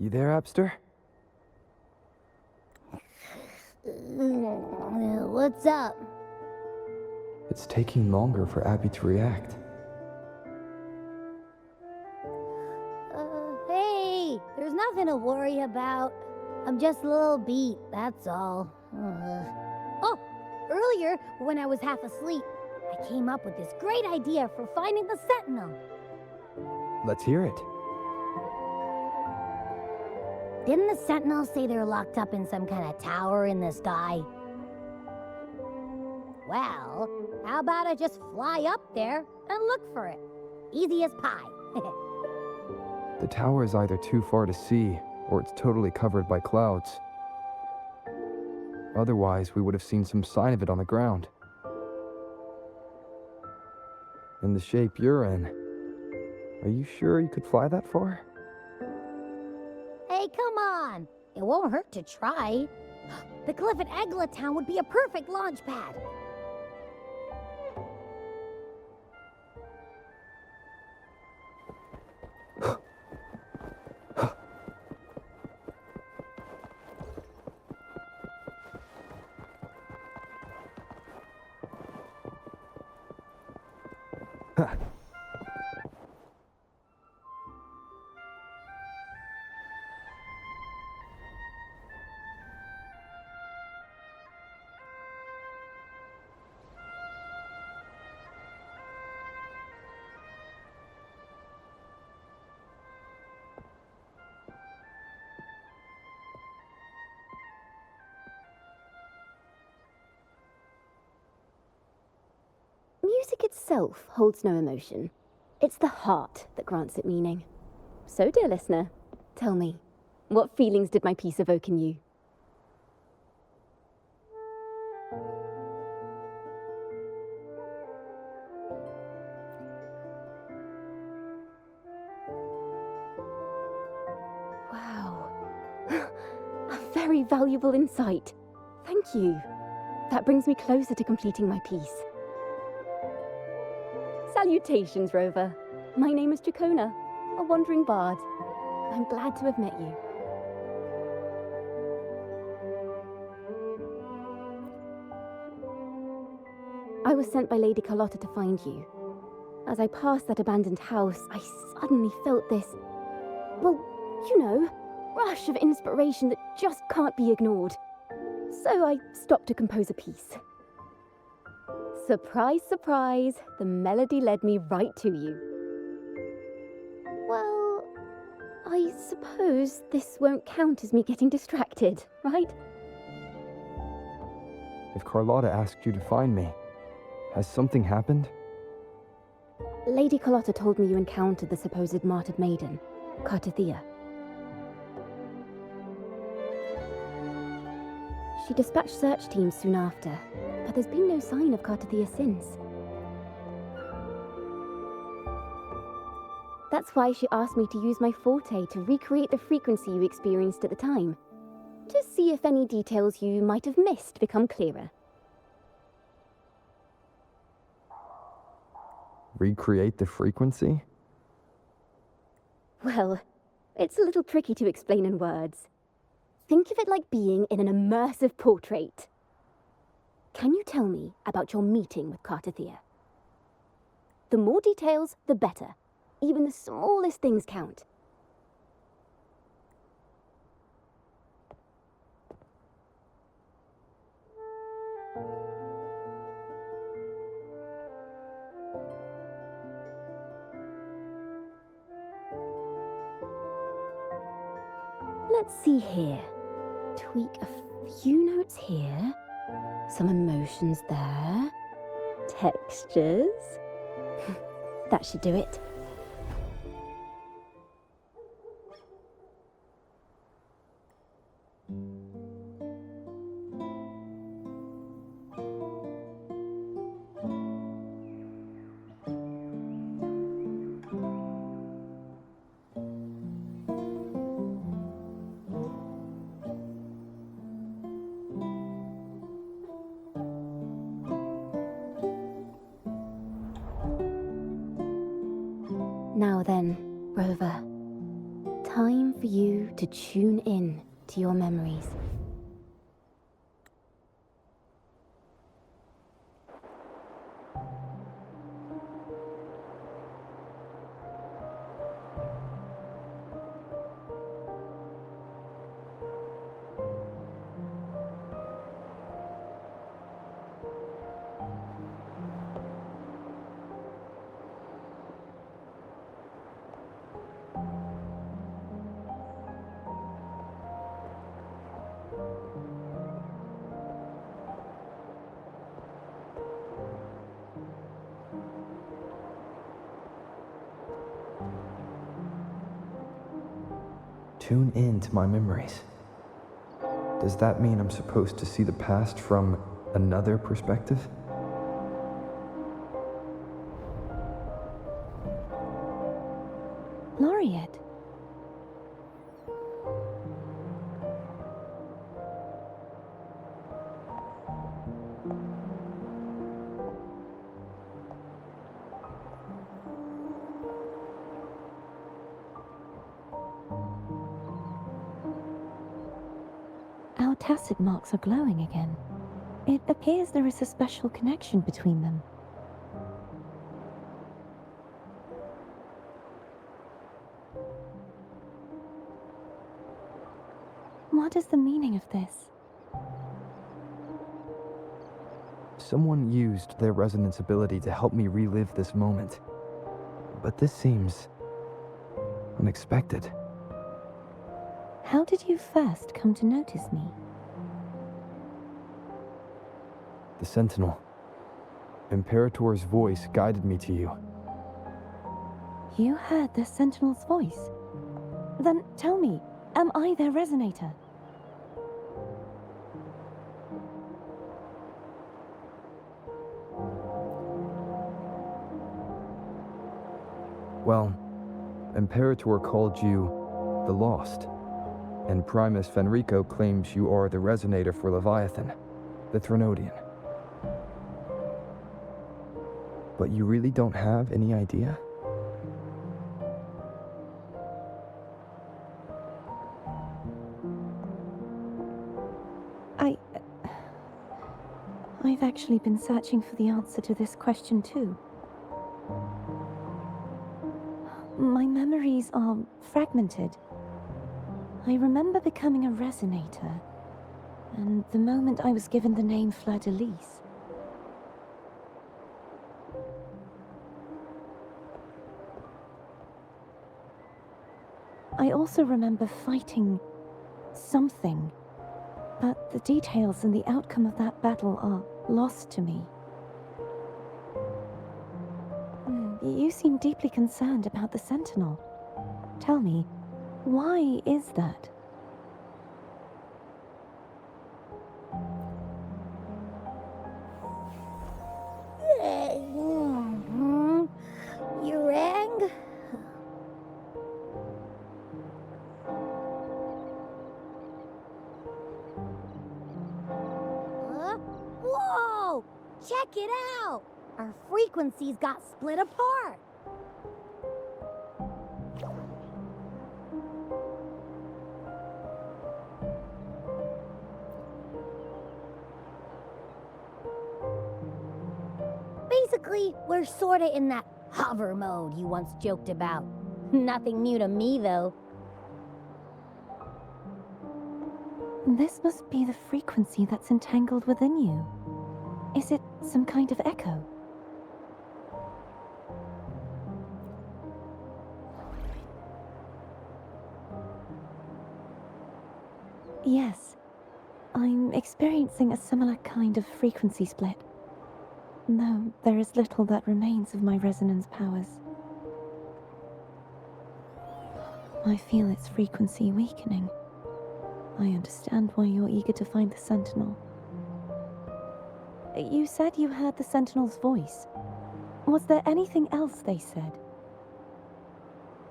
You there, Abster? What's up? It's taking longer for Abby to react. Hey, there's nothing to worry about. I'm just a little beat, that's all. Oh, earlier, when I was half asleep, I came up with this great idea for finding the Sentinel. Let's hear it. Didn't the Sentinel say they're locked up in some kind of tower in the sky? Well, how about I just fly up there and look for it? Easy as pie. The tower is either too far to see, or it's totally covered by clouds. Otherwise, we would have seen some sign of it on the ground. In the shape you're in, are you sure you could fly that far? Hey, come on! It won't hurt to try. The cliff at Egla Town would be a perfect launch pad. Music itself holds no emotion. It's the heart that grants it meaning. So, dear listener, tell me, what feelings did my piece evoke in you? Wow. A very valuable insight. Thank you. That brings me closer to completing my piece. Salutations, Rover. My name is Jacona, a wandering bard. I'm glad to have met you. I was sent by Lady Carlotta to find you. As I passed that abandoned house, I suddenly felt this, well, you know, rush of inspiration that just can't be ignored. So I stopped to compose a piece. Surprise, surprise, the melody led me right to you. Well, I suppose this won't count as me getting distracted, right? If Carlotta asked you to find me, has something happened? Lady Carlotta told me you encountered the supposed martyred maiden, Cartithia. She dispatched search teams soon after, but there's been no sign of Cartithia since. That's why she asked me to use my forte to recreate the frequency you experienced at the time, to see if any details you might have missed become clearer. Recreate the frequency? Well, it's a little tricky to explain in words. Think of it like being in an immersive portrait. Can you tell me about your meeting with Cartithia? The more details, the better. Even the smallest things count. Let's see here. Tweak a few notes here. Some emotions there. Textures. That should do it. Now then, Rover, time for you to tune in to your memories. Tune in to my memories. Does that mean I'm supposed to see the past from another perspective? Laureate. Our tacit marks are glowing again. It appears there is a special connection between them. What is the meaning of this? Someone used their resonance ability to help me relive this moment. But this seems unexpected. How did you first come to notice me? The Sentinel. Imperator's voice guided me to you. You heard the Sentinel's voice? Then tell me, am I their resonator? Well, Imperator called you the Lost, and Primus Fenrico claims you are the resonator for Leviathan, the Threnodian. But you really don't have any idea? I've actually been searching for the answer to this question too. My memories are fragmented. I remember becoming a resonator, and the moment I was given the name Fleur-de-Lis. I also remember fighting something, but the details and the outcome of that battle are lost to me. You seem deeply concerned about the Sentinel. Tell me, why is that? You rang? Whoa! Check it out! Our frequencies got split apart. Basically, we're sorta in that hover mode you once joked about. Nothing new to me, though. This must be the frequency that's entangled within you. Is it some kind of echo? Yes, I'm experiencing a similar kind of frequency split. Though there is little that remains of my resonance powers. I feel its frequency weakening. I understand why you're eager to find the Sentinel. You said you heard the Sentinel's voice. Was there anything else they said?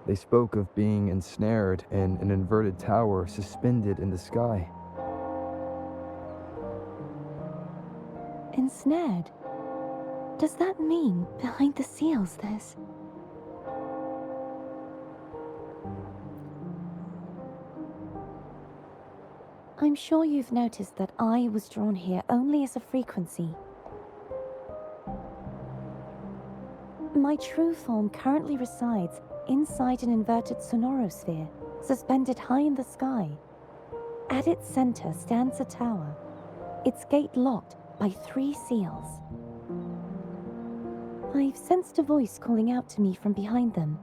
They spoke of being ensnared in an inverted tower suspended in the sky. Ensnared? Does that mean behind the seals there's... I'm sure you've noticed that I was drawn here only as a frequency. My true form currently resides inside an inverted sonorosphere, suspended high in the sky. At its center stands a tower, its gate locked by 3 seals. I've sensed a voice calling out to me from behind them.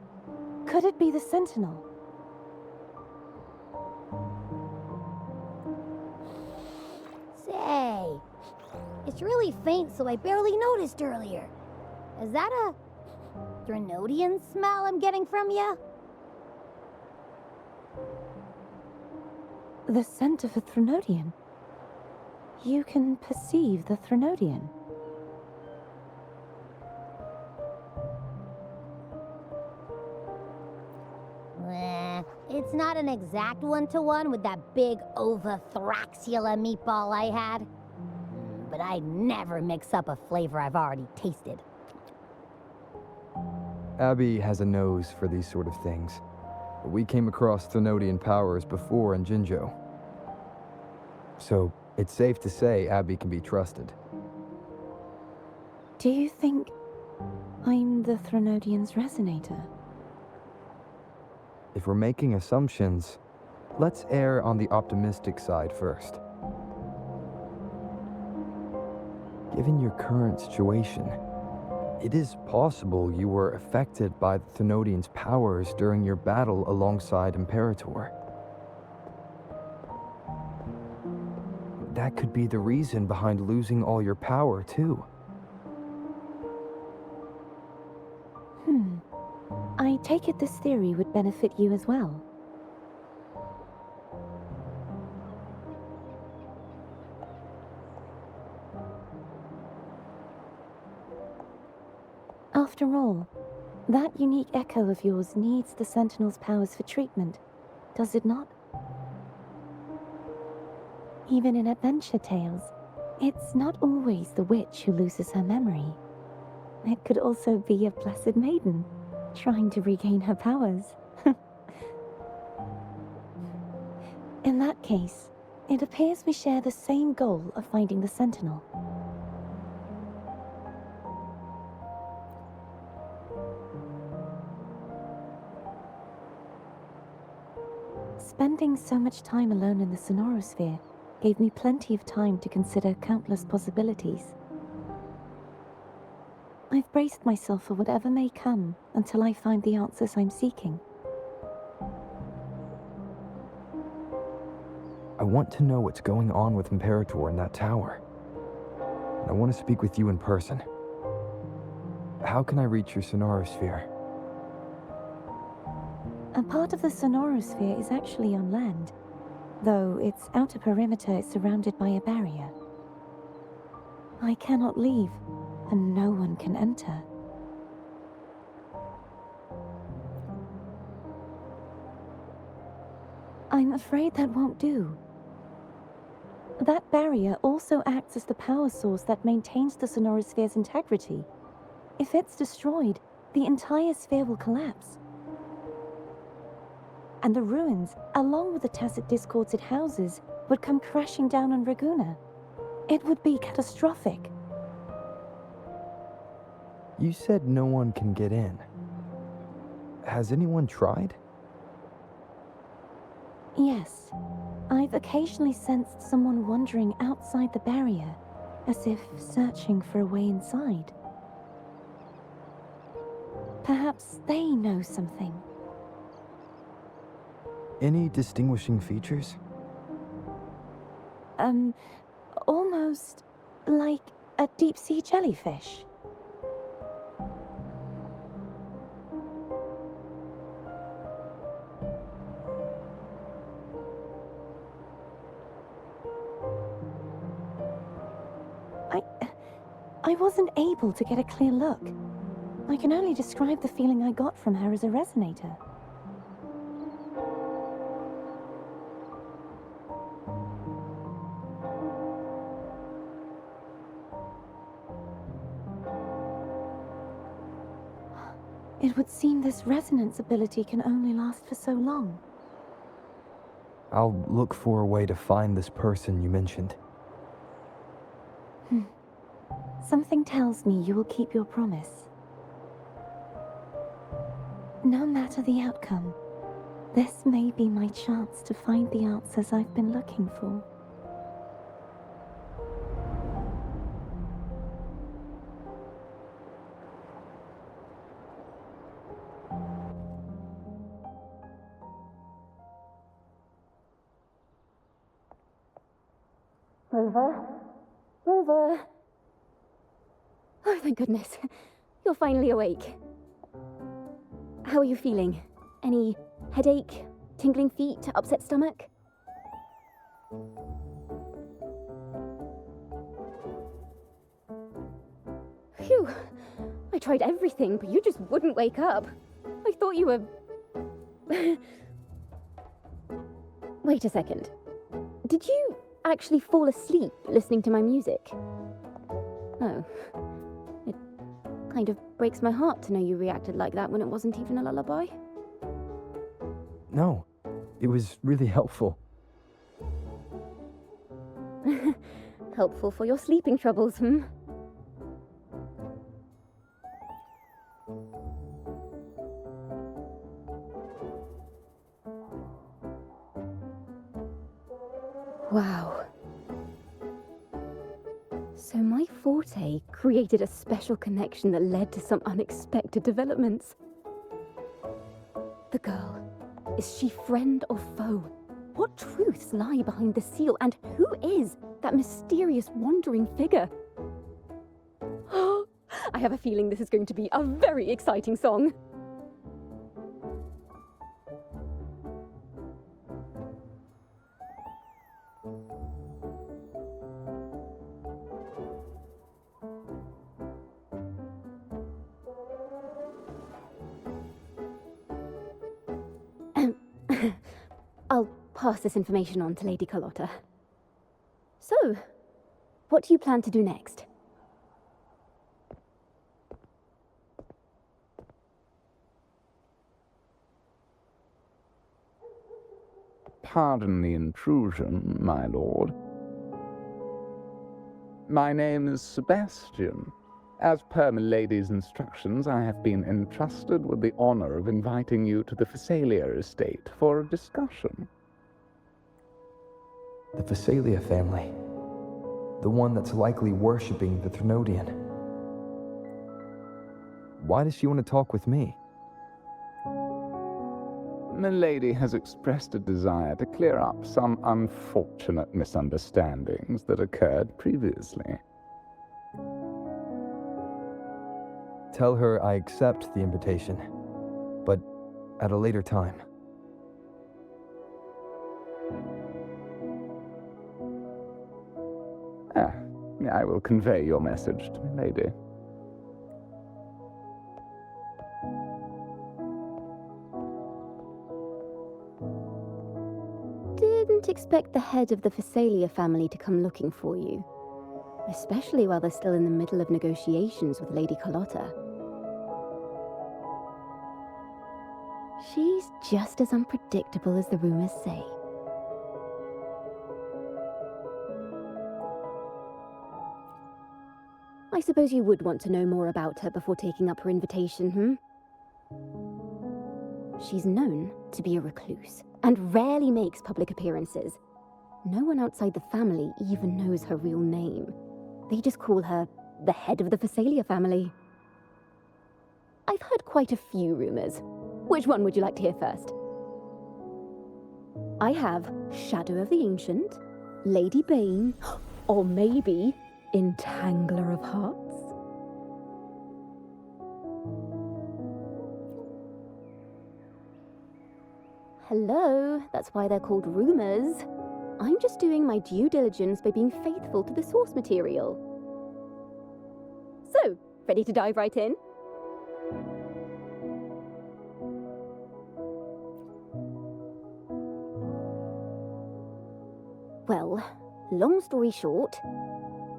Could it be the Sentinel? Say, it's really faint, so I barely noticed earlier. Is that a Threnodian smell I'm getting from you? The scent of a Threnodian? You can perceive the Threnodian? It's not an exact one-to-one with that big ovothraxula meatball I had. But I'd never mix up a flavor I've already tasted. Abby has a nose for these sort of things. We came across Threnodian powers before in Jinzhou. So, it's safe to say Abby can be trusted. Do you think I'm the Threnodian's resonator? If we're making assumptions, let's err on the optimistic side first. Given your current situation, it is possible you were affected by the Threnodian's powers during your battle alongside Imperator. That could be the reason behind losing all your power, too. I take it this theory would benefit you as well. After all, that unique echo of yours needs the Sentinel's powers for treatment, does it not? Even in adventure tales, it's not always the witch who loses her memory. It could also be a blessed maiden, trying to regain her powers. In that case, it appears we share the same goal of finding the Sentinel. Spending so much time alone in the sonorosphere gave me plenty of time to consider countless possibilities. I've braced myself for whatever may come until I find the answers I'm seeking. I want to know what's going on with Imperator in that tower. I want to speak with you in person. How can I reach your sonorosphere? A part of the sonorosphere is actually on land, though its outer perimeter is surrounded by a barrier. I cannot leave, and no one can enter. I'm afraid that won't do. That barrier also acts as the power source that maintains the sonorosphere's integrity. If it's destroyed, the entire sphere will collapse. And the ruins, along with the tacit discords it houses, would come crashing down on Raguna. It would be catastrophic. You said no one can get in. Has anyone tried? Yes. I've occasionally sensed someone wandering outside the barrier, as if searching for a way inside. Perhaps they know something. Any distinguishing features? Almost like a deep-sea jellyfish. I wasn't able to get a clear look. I can only describe the feeling I got from her as a resonator. It would seem this resonance ability can only last for so long. I'll look for a way to find this person you mentioned. Something tells me you will keep your promise. No matter the outcome, this may be my chance to find the answers I've been looking for. Rover? Rover? Oh, thank goodness. You're finally awake. How are you feeling? Any headache, tingling feet, upset stomach? Phew. I tried everything, but you just wouldn't wake up. I thought you were... Wait a second. Did you actually fall asleep listening to my music? Oh. It kind of breaks my heart to know you reacted like that when it wasn't even a lullaby. No, it was really helpful. Helpful for your sleeping troubles, hmm? Wow. So my forte created a special connection that led to some unexpected developments. The girl, is she friend or foe? What truths lie behind the seal, and who is that mysterious wandering figure? I have a feeling this is going to be a very exciting song. I'll pass this information on to Lady Carlotta. So, what do you plan to do next? Pardon the intrusion, my lord. My name is Sebastian. As per milady's instructions, I have been entrusted with the honor of inviting you to the Phasalia estate for a discussion. The Phasalia family. The one that's likely worshipping the Thrunodian. Why does she want to talk with me? Milady has expressed a desire to clear up some unfortunate misunderstandings that occurred previously. Tell her I accept the invitation, but at a later time. I will convey your message to Milady. Didn't expect the head of the Phasalia family to come looking for you. Especially while they're still in the middle of negotiations with Lady Carlotta. She's just as unpredictable as the rumors say. I suppose you would want to know more about her before taking up her invitation, hmm? She's known to be a recluse, and rarely makes public appearances. No one outside the family even knows her real name. They just call her the head of the Phasalia family. I've heard quite a few rumors. Which one would you like to hear first? I have Shadow of the Ancient, Lady Bane, or maybe Entangler of Hearts. Hello, that's why they're called rumors. I'm just doing my due diligence by being faithful to the source material. So, ready to dive right in? Well, long story short,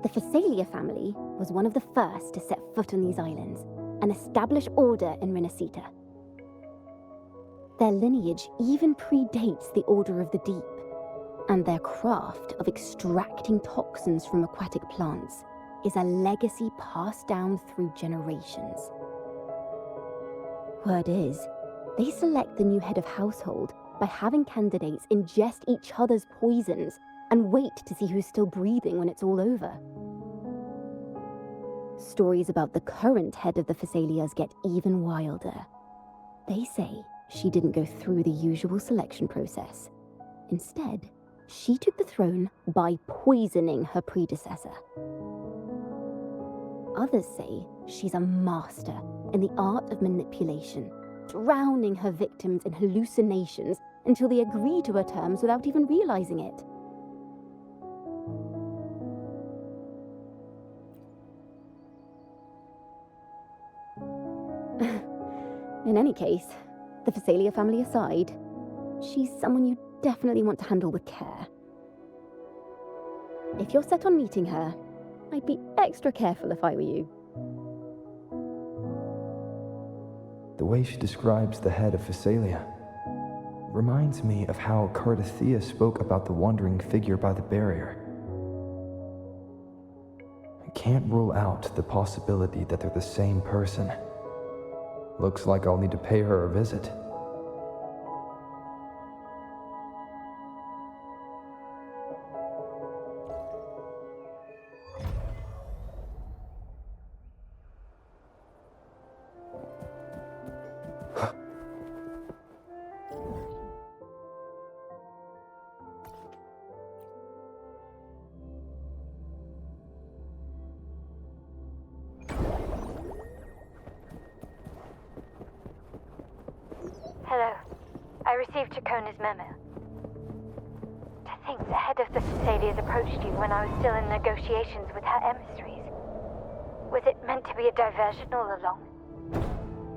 the Phasalia family was one of the first to set foot on these islands and establish order in Rinascita. Their lineage even predates the Order of the Deep, And their craft of extracting toxins from aquatic plants is a legacy passed down through generations. Word is, they select the new head of household by having candidates ingest each other's poisons and wait to see who's still breathing when it's all over. Stories about the current head of the Thessalias get even wilder. They say she didn't go through the usual selection process. Instead, she took the throne by poisoning her predecessor. Others say she's a master in the art of manipulation, drowning her victims in hallucinations until they agree to her terms without even realizing it. In any case, the Thessalia family aside, she's someone you definitely want to handle with care. If you're set on meeting her, I'd be extra careful if I were you. The way she describes the head of Thessalia reminds me of how Cartithea spoke about the wandering figure by the barrier. I can't rule out the possibility that they're the same person. Looks like I'll need to pay her a visit. Hello. I received Chacona's memo. To think the head of the Thessalias approached you when I was still in negotiations with her emissaries. Was it meant to be a diversion all along?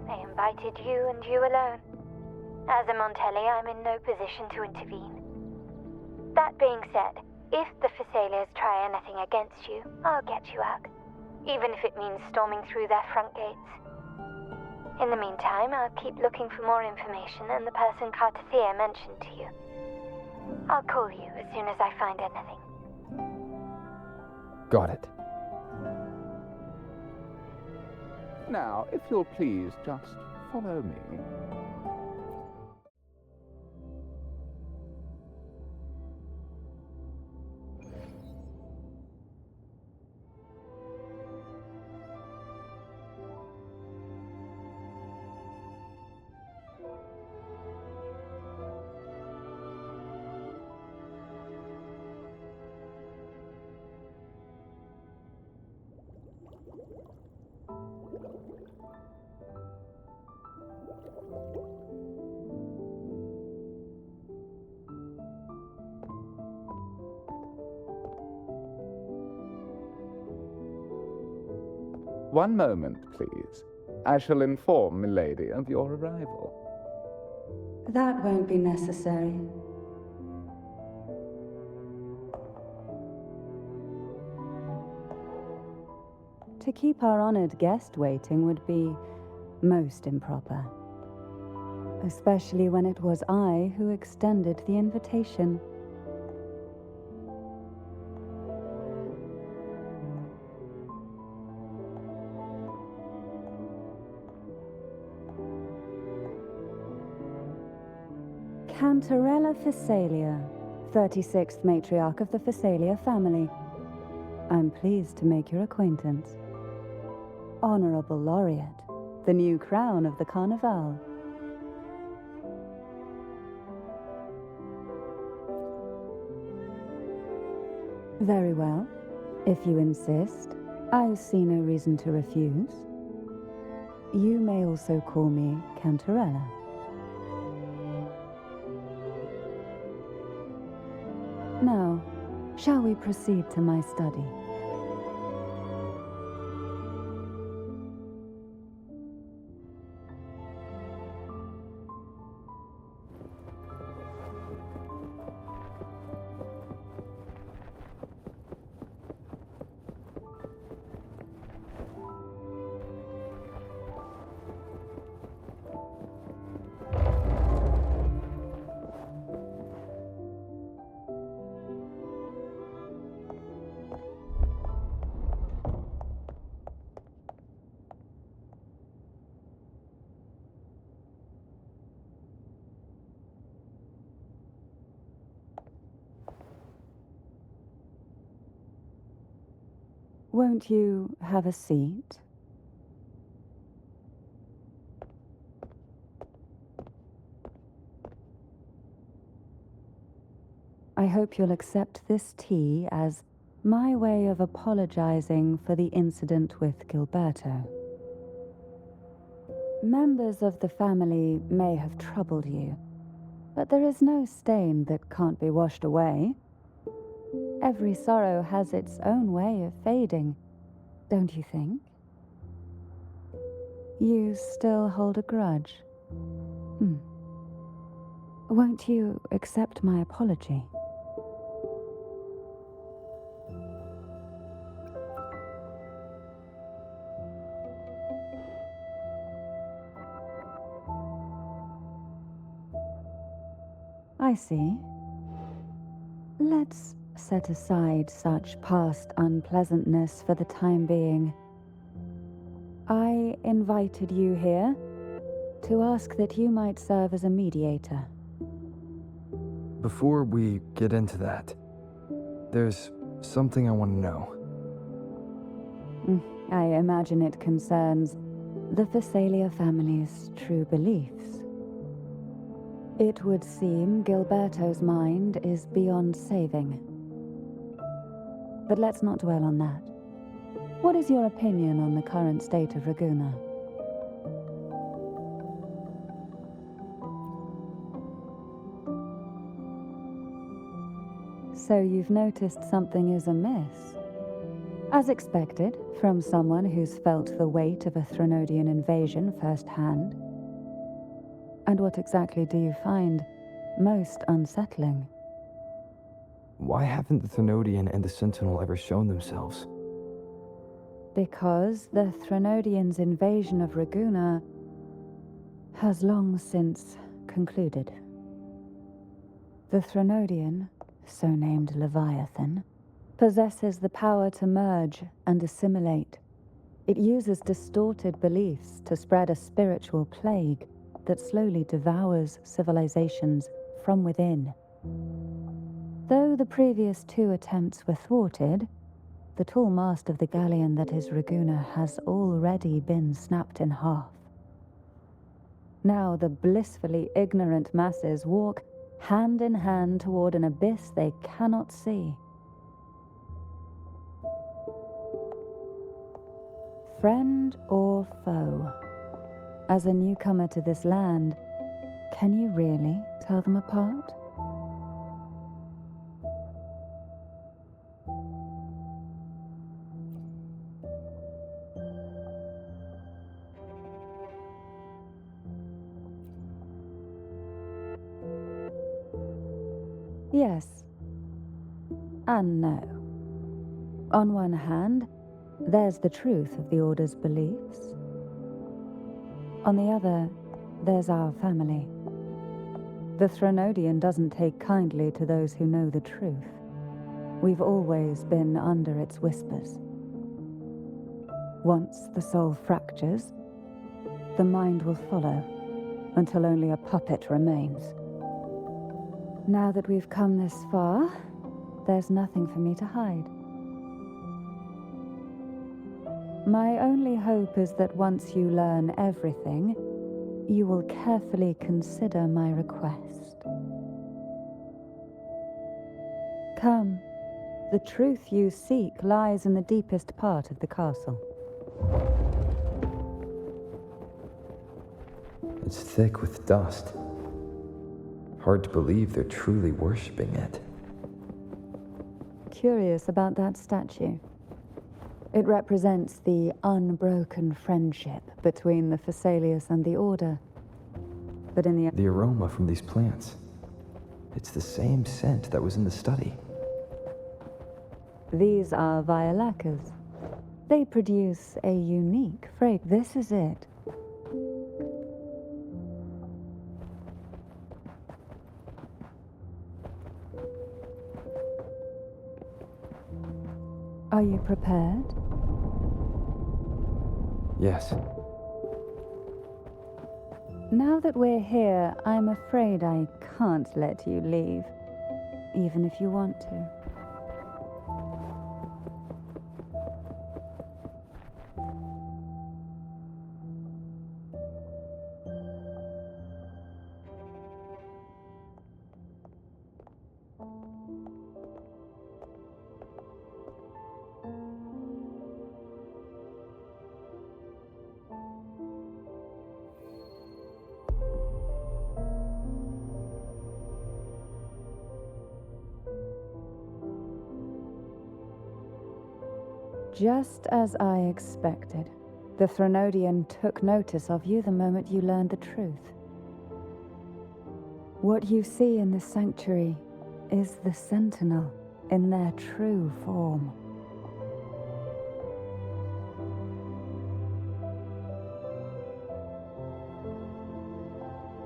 They invited you and you alone. As a Montelli, I'm in no position to intervene. That being said, if the Thessalias try anything against you, I'll get you out. Even if it means storming through their front gates. In the meantime, I'll keep looking for more information and the person Cartithea mentioned to you. I'll call you as soon as I find anything. Got it. Now, if you'll please just follow me. One moment, please. I shall inform Milady of your arrival. That won't be necessary. To keep our honored guest waiting would be most improper. Especially when it was I who extended the invitation. Cantarella Thessalia, 36th matriarch of the Thessalia family. I'm pleased to make your acquaintance. Honorable Laureate, the new crown of the Carnival. Very well. If you insist, I see no reason to refuse. You may also call me Cantarella. Now, shall we proceed to my study? Won't you have a seat? I hope you'll accept this tea as my way of apologizing for the incident with Gilberto. Members of the family may have troubled you, but there is no stain that can't be washed away. Every sorrow has its own way of fading, don't you think? You still hold a grudge? Won't you accept my apology? I see. Let's set aside such past unpleasantness for the time being. I invited you here to ask that you might serve as a mediator. Before we get into that, there's something I want to know. I imagine it concerns the Phasalia family's true beliefs. It would seem Gilberto's mind is beyond saving. But let's not dwell on that. What is your opinion on the current state of Raguna? So you've noticed something is amiss? As expected, from someone who's felt the weight of a Threnodian invasion firsthand. And what exactly do you find most unsettling? Why haven't the Threnodian and the Sentinel ever shown themselves? Because the Threnodians' invasion of Raguna has long since concluded. The Threnodian, so named Leviathan, possesses the power to merge and assimilate. It uses distorted beliefs to spread a spiritual plague that slowly devours civilizations from within. Though the previous two attempts were thwarted, the tall mast of the galleon that is Raguna has already been snapped in half. Now the blissfully ignorant masses walk hand in hand toward an abyss they cannot see. Friend or foe? As a newcomer to this land, can you really tell them apart? Yes and no. On one hand, there's the truth of the Order's beliefs. On the other, there's our family. The Threnodian doesn't take kindly to those who know the truth. We've always been under its whispers. Once the soul fractures, the mind will follow, until only a puppet remains. Now that we've come this far, there's nothing for me to hide. My only hope is that once you learn everything, you will carefully consider my request. Come, the truth you seek lies in the deepest part of the castle. It's thick with dust. Hard to believe they're truly worshipping it. Curious about that statue. It represents the unbroken friendship between the Phasalius and the Order. But in The aroma from these plants. It's the same scent that was in the study. These are violacas. They produce a unique fragrance. This is it. Are you prepared? Yes. Now that we're here, I'm afraid I can't let you leave, even if you want to. Just as I expected, the Threnodian took notice of you the moment you learned the truth. What you see in this sanctuary is the Sentinel in their true form.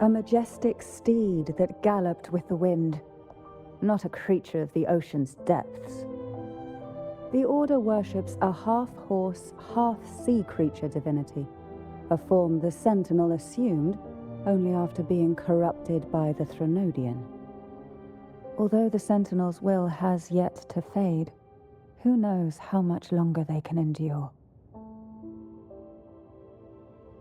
A majestic steed that galloped with the wind, not a creature of the ocean's depths. The Order worships a half-horse, half-sea creature divinity, a form the Sentinel assumed only after being corrupted by the Threnodian. Although the Sentinel's will has yet to fade, who knows how much longer they can endure.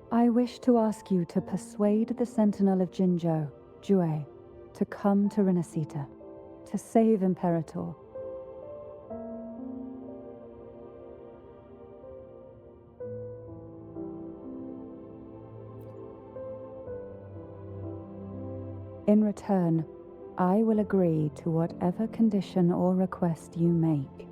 I wish to ask you to persuade the Sentinel of Jinzhou, Jue, to come to Rinascita, to save Imperator. In return, I will agree to whatever condition or request you make.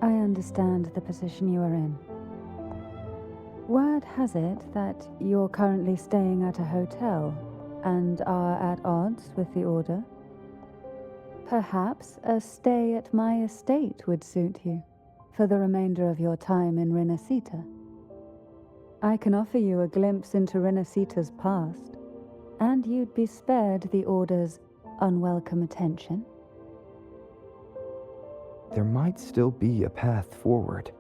I understand the position you are in. Word has it that you're currently staying at a hotel and are at odds with the Order. Perhaps a stay at my estate would suit you for the remainder of your time in Rinascita. I can offer you a glimpse into Rinascita's past, and you'd be spared the Order's unwelcome attention. There might still be a path forward.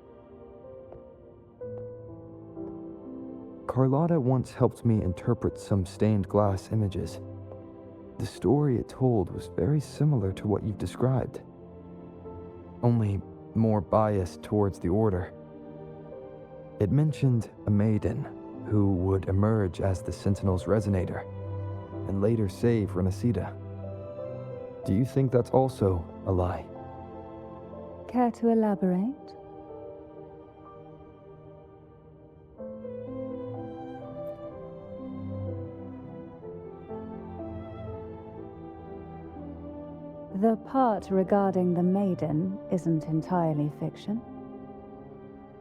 Carlotta once helped me interpret some stained glass images. The story it told was very similar to what you've described, only more biased towards the Order. It mentioned a Maiden who would emerge as the Sentinel's resonator and later save Rinascita. Do you think that's also a lie? Care to elaborate? The part regarding the Maiden isn't entirely fiction.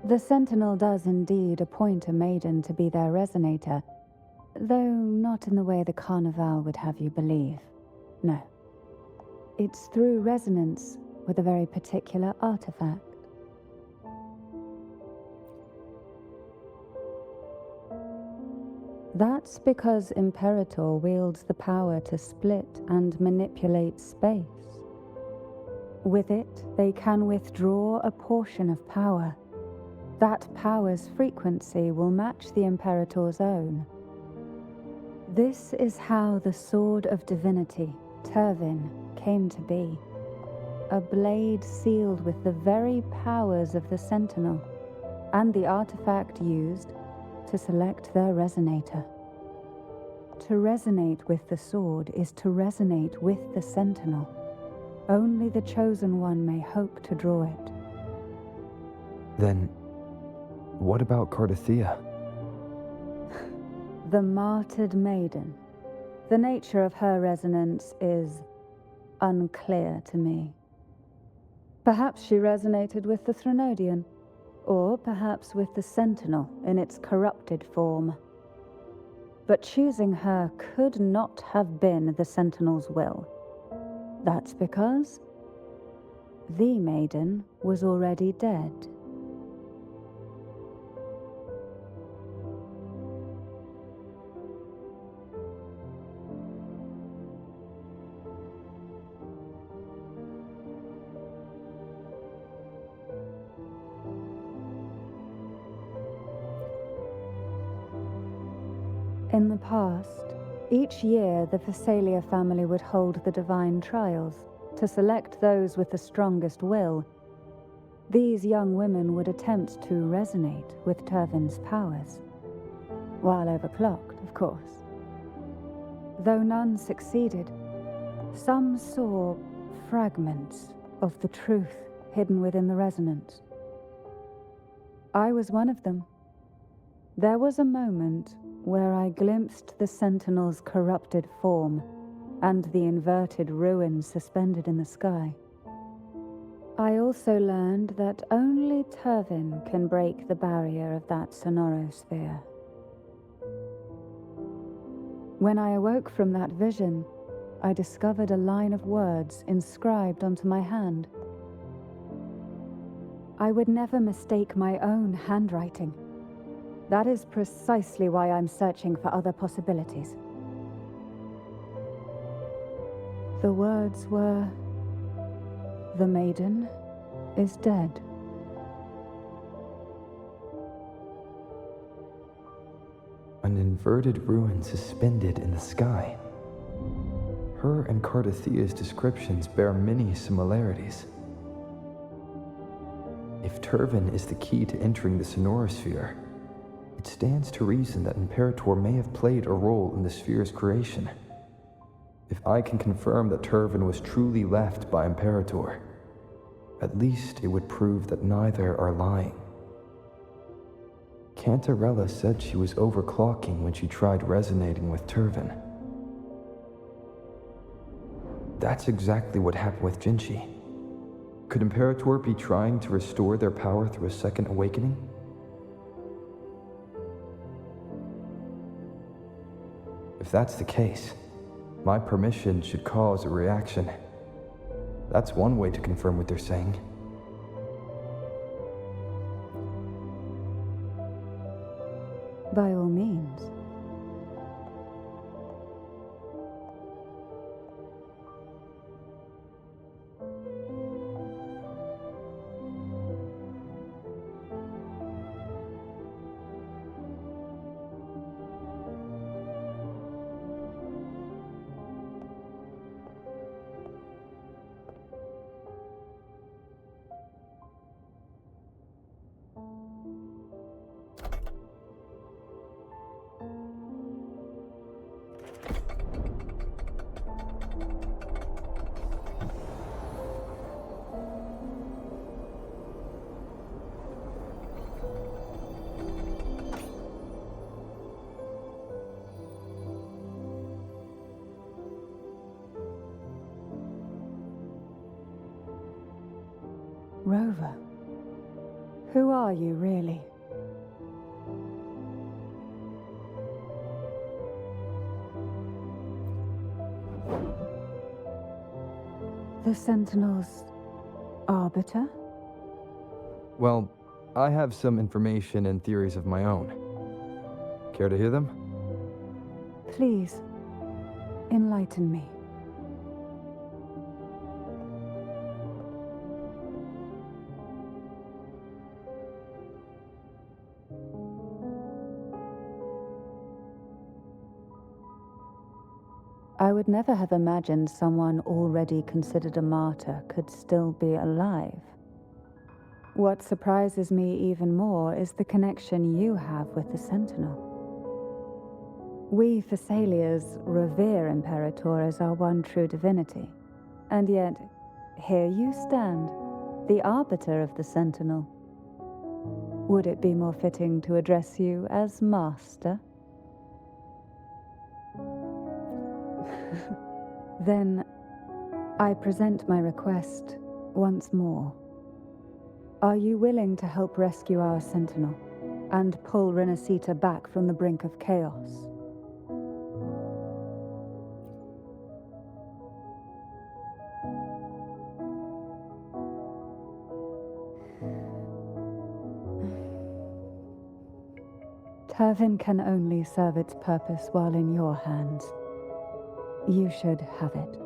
The Sentinel does indeed appoint a Maiden to be their resonator, though not in the way the Carnival would have you believe. No. It's through resonance with a very particular artifact. That's because Imperator wields the power to split and manipulate space. With it, they can withdraw a portion of power. That power's frequency will match the Imperator's own. This is how the Sword of Divinity, Turvin, came to be. A blade sealed with the very powers of the Sentinel, and the artifact used to select their resonator. To resonate with the sword is to resonate with the Sentinel. Only the Chosen One may hope to draw it. Then, what about Cardathea? The martyred maiden. The nature of her resonance is unclear to me. Perhaps she resonated with the Threnodian, or perhaps with the Sentinel in its corrupted form. But choosing her could not have been the Sentinel's will. That's because the Maiden was already dead. In the past, each year the Phasalia family would hold the divine trials to select those with the strongest will. These young women would attempt to resonate with Turvin's powers, while overclocked, of course. Though none succeeded, Some saw fragments of the truth hidden within the resonance. I was one of them. There was a moment where I glimpsed the Sentinel's corrupted form and the inverted ruins suspended in the sky. I also learned that only Turvin can break the barrier of that sonorosphere. When I awoke from that vision, I discovered a line of words inscribed onto my hand. I would never mistake my own handwriting. That is precisely why I'm searching for other possibilities. The words were, "The Maiden is dead." An inverted ruin suspended in the sky. Her and Cardathia's descriptions bear many similarities. If Turvin is the key to entering the sonorosphere, it stands to reason that Imperator may have played a role in the sphere's creation. If I can confirm that Turvin was truly left by Imperator, at least it would prove that neither are lying. Cantarella said she was overclocking when she tried resonating with Turvin. That's exactly what happened with Jinchi. Could Imperator be trying to restore their power through a second awakening? If that's the case, my permission should cause a reaction. That's one way to confirm what they're saying. By all means. Rover, who are you really? The Sentinel's arbiter? Well, I have some information and theories of my own. Care to hear them? Please, enlighten me. I would never have imagined someone already considered a martyr could still be alive. What surprises me even more is the connection you have with the Sentinel. We Thessalians revere Imperator as our one true divinity, and yet, here you stand, the arbiter of the Sentinel. Would it be more fitting to address you as Master? Then, I present my request once more. Are you willing to help rescue our Sentinel and pull Rinascita back from the brink of chaos? Turvin can only serve its purpose while in your hands. You should have it.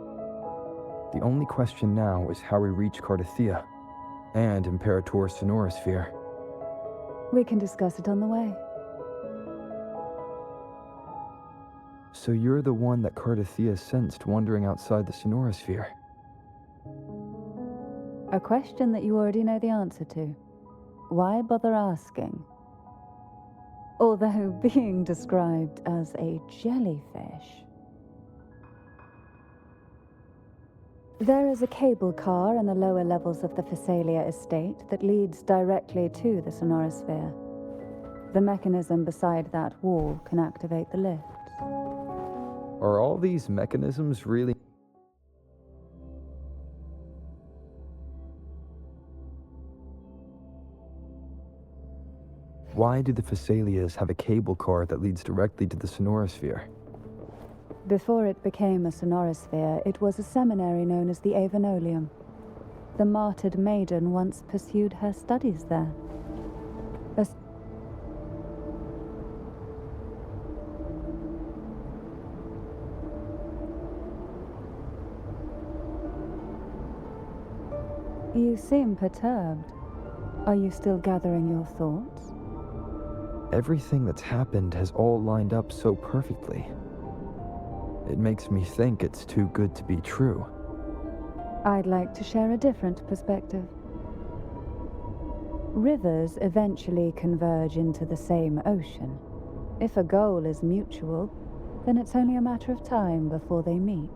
The only question now is how we reach Cardathia and Imperator's sonorosphere. We can discuss it on the way. So you're the one that Cardathia sensed wandering outside the sonorosphere? A question that you already know the answer to. Why bother asking? Although being described as a jellyfish. There is a cable car in the lower levels of the Phasalia estate that leads directly to the sonorosphere. The mechanism beside that wall can activate the lift. Are all these mechanisms really... Why do the Phasalias have a cable car that leads directly to the sonorosphere? Before it became a sonorosphere, it was a seminary known as the Avenolium. The martyred Maiden once pursued her studies there. You seem perturbed. Are you still gathering your thoughts? Everything that's happened has all lined up so perfectly. It makes me think it's too good to be true. I'd like to share a different perspective. Rivers eventually converge into the same ocean. If a goal is mutual, then it's only a matter of time before they meet.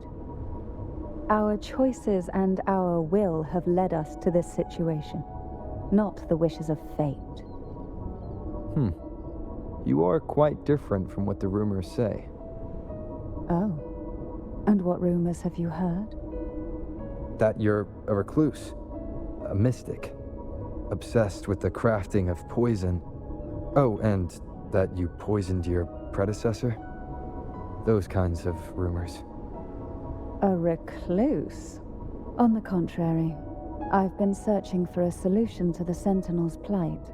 Our choices and our will have led us to this situation, not the wishes of fate. You are quite different from what the rumors say. Oh, and what rumors have you heard? That you're a recluse, a mystic, obsessed with the crafting of poison. Oh, and that you poisoned your predecessor? Those kinds of rumors. A recluse? On the contrary, I've been searching for a solution to the Sentinel's plight,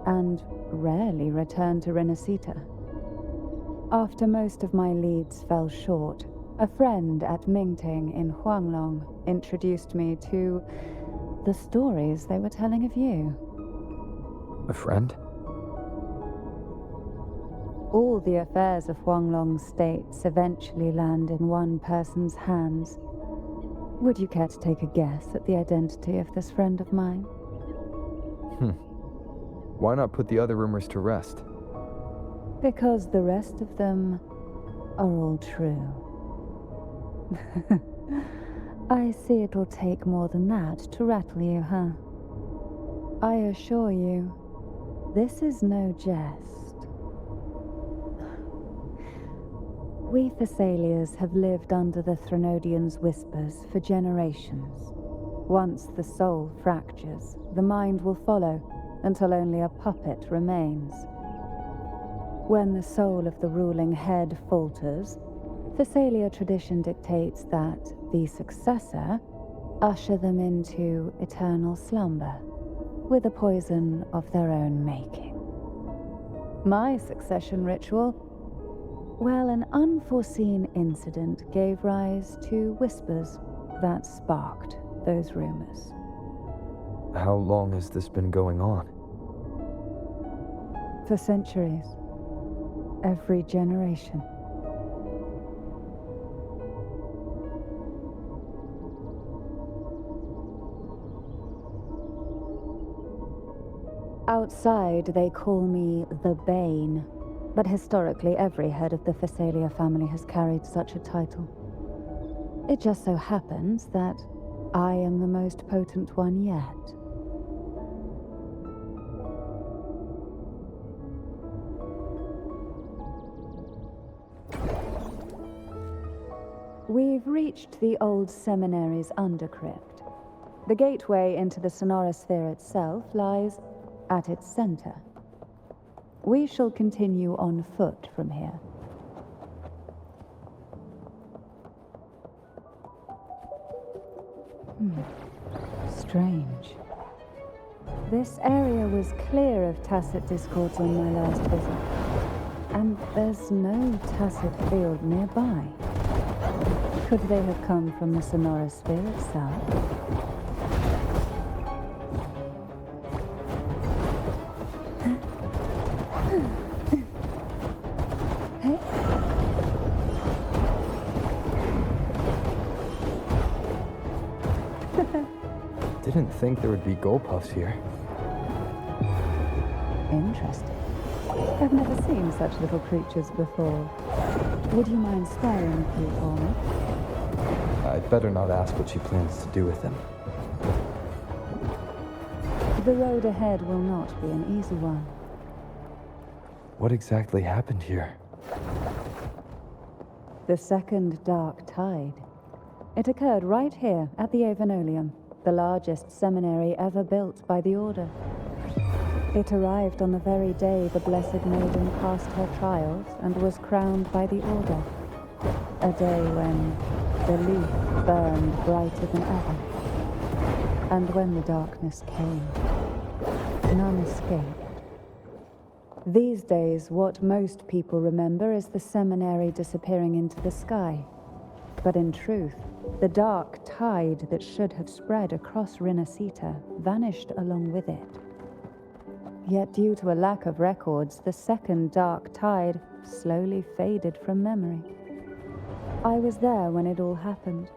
and rarely return to Rinascita. After most of my leads fell short, a friend at Mingting in Huanglong introduced me to the stories they were telling of you. A friend? All the affairs of Huanglong's states eventually land in one person's hands. Would you care to take a guess at the identity of this friend of mine? Why not put the other rumors to rest? Because the rest of them are all true. I see it'll take more than that to rattle you, huh? I assure you, this is no jest. We Phasalias have lived under the Threnodians' whispers for generations. Once the soul fractures, the mind will follow, until only a puppet remains. When the soul of the ruling head falters, Phasalia tradition dictates that the successor usher them into eternal slumber, with a poison of their own making. My succession ritual? Well, an unforeseen incident gave rise to whispers that sparked those rumors. How long has this been going on? For centuries. Every generation. Outside, they call me the Bane, but historically every head of the Phasalia family has carried such a title. It just so happens that I am the most potent one yet. We've reached the old seminary's undercrypt. The gateway into the sonorosphere itself lies at its center. We shall continue on foot from here. Strange. This area was clear of tacit discords on my last visit, and there's no tacit field nearby. Could they have come from the sonorosphere itself? Hey? Didn't think there would be Gulpuffs here. Interesting. I've never seen such little creatures before. Would you mind sparing a few for me? I'd better not ask what she plans to do with him. The road ahead will not be an easy one. What exactly happened here? The second dark tide. It occurred right here at the Avenolium, the largest seminary ever built by the Order. It arrived on the very day the Blessed Maiden passed her trials and was crowned by the Order. A day when the leaf burned brighter than ever. And when the darkness came, none escaped. These days, what most people remember is the seminary disappearing into the sky. But in truth, the dark tide that should have spread across Rinascita vanished along with it. Yet due to a lack of records, the second dark tide slowly faded from memory. I was there when it all happened,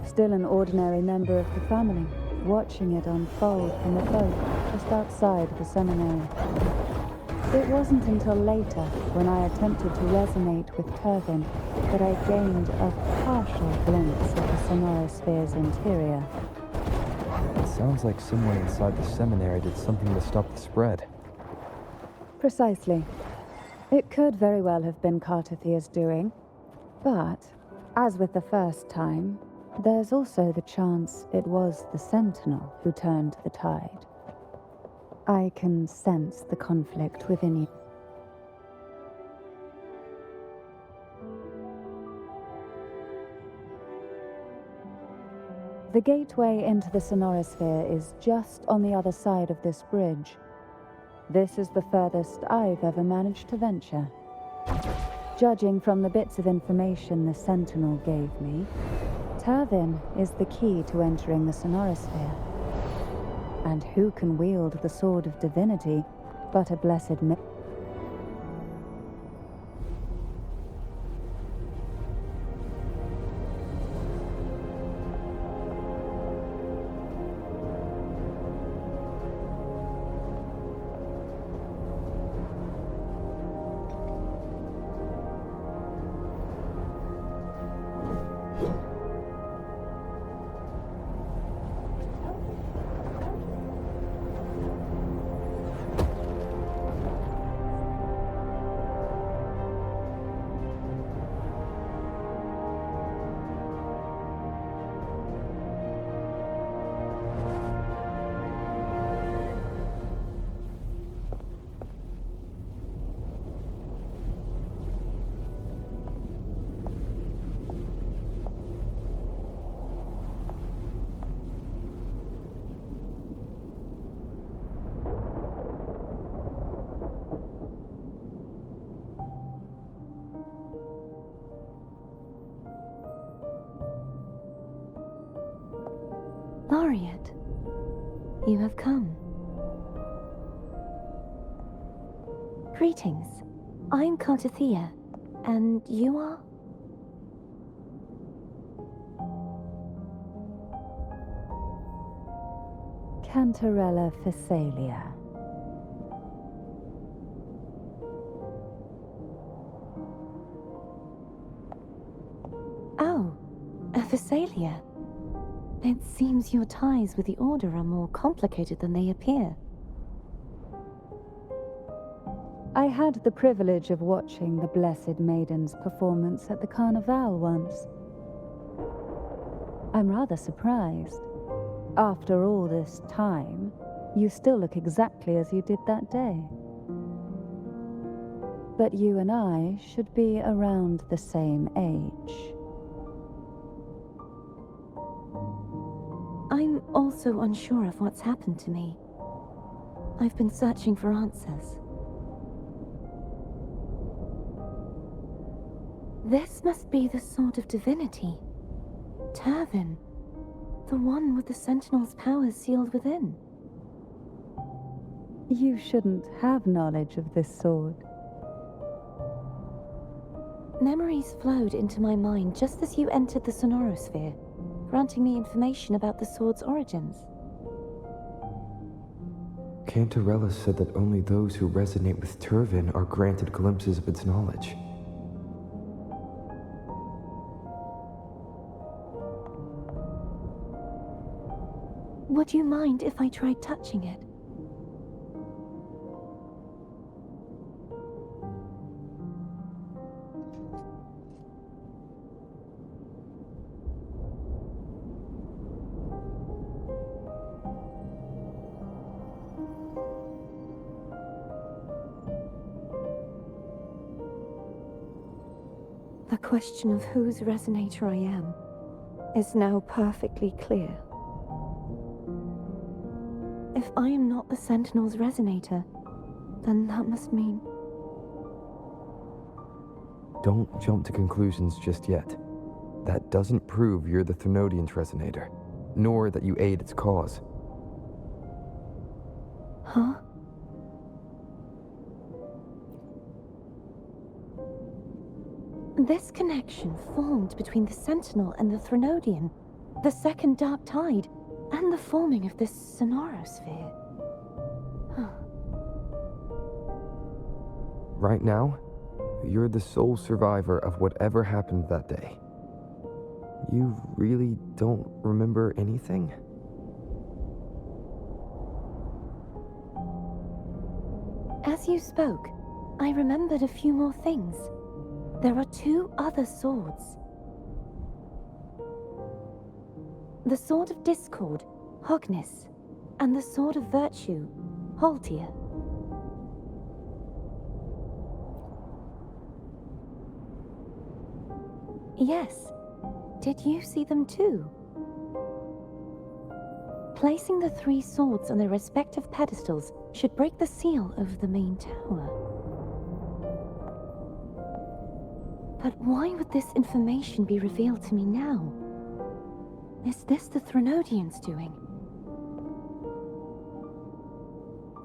still an ordinary member of the family, watching it unfold from a boat just outside the seminary. It wasn't until later, when I attempted to resonate with Turvin, that I gained a partial glimpse of the Sonorosphere's interior. It sounds like someone inside the seminary did something to stop the spread. Precisely. It could very well have been Cartathea's doing, but, as with the first time, there's also the chance it was the Sentinel who turned the tide. I can sense the conflict within you. The gateway into the Sonorosphere is just on the other side of this bridge. This is the furthest I've ever managed to venture. Judging from the bits of information the Sentinel gave me, Turvin is the key to entering the Sonorosphere. And who can wield the Sword of Divinity but a blessed Maiden? Laureate, you have come. Greetings. I'm Cartathea, and you are? Cantarella Phasalia. Oh, a Phasalia. It seems your ties with the Order are more complicated than they appear. I had the privilege of watching the Blessed Maiden's performance at the Carnival once. I'm rather surprised. After all this time, you still look exactly as you did that day. But you and I should be around the same age. I'm also unsure of what's happened to me. I've been searching for answers. This must be the Sword of Divinity. Turvin, the one with the Sentinel's powers sealed within. You shouldn't have knowledge of this sword. Memories flowed into my mind just as you entered the Sonorosphere, granting me information about the sword's origins. Cantarella said that only those who resonate with Turvin are granted glimpses of its knowledge. Would you mind if I tried touching it? The question of whose resonator I am is now perfectly clear. If I am not the Sentinel's resonator, then that must mean... Don't jump to conclusions just yet. That doesn't prove you're the Thenodian's resonator, nor that you aid its cause. Huh? This connection formed between the Sentinel and the Thenodian, the second Dark Tide, and the forming of this sonorosphere. Right now, you're the sole survivor of whatever happened that day. You really don't remember anything? As you spoke, I remembered a few more things. There are 2 other swords. The Sword of Discord, Hognis, and the Sword of Virtue, Haltier. Yes. Did you see them too? Placing the 3 swords on their respective pedestals should break the seal over the main tower. But why would this information be revealed to me now? Is this the Thenodian's doing?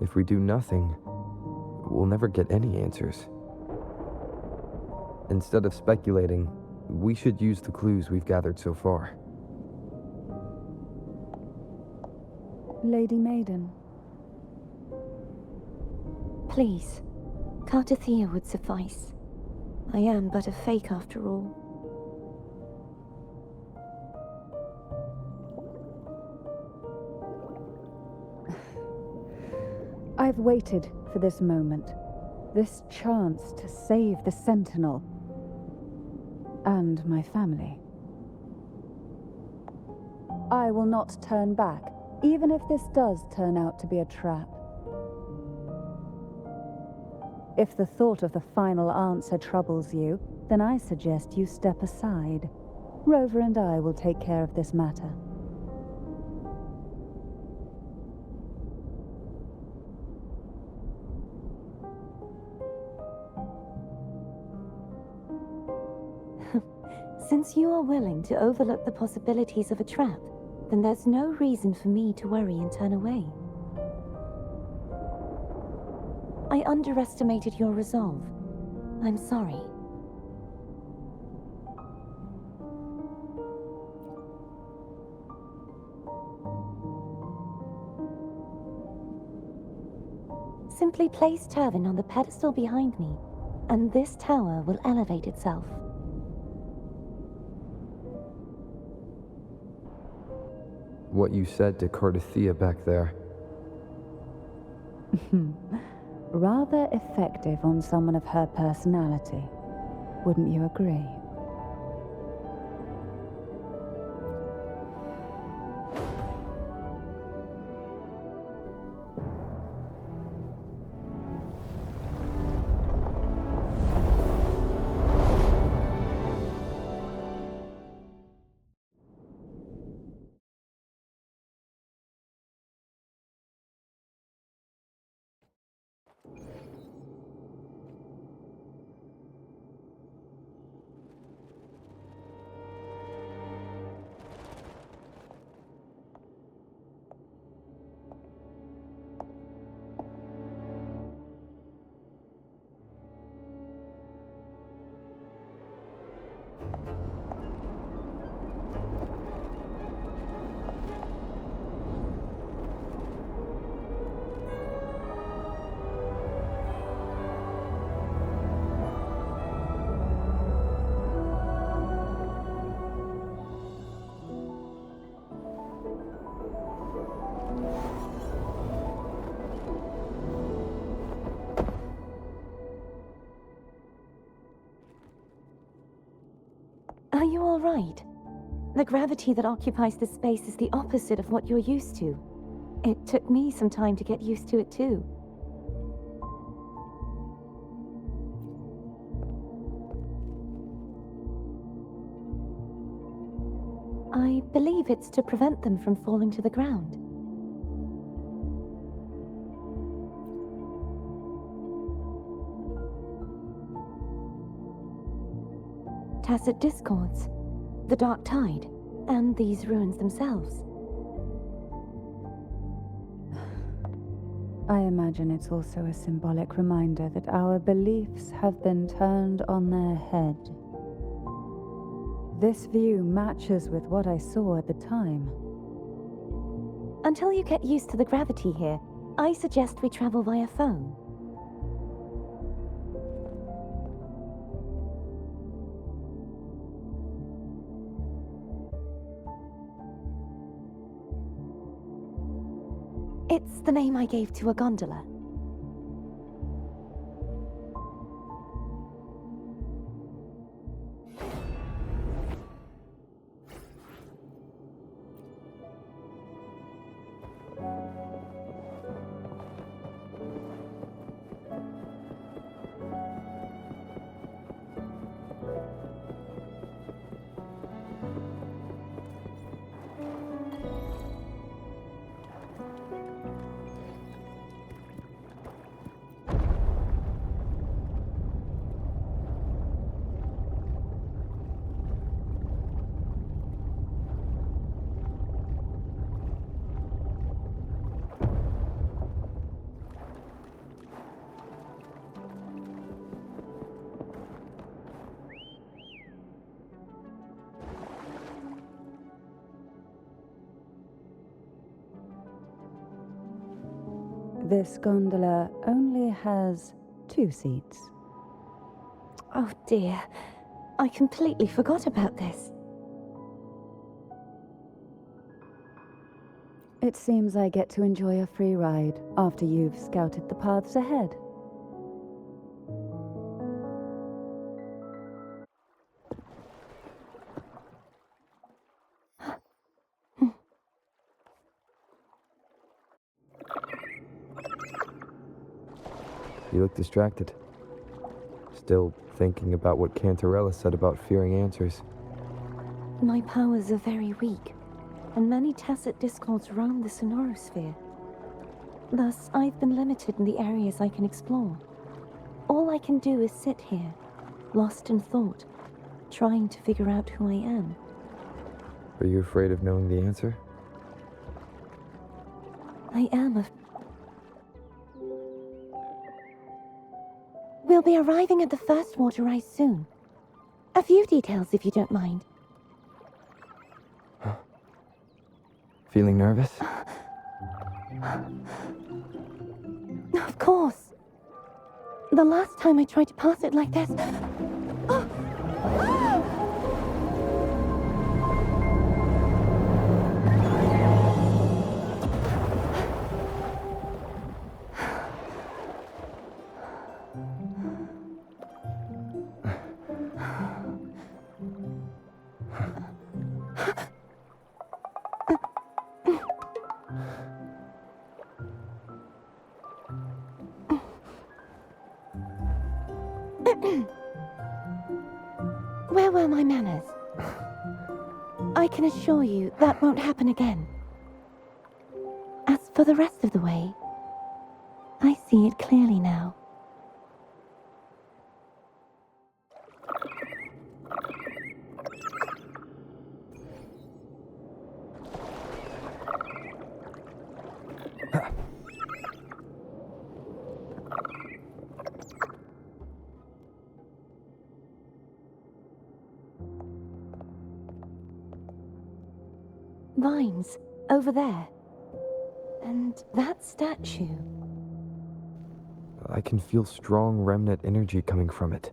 If we do nothing, we'll never get any answers. Instead of speculating, we should use the clues we've gathered so far. Lady Maiden. Please, Cartathea would suffice. I am but a fake after all. I've waited for this moment, this chance to save the Sentinel and my family. I will not turn back, even if this does turn out to be a trap. If the thought of the final answer troubles you, then I suggest you step aside. Rover and I will take care of this matter. Since you are willing to overlook the possibilities of a trap, then there's no reason for me to worry and turn away. I underestimated your resolve. I'm sorry. Simply place Turvin on the pedestal behind me, and this tower will elevate itself. What you said to Cartathea back there. Rather effective on someone of her personality. Wouldn't you agree? all right? The gravity that occupies this space is the opposite of what you're used to. It took me some time to get used to it too. I believe it's to prevent them from falling to the ground. Tacit discords, the dark tide, and these ruins themselves. I imagine it's also a symbolic reminder that our beliefs have been turned on their head. This view matches with what I saw at the time. Until you get used to the gravity here, I suggest we travel via phone. It's the name I gave to a gondola. This gondola only has 2 seats. Oh dear, I completely forgot about this. It seems I get to enjoy a free ride after you've scouted the paths ahead. You look distracted. Still thinking about what Cantarella said about fearing answers. My powers are very weak, and many tacit discords roam the sonorosphere. Thus, I've been limited in the areas I can explore. All I can do is sit here, lost in thought, trying to figure out who I am. Are you afraid of knowing the answer? I am. We'll be arriving at the first water rise soon. A few details, if you don't mind. Feeling nervous? Of course. The last time I tried to pass it like this... Where were my manners? I can assure you that won't happen again. As for the rest of the way, I see it clearly now. Vines, over there. And that statue. I can feel strong remnant energy coming from it.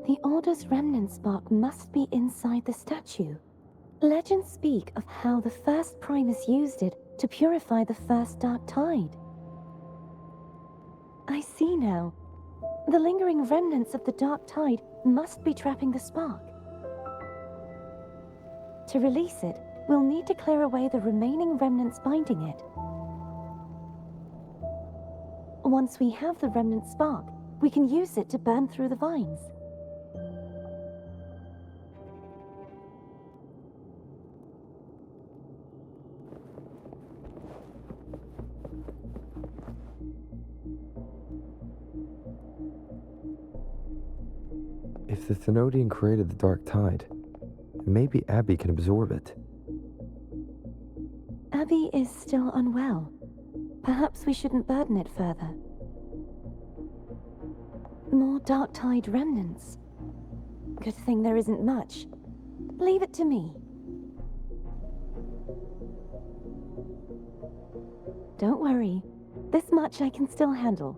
The Order's remnant spark must be inside the statue. Legends speak of how the first Primus used it to purify the first dark tide. I see now. The lingering remnants of the dark tide must be trapping the spark. To release it, we'll need to clear away the remaining remnants binding it. Once we have the remnant spark, we can use it to burn through the vines. If the Thenodian created the Dark Tide, maybe Abby can absorb it. Abby is still unwell. Perhaps we shouldn't burden it further. More Dark Tide remnants. Good thing there isn't much. Leave it to me. Don't worry. This much I can still handle.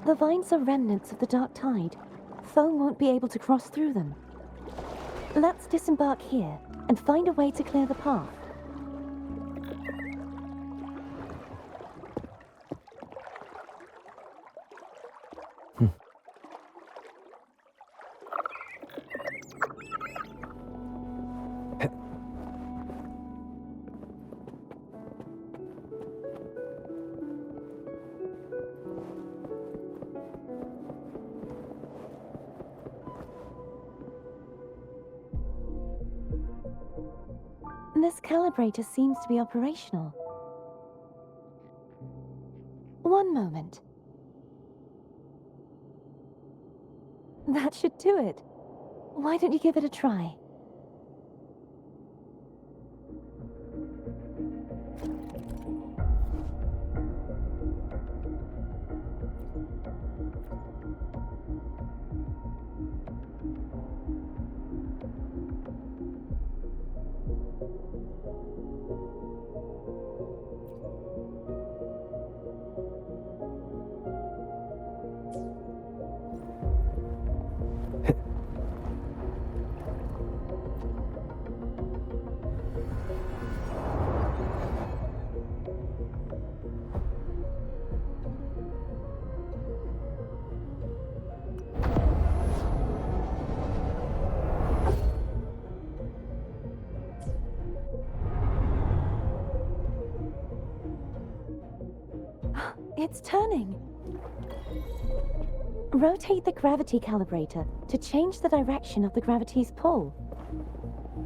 The vines are remnants of the Dark Tide. Foe won't be able to cross through them. Let's disembark here and find a way to clear the path. This calibrator seems to be operational. One moment. That should do it. Why don't you give it a try? It's turning. Rotate the gravity calibrator to change the direction of the gravity's pull.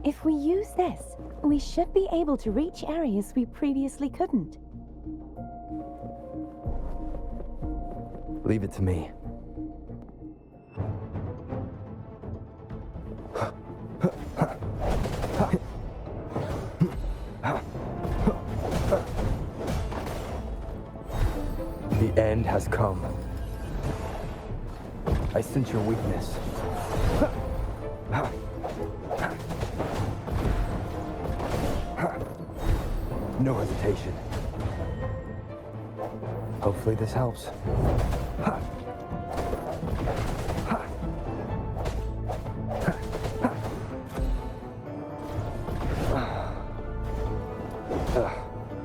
If we use this, we should be able to reach areas we previously couldn't. Leave it to me. The end has come. I sense your weakness. No hesitation. Hopefully this helps.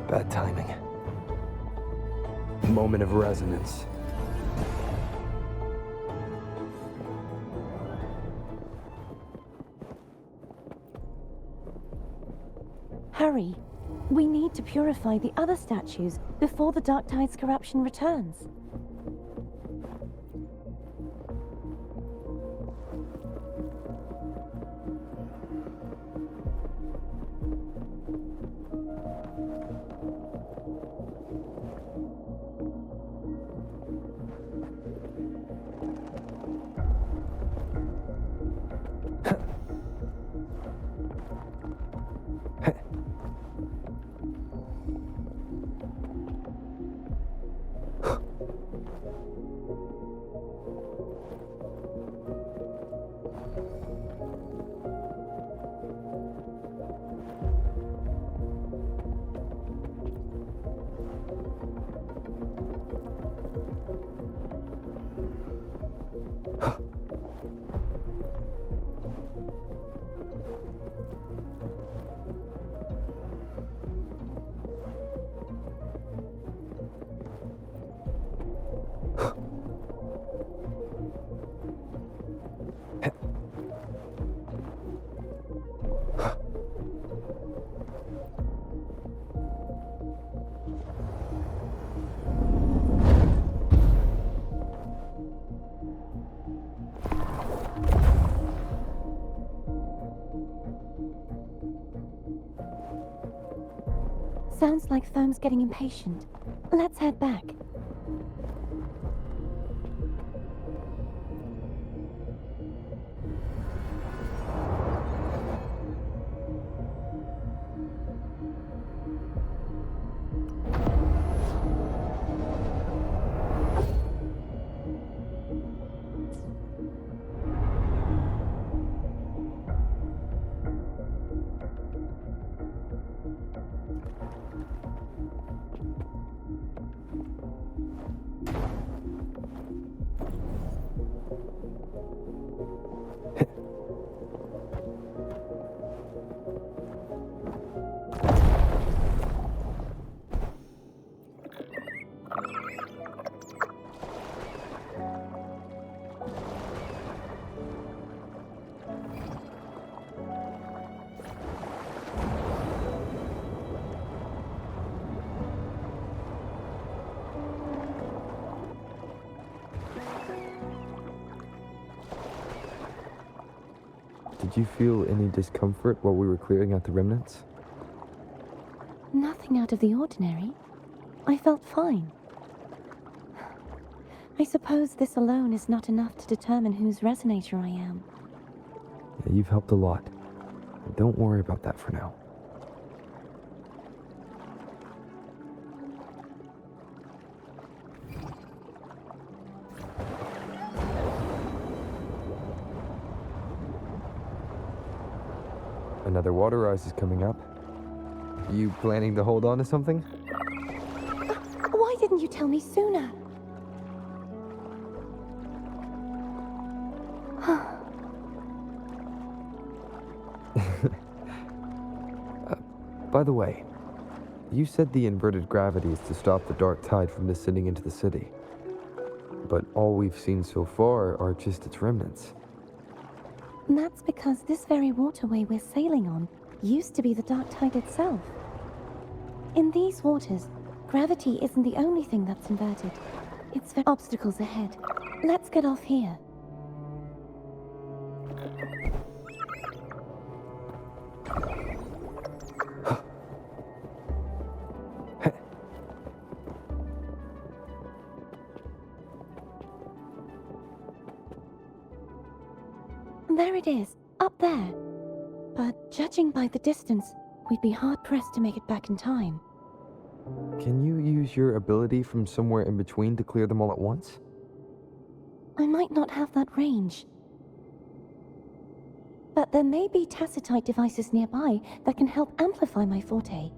Bad timing. moment of resonance. Hurry. We need to purify the other statues before the Dark Tide's corruption returns. Sounds like Foam's getting impatient. Let's head back. Did you feel any discomfort while we were clearing out the remnants? Nothing out of the ordinary. I felt fine. I suppose this alone is not enough to determine whose resonator I am. Yeah, you've helped a lot. Don't worry about that for now. Another water rise is coming up. You planning to hold on to something? Why didn't you tell me sooner? By the way, you said the inverted gravity is to stop the dark tide from descending into the city. But all we've seen so far are just its remnants. That's because this very waterway we're sailing on used to be the Dark Tide itself. In these waters, gravity isn't the only thing that's inverted. It's obstacles ahead. Let's get off here. There it is, up there. But judging by the distance, we'd be hard-pressed to make it back in time. Can you use your ability from somewhere in between to clear them all at once? I might not have that range. But there may be tacitite devices nearby that can help amplify my forte.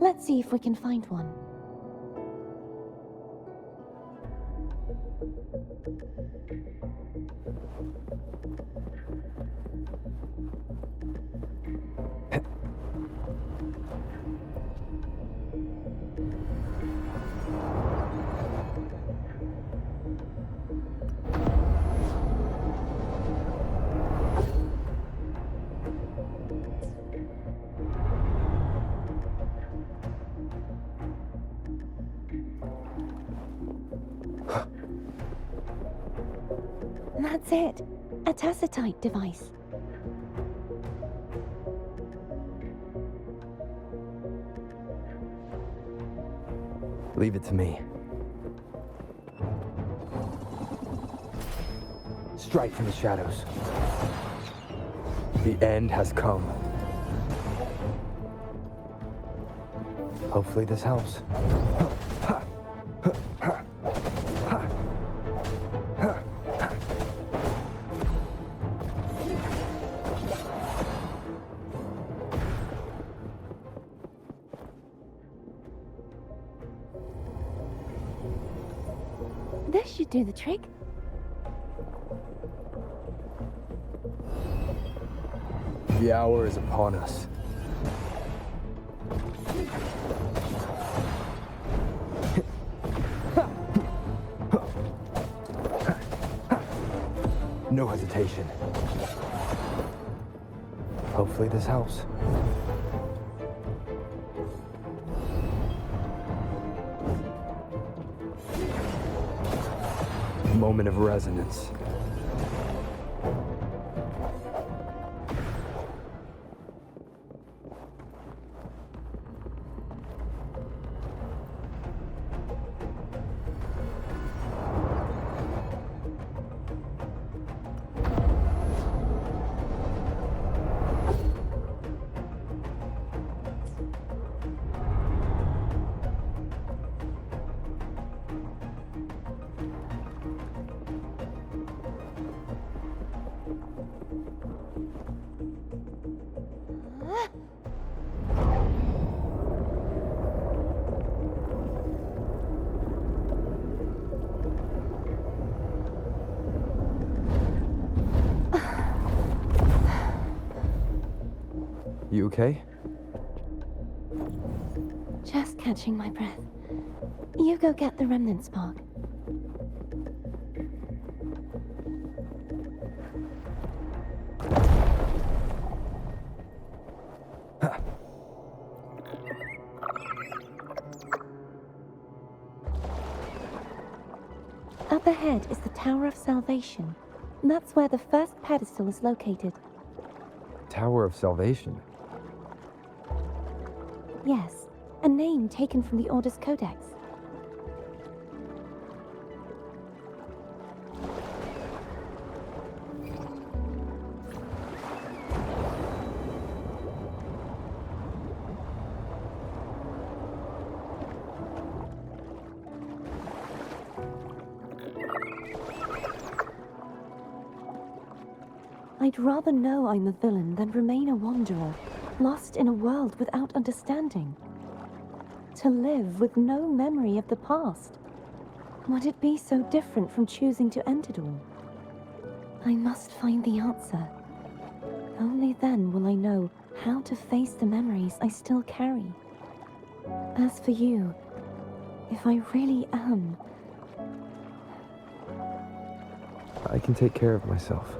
Let's see if we can find one. That's it. A tacitite device. Leave it to me. Strike from the shadows. The end has come. Hopefully this helps. This should do the trick. The hour is upon us. No hesitation. Hopefully this helps. Moment of resonance. You okay? Just catching my breath. You go get the remnant spark. Up ahead is the Tower of Salvation. That's where the first pedestal is located. Tower of Salvation. Yes, a name taken from the Order's Codex. I'd rather know I'm a villain than remain a wanderer, lost in a world without understanding. To live with no memory of the past. Would it be so different from choosing to end it all? I must find the answer. Only then will I know how to face the memories I still carry. As for you, if I really am... I can take care of myself.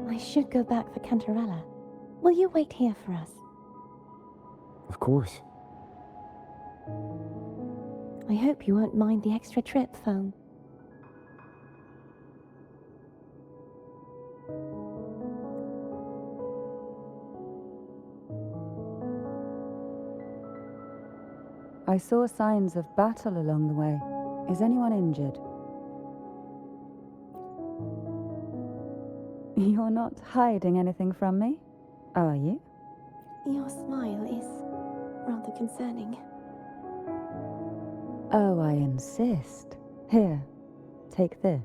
I should go back for Cantarella. Will you wait here for us? Of course. I hope you won't mind the extra trip, Foam. I saw signs of battle along the way. Is anyone injured? You're not hiding anything from me, are you? Your smile is rather concerning. Oh, I insist. Here, take this.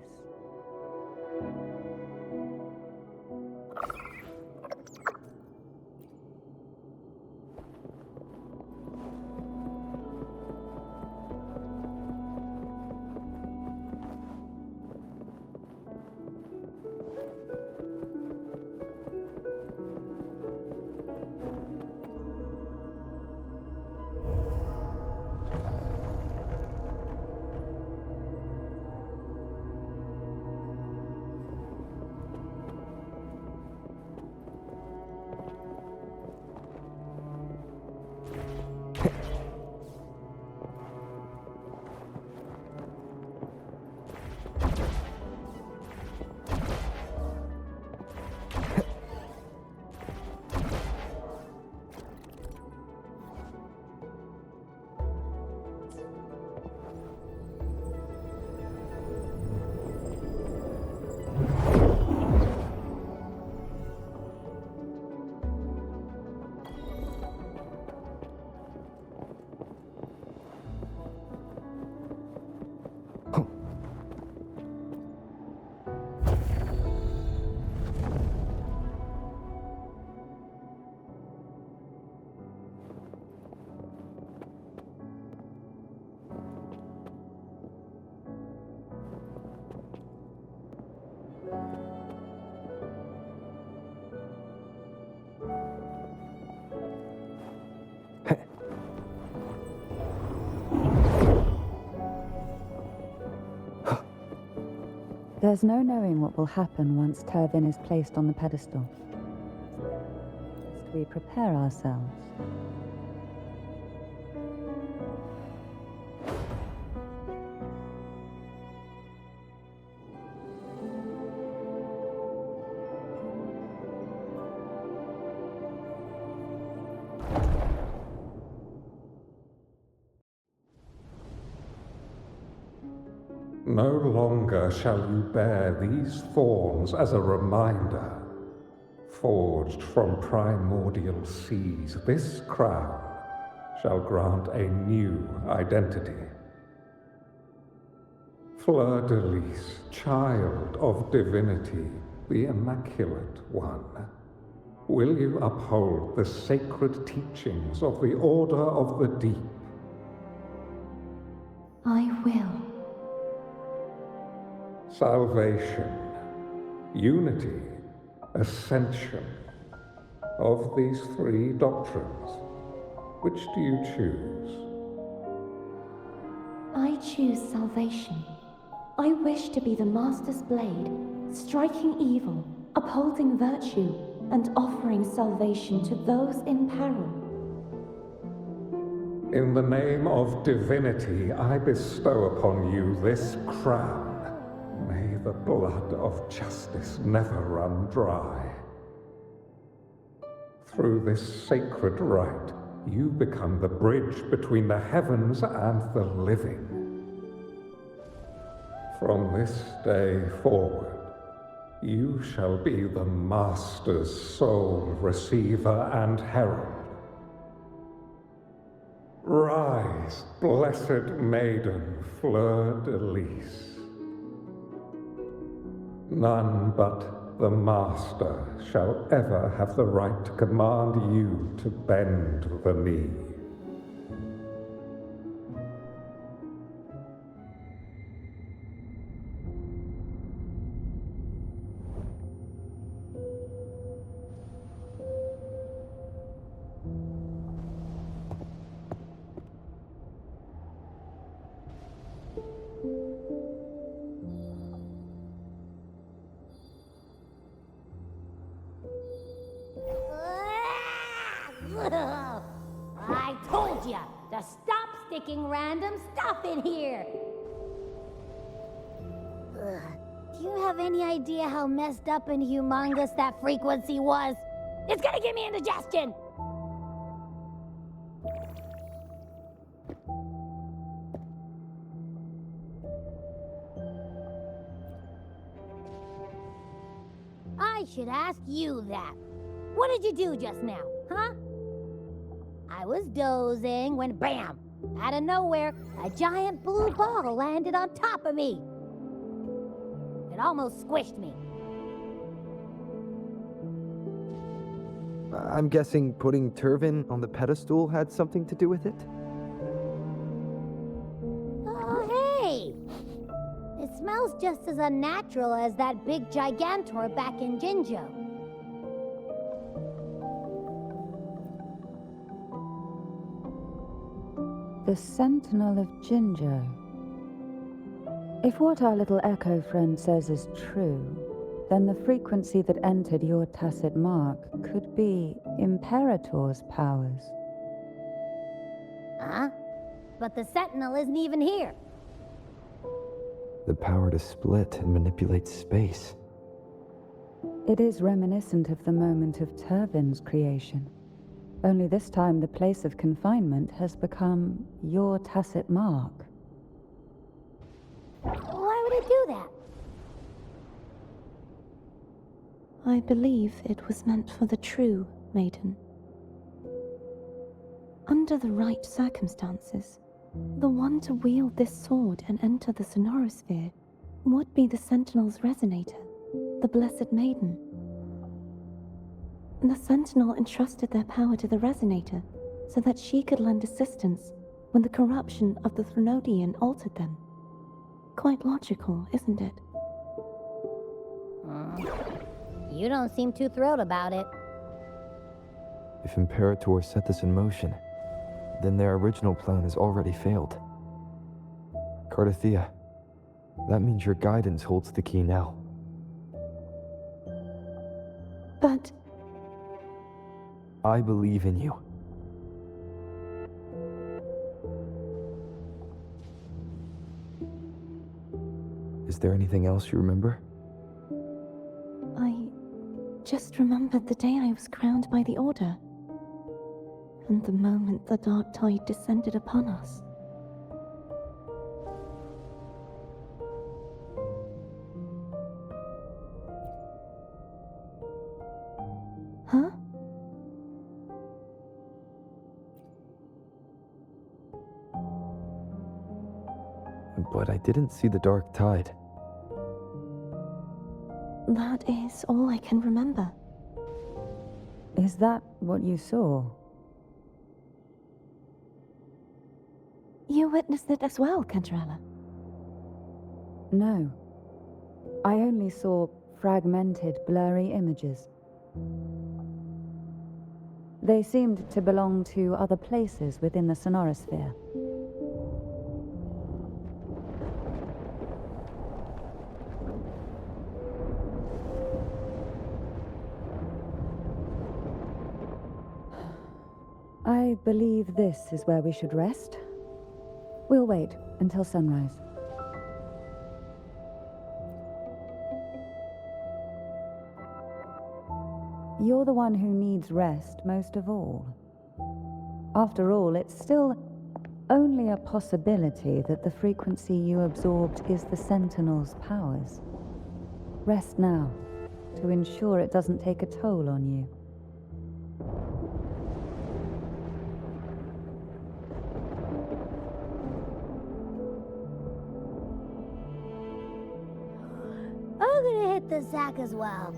There's no knowing what will happen once Turvin is placed on the pedestal. Must we prepare ourselves? No longer shall you bear these thorns as a reminder. Forged from primordial seas, this crown shall grant a new identity. Fleur-de-lis, child of divinity, the Immaculate One, will you uphold the sacred teachings of the Order of the Deep? I will. Salvation, unity, ascension. Of these three doctrines, which do you choose? I choose salvation. I wish to be the Master's blade, striking evil, upholding virtue, and offering salvation to those in peril. In the name of divinity, I bestow upon you this crown. May the blood of justice never run dry. Through this sacred rite, you become the bridge between the heavens and the living. From this day forward, you shall be the Master's sole receiver and herald. Rise, blessed maiden, Fleur-de-lis. None but the Master shall ever have the right to command you to bend the knee. I told ya to stop sticking random stuff in here. Do you have any idea how messed up and humongous that frequency was? It's gonna give me indigestion! I should ask you that. What did you do just now, huh? I was dozing when bam! Out of nowhere, a giant blue ball landed on top of me. It almost squished me. I'm guessing putting Turvin on the pedestal had something to do with it? Oh, hey! It smells just as unnatural as that big gigantor back in Jinzhou. The Sentinel of Jinzhou. If what our little echo friend says is true, then the frequency that entered your tacit mark could be Imperator's powers. Huh? But the Sentinel isn't even here. The power to split and manipulate space. It is reminiscent of the moment of Turvin's creation. Only this time the place of confinement has become your tacit mark. Why would it do that? I believe it was meant for the true, Maiden. Under the right circumstances, the one to wield this sword and enter the sonorosphere would be the Sentinel's resonator, the Blessed Maiden. The Sentinel entrusted their power to the resonator so that she could lend assistance when the corruption of the Radeon altered them. Quite logical, isn't it? You don't seem too thrilled about it. If Imperator set this in motion, then their original plan has already failed. Cardathea, That means your guidance holds the key now. But I believe in you. Is there anything else you remember? I just remembered the day I was crowned by the Order, and the moment the dark tide descended upon us. Huh? But I didn't see the dark tide. That is all I can remember. Is that what you saw? You witnessed it as well, Cantarella. No. I only saw fragmented, blurry images. They seemed to belong to other places within the sonorosphere. I believe this is where we should rest. We'll wait until sunrise. You're the one who needs rest most of all. After all, it's still only a possibility that the frequency you absorbed is the Sentinel's powers. Rest now, to ensure it doesn't take a toll on you. I'm gonna hit the sack as well.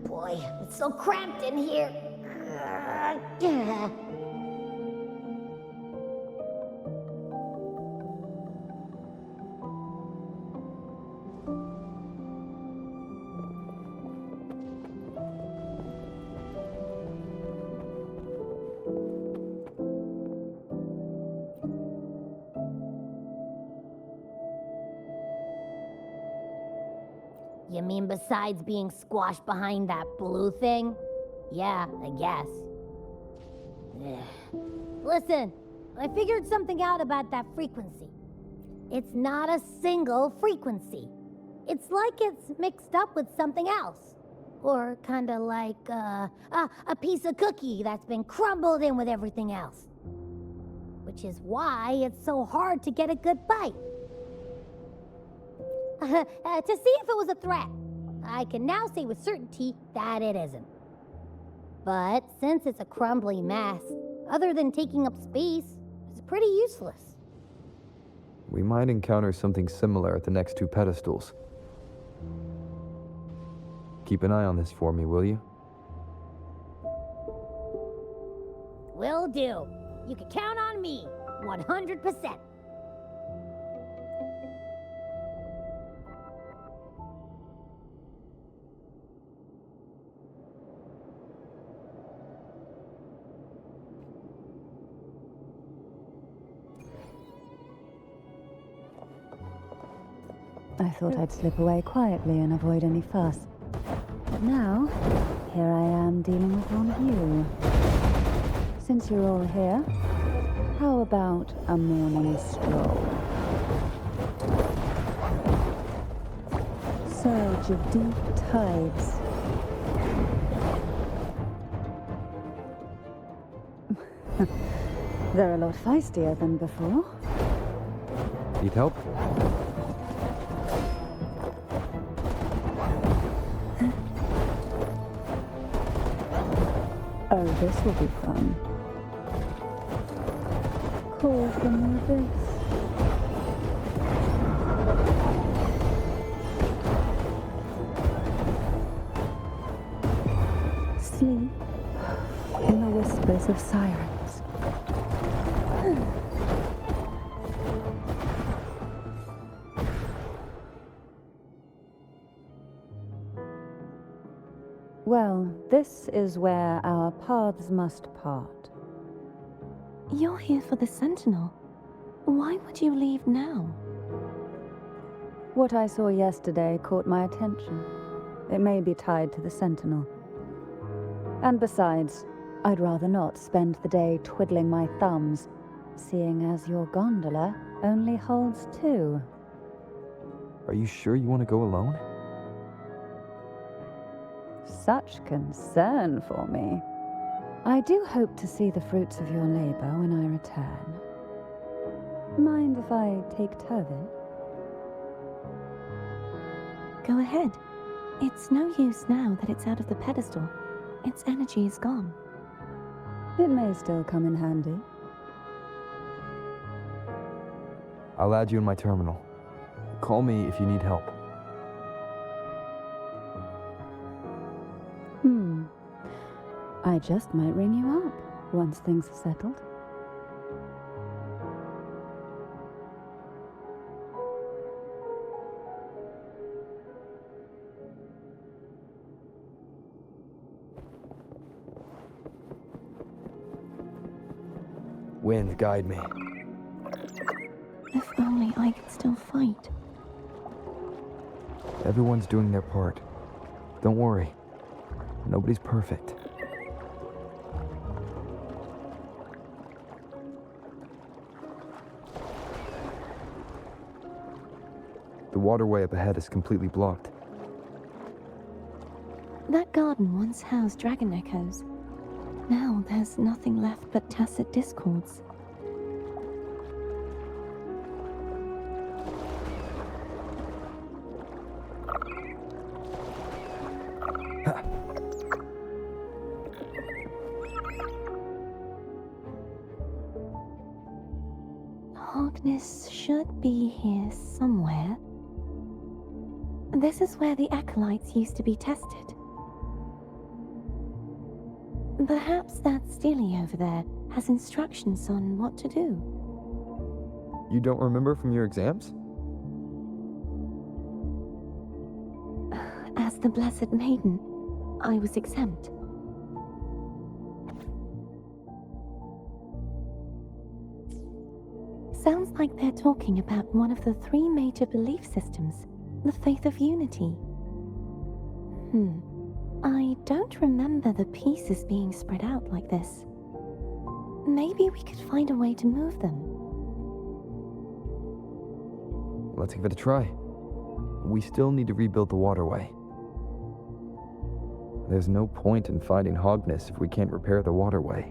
Boy, it's so cramped in here. You mean besides being squashed behind that blue thing? Yeah, I guess. Listen, I figured something out about that frequency. It's not a single frequency. It's like it's mixed up with something else. Or kinda like, a piece of cookie that's been crumbled in with everything else. Which is why it's so hard to get a good bite. To see if it was a threat. I can now say with certainty that it isn't. But since it's a crumbly mess, other than taking up space, it's pretty useless. We might encounter something similar at the next two pedestals. Keep an eye on this for me, will you? Will do. You can count on me, 100%. I thought I'd slip away quietly and avoid any fuss. But now, here I am dealing with one of you. Since you're all here, how about a morning stroll? Surge of deep tides. They're a lot feistier than before. Need help? Oh, this will be fun. Call from the abyss. Sleep in the whispers of sirens. Well, This is where our paths must part. You're here for the Sentinel. Why would you leave now? What I saw yesterday caught my attention. It may be tied to the Sentinel. And besides, I'd rather not spend the day twiddling my thumbs, seeing as your gondola only holds 2. Are you sure you want to go alone? Such concern for me. I do hope to see the fruits of your labor when I return. Mind if I take Turvin? Go ahead. It's no use now that it's out of the pedestal. Its energy is gone. It may still come in handy. I'll add you in my terminal. Call me if you need help. I just might ring you up once things are settled. Wind, guide me. If only I could still fight. Everyone's doing their part. Don't worry. Nobody's perfect. The waterway up ahead is completely blocked. That garden once housed dragon echoes. Now there's nothing left but tacit discords. Hogness should be here somewhere. This is where the acolytes used to be tested. Perhaps that Steely over there has instructions on what to do. You don't remember from your exams? As the Blessed Maiden, I was exempt. Sounds like they're talking about one of the 3 major belief systems, the faith of unity. I don't remember the pieces being spread out like this. Maybe we could find a way to move them. Let's give it a try. We still need to rebuild the waterway. There's no point in fighting Hogness if we can't repair the waterway.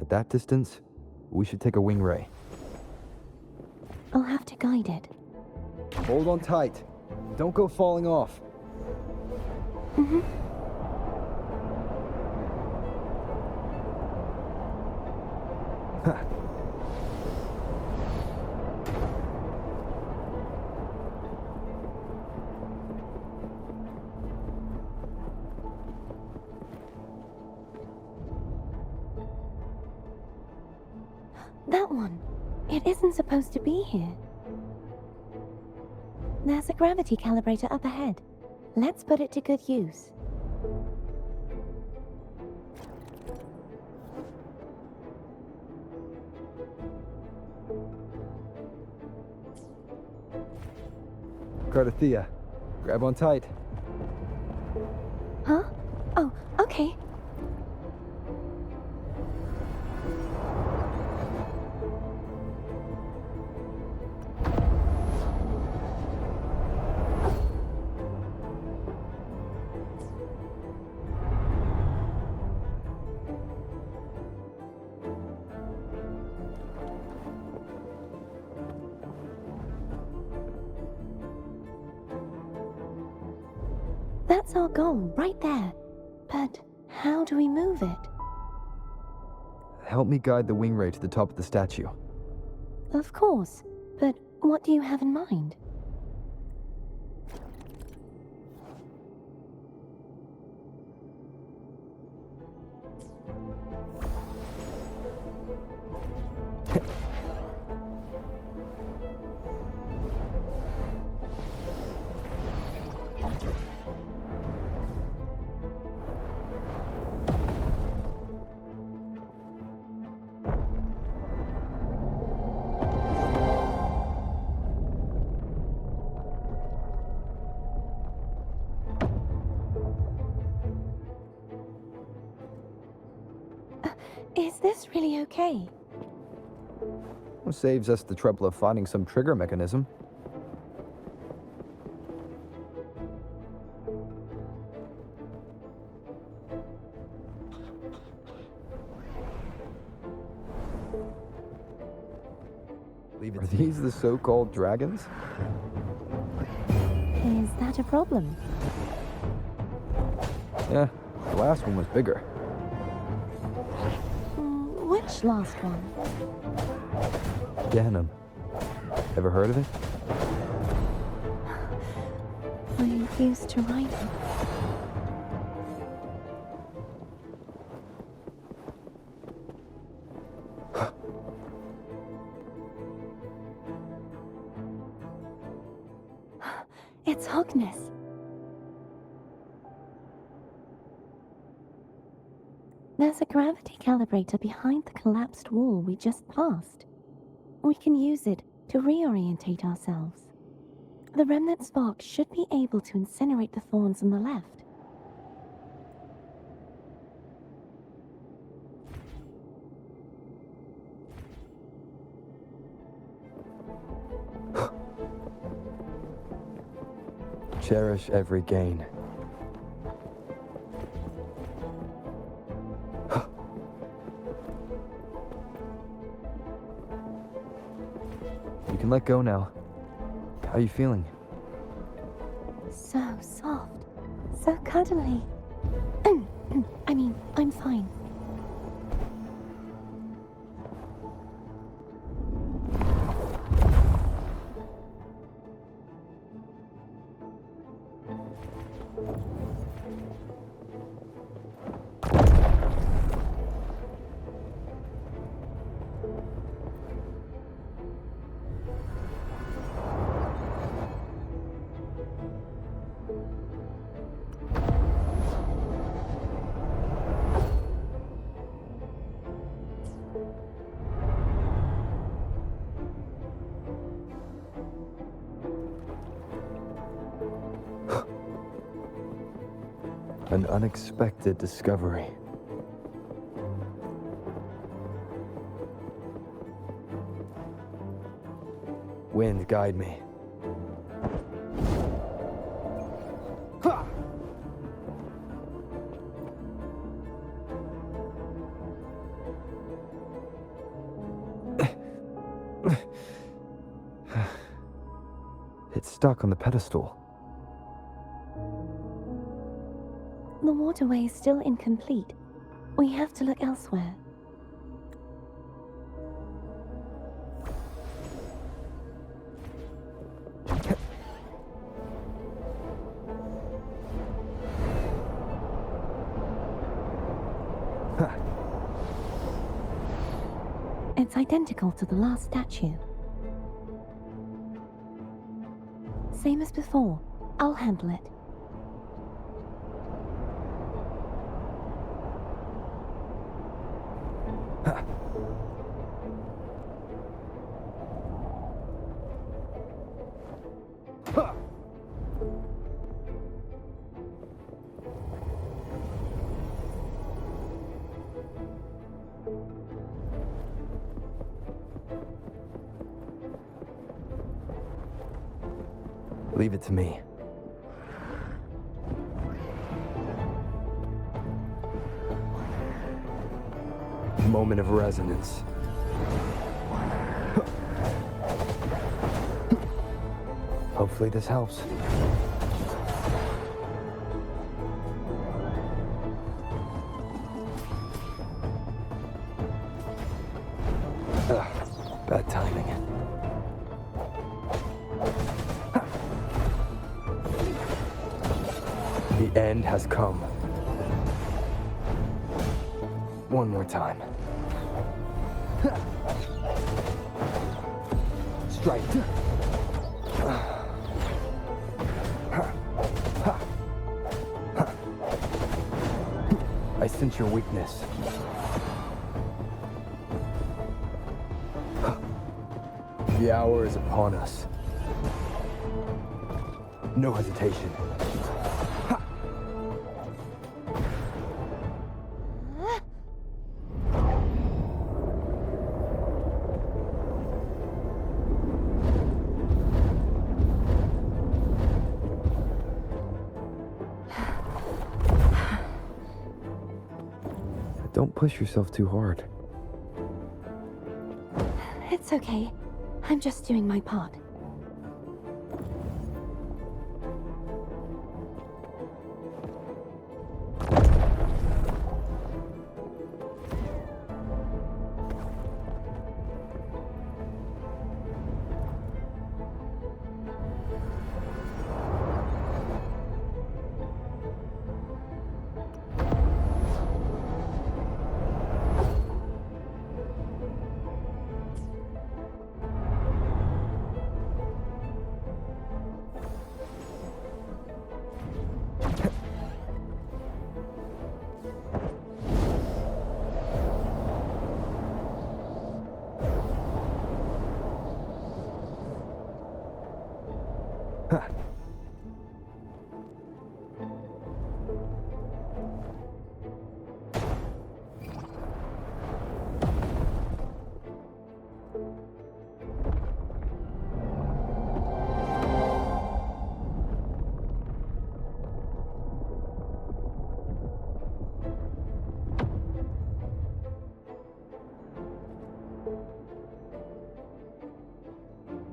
At that distance, we should take a wing ray. I'll have to guide it. Hold on tight. Don't go falling off. That one. It isn't supposed to be here. There's a gravity calibrator up ahead. Let's put it to good use. Cardathea, grab on tight. Huh? Oh, okay. That's our goal, right there. But how do we move it? Help me guide the wing ray to the top of the statue. Of course, but what do you have in mind? Is this really okay? Saves us the trouble of finding some trigger mechanism. Are these the so-called dragons? Is that a problem? Yeah, the last one was bigger. Which last one? Ganem. Ever heard of it? I used to write it. It's Hogness. There's a gravity calibrator behind the collapsed wall we just passed. We can use it to reorientate ourselves. The remnant spark should be able to incinerate the thorns on the left. Cherish every gain. You can let go now. How are you feeling? So soft. So cuddly. I mean, I'm fine. An unexpected discovery. Wind, guide me. It's stuck on the pedestal. The waterway is still incomplete. We have to look elsewhere. It's identical to the last statue. Same as before. I'll handle it. Leave it to me. Moment of resonance. Hopefully this helps. Bad timing. The end has come. One more time. Strike. I sense your weakness. The hour is upon us. No hesitation. Don't push yourself too hard. It's okay. I'm just doing my part.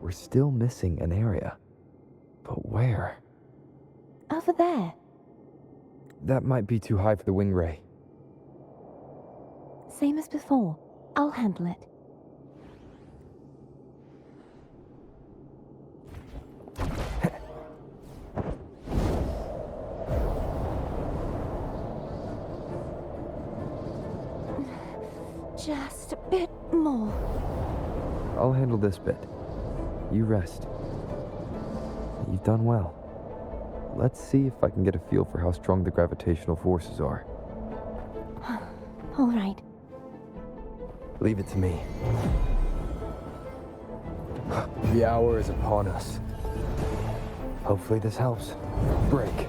We're still missing an area. But where? Over there. That might be too high for the wing ray. Same as before. I'll handle it. Just a bit more. I'll handle this bit. You rest. You've done well. Let's see if I can get a feel for how strong the gravitational forces are. All right. Leave it to me. The hour is upon us. Hopefully this helps. Break.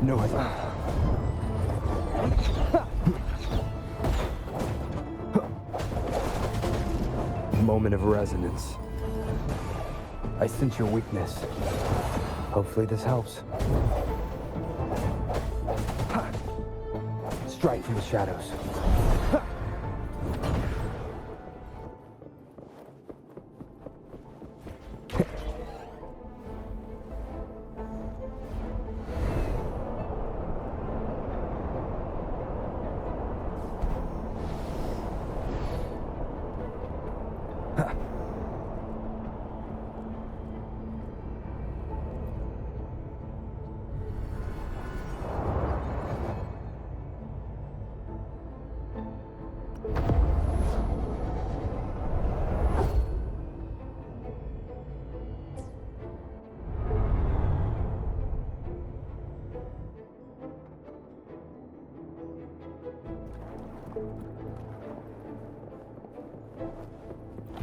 No, moment of resonance. I sense your weakness. Hopefully this helps. Strike from the shadows.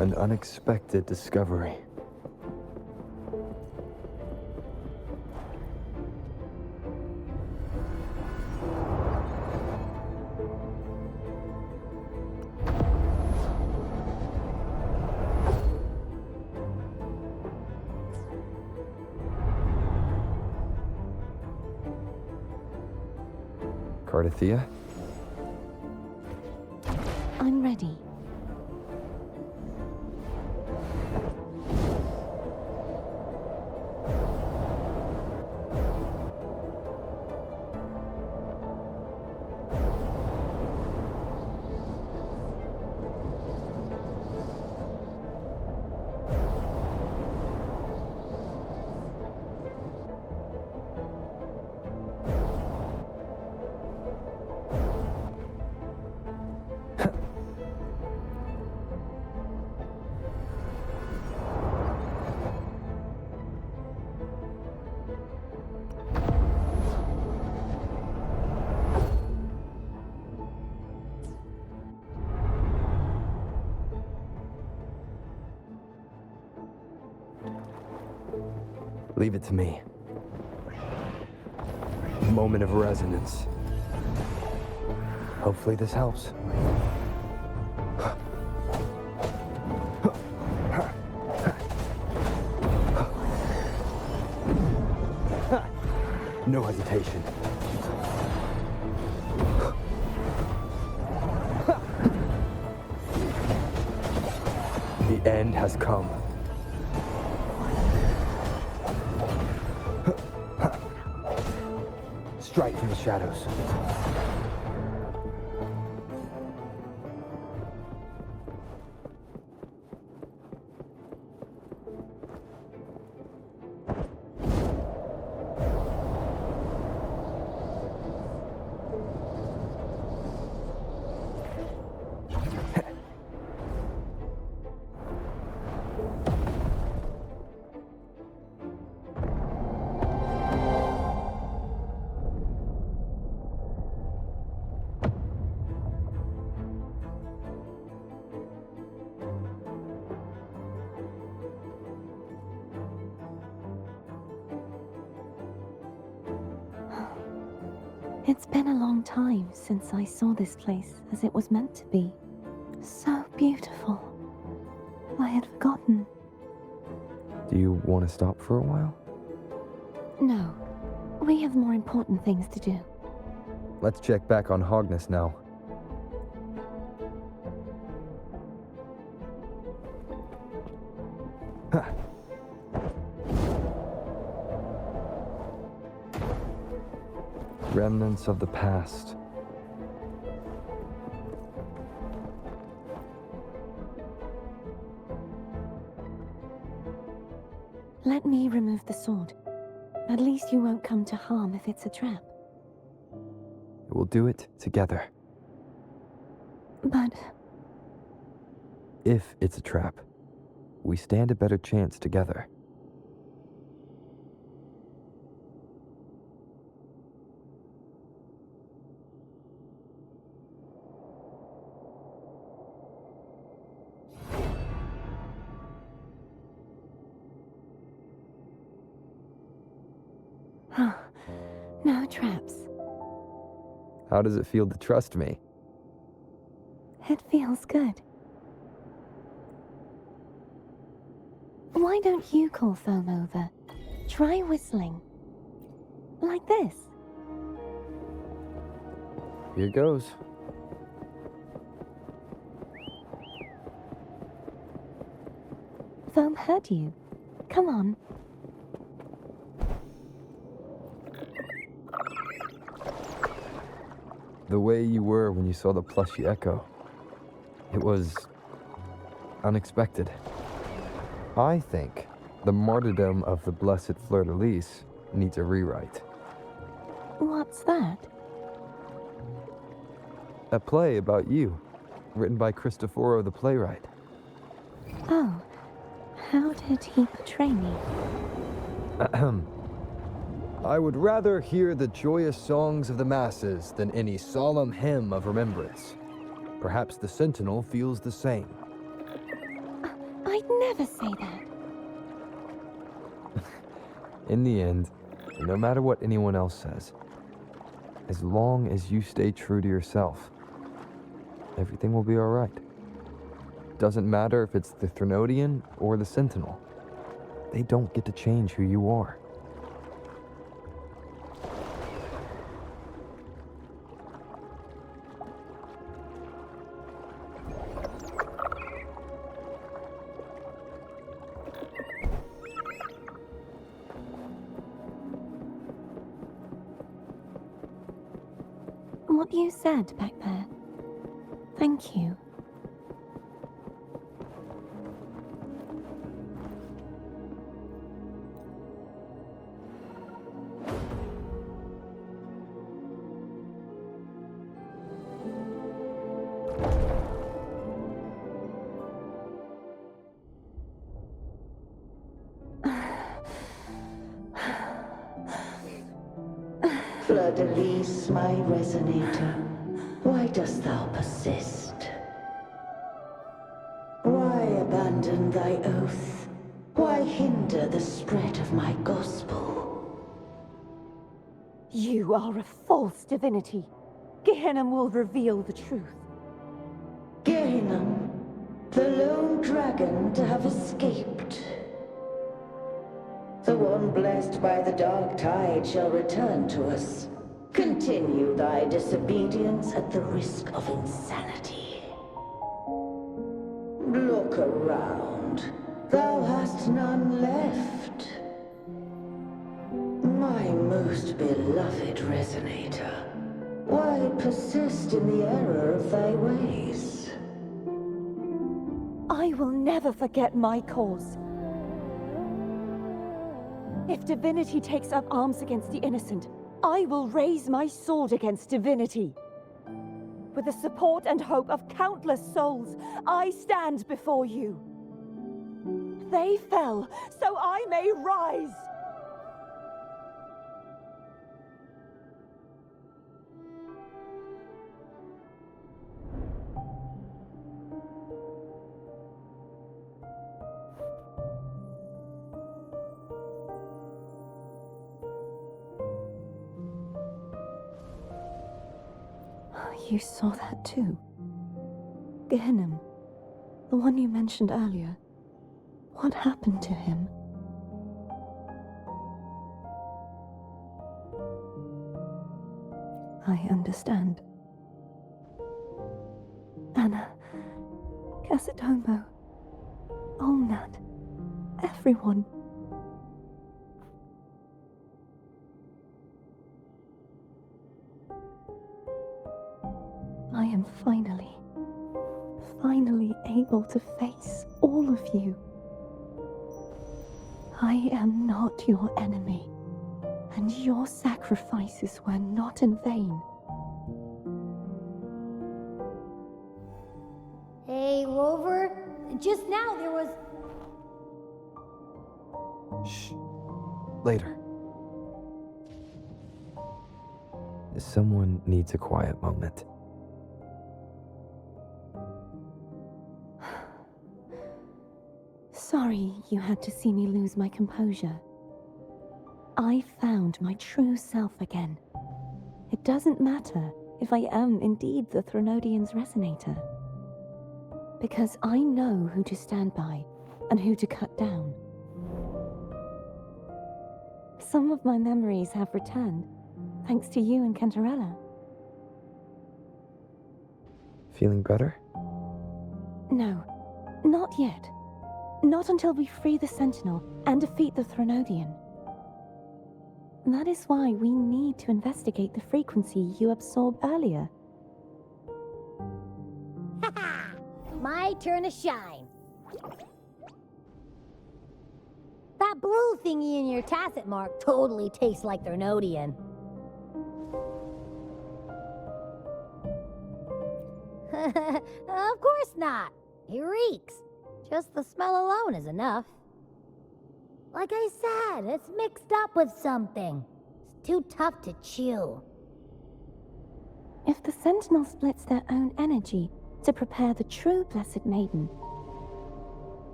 An unexpected discovery. Cardathea? I'm ready. Leave it to me. Moment of resonance. Hopefully this helps. No hesitation. The end has come. Strike from the shadows. It's been a long time since I saw this place as it was meant to be. So beautiful. I had forgotten. Do you want to stop for a while? No, we have more important things to do. Let's check back on Hogness now. Ha. Remnants of the past. Let me remove the sword. At least you won't come to harm if it's a trap. We'll do it together. But If it's a trap, we stand a better chance together. no traps. How does it feel to trust me? It feels good. Why don't you call Foam over? Try whistling. Like this. Here goes. Foam heard you. Come on. The way you were when you saw the plushy echo. It was unexpected. I think the martyrdom of the blessed fleur-de-lis needs a rewrite. What's that? A play about you, written by Cristoforo the playwright. Oh, how did he portray me? Ahem. I would rather hear the joyous songs of the masses than any solemn hymn of remembrance. Perhaps the Sentinel feels the same. I'd never say that. In the end, no matter what anyone else says, as long as you stay true to yourself, everything will be all right. Doesn't matter if it's the Threnodian or the Sentinel. They don't get to change who you are. What you said back there. Thank you. Fleur-de-lis, my resonator, why dost thou persist? Why abandon thy oath? Why hinder the spread of my gospel? You are a false divinity. Gehenna will reveal the truth. Gehenna, the lone dragon to have escaped. The thorn blessed by the dark tide shall return to us. Continue thy disobedience at the risk of insanity. Look around. Thou hast none left. My most beloved resonator, why persist in the error of thy ways? I will never forget my cause. If divinity takes up arms against the innocent, I will raise my sword against divinity. With the support and hope of countless souls, I stand before you. They fell, so I may rise! You saw that too? Gehenna, the one you mentioned earlier. What happened to him? I understand. Anna, Casadomo, Olnat, everyone. I am finally able to face all of you. I am not your enemy, and your sacrifices were not in vain. Hey, Rover, just now there was... Shh. Later. Someone needs a quiet moment. Sorry you had to see me lose my composure. I found my true self again. It doesn't matter if I am indeed the Threnodian's resonator. Because I know who to stand by and who to cut down. Some of my memories have returned, thanks to you and Cantarella. Feeling better? No, not yet. Not until we free the Sentinel and defeat the Threnodian. That is why we need to investigate the frequency you absorbed earlier. Haha! My turn to shine. That blue thingy in your tacit mark totally tastes like Threnodian. Of course not. It reeks. Just the smell alone is enough. Like I said, it's mixed up with something. It's too tough to chew. If the Sentinel splits their own energy to prepare the true Blessed Maiden,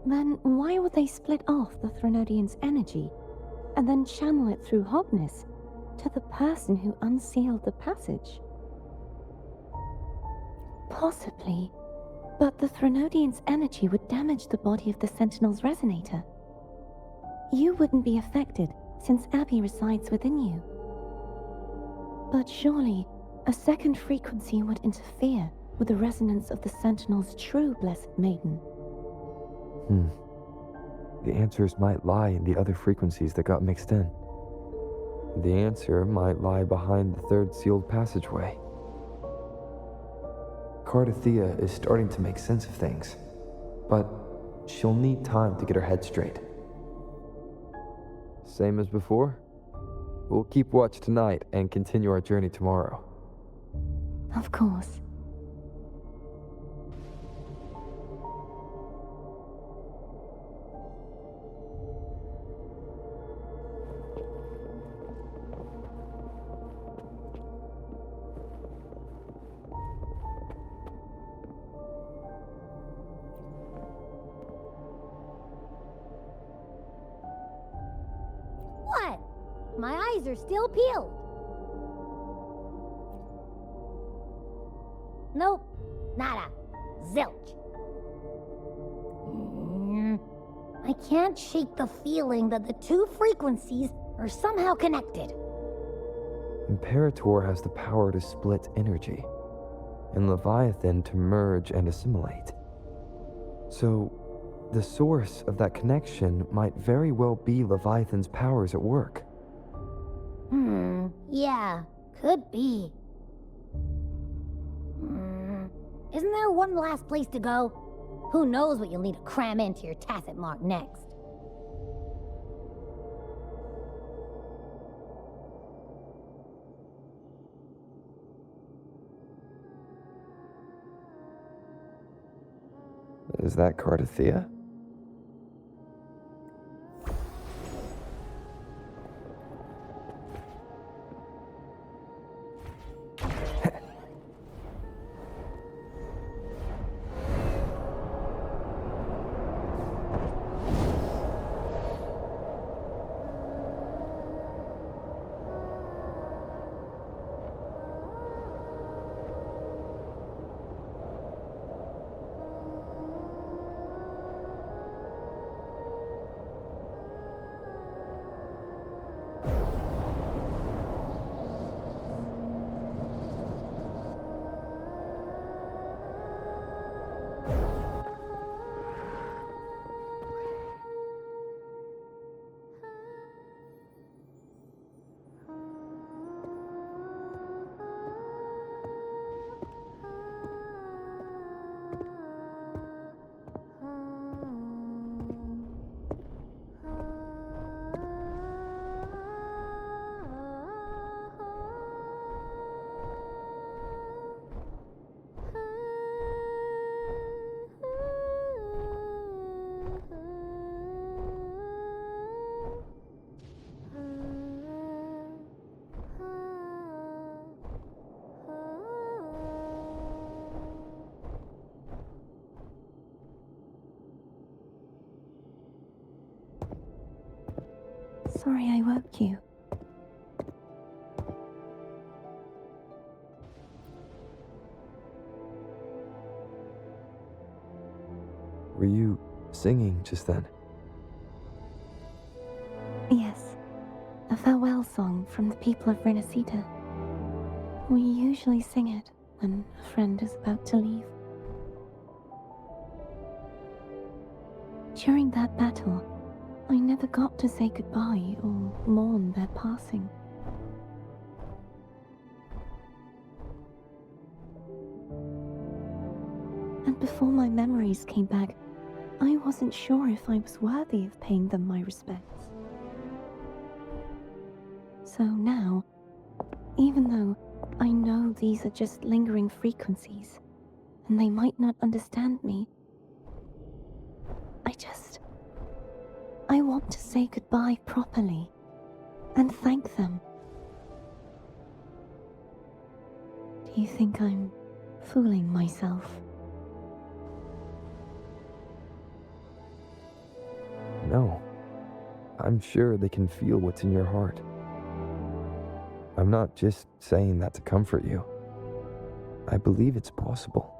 then why would they split off the Threnodian's energy and then channel it through Hogness to the person who unsealed the passage? Possibly. But the Threnodian's energy would damage the body of the Sentinel's resonator. You wouldn't be affected, since Abby resides within you. But surely, a second frequency would interfere with the resonance of the Sentinel's true Blessed Maiden. The answers might lie in the other frequencies that got mixed in. The answer might lie behind the third sealed passageway. Cardathea is starting to make sense of things, but she'll need time to get her head straight. Same as before? We'll keep watch tonight and continue our journey tomorrow. Of course. What? My eyes are still peeled. Nope. Nada. Zilch. I can't shake the feeling that the two frequencies are somehow connected. Imperator has the power to split energy, and Leviathan to merge and assimilate. So, the source of that connection might very well be Leviathan's powers at work. Yeah, could be. Isn't there one last place to go? Who knows what you'll need to cram into your tacit mark next? Is that Cardathea? Sorry I woke you. Were you singing just then? Yes, a farewell song from the people of Rinascita. We usually sing it when a friend is about to leave. During that battle, I never got to say goodbye or mourn their passing. And before my memories came back, I wasn't sure if I was worthy of paying them my respects. So now, even though I know these are just lingering frequencies, and they might not understand me, I want to say goodbye properly, and thank them. Do you think I'm fooling myself? No. I'm sure they can feel what's in your heart. I'm not just saying that to comfort you. I believe it's possible.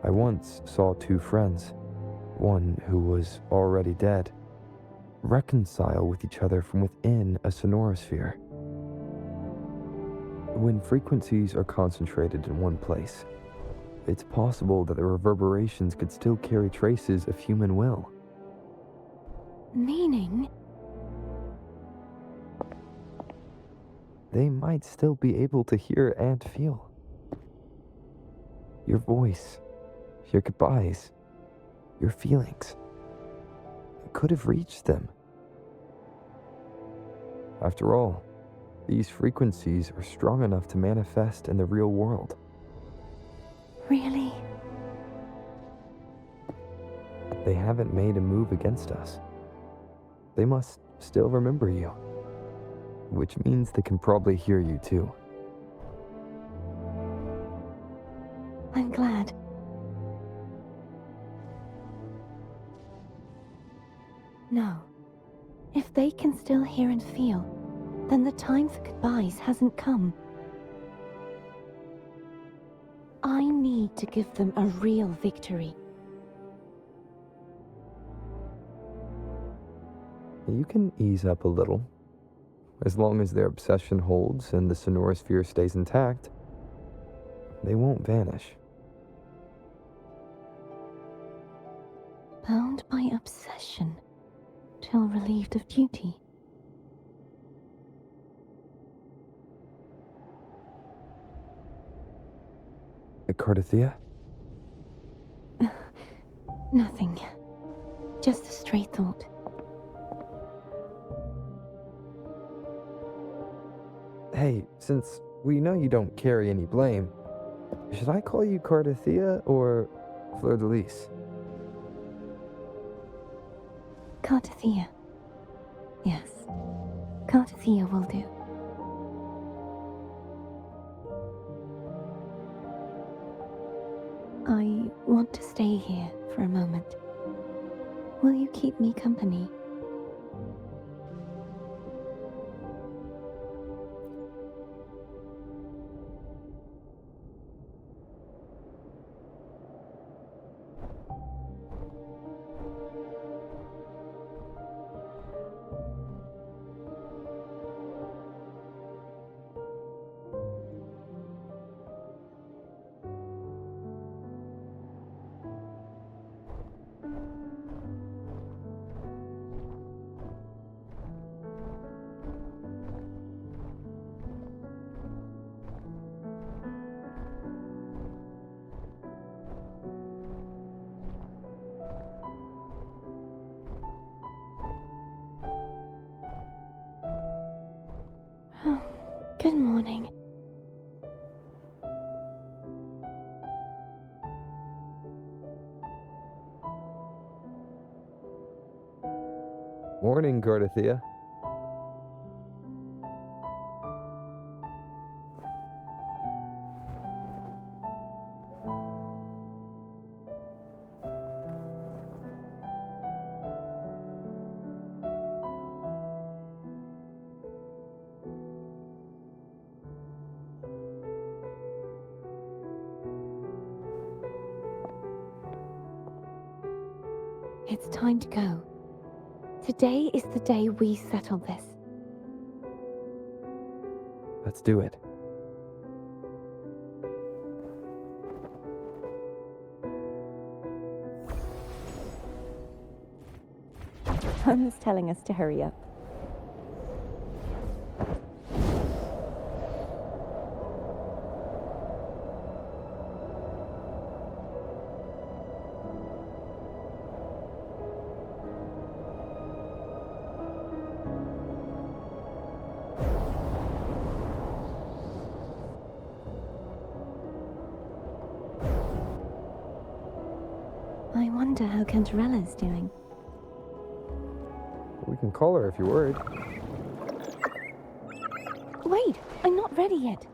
I once saw two friends, one who was already dead, reconcile with each other from within a sonorosphere. When frequencies are concentrated in one place, it's possible that the reverberations could still carry traces of human will. Meaning? They might still be able to hear and feel. Your voice, your goodbyes, your feelings. It could have reached them. After all, these frequencies are strong enough to manifest in the real world. Really? They haven't made a move against us. They must still remember you. Which means they can probably hear you too. I'm glad. No. If they can still hear and feel, then the time for goodbyes hasn't come. I need to give them a real victory. You can ease up a little. As long as their obsession holds and the sonorosphere stays intact, they won't vanish. Bound by obsession, till relieved of duty. Cardathea? Nothing. Just a stray thought. Hey, since we know you don't carry any blame, should I call you Cardathea or Fleur de Lis? Cardathea. Yes. Cardathea will do. I want to stay here for a moment. Will you keep me company? Good morning. Morning, Cardathea. It's time to go. Today is the day we settle this. Let's do it. Time is telling us to hurry up. I wonder how Cantarella's doing. We can call her if you're worried. Wait, I'm not ready yet.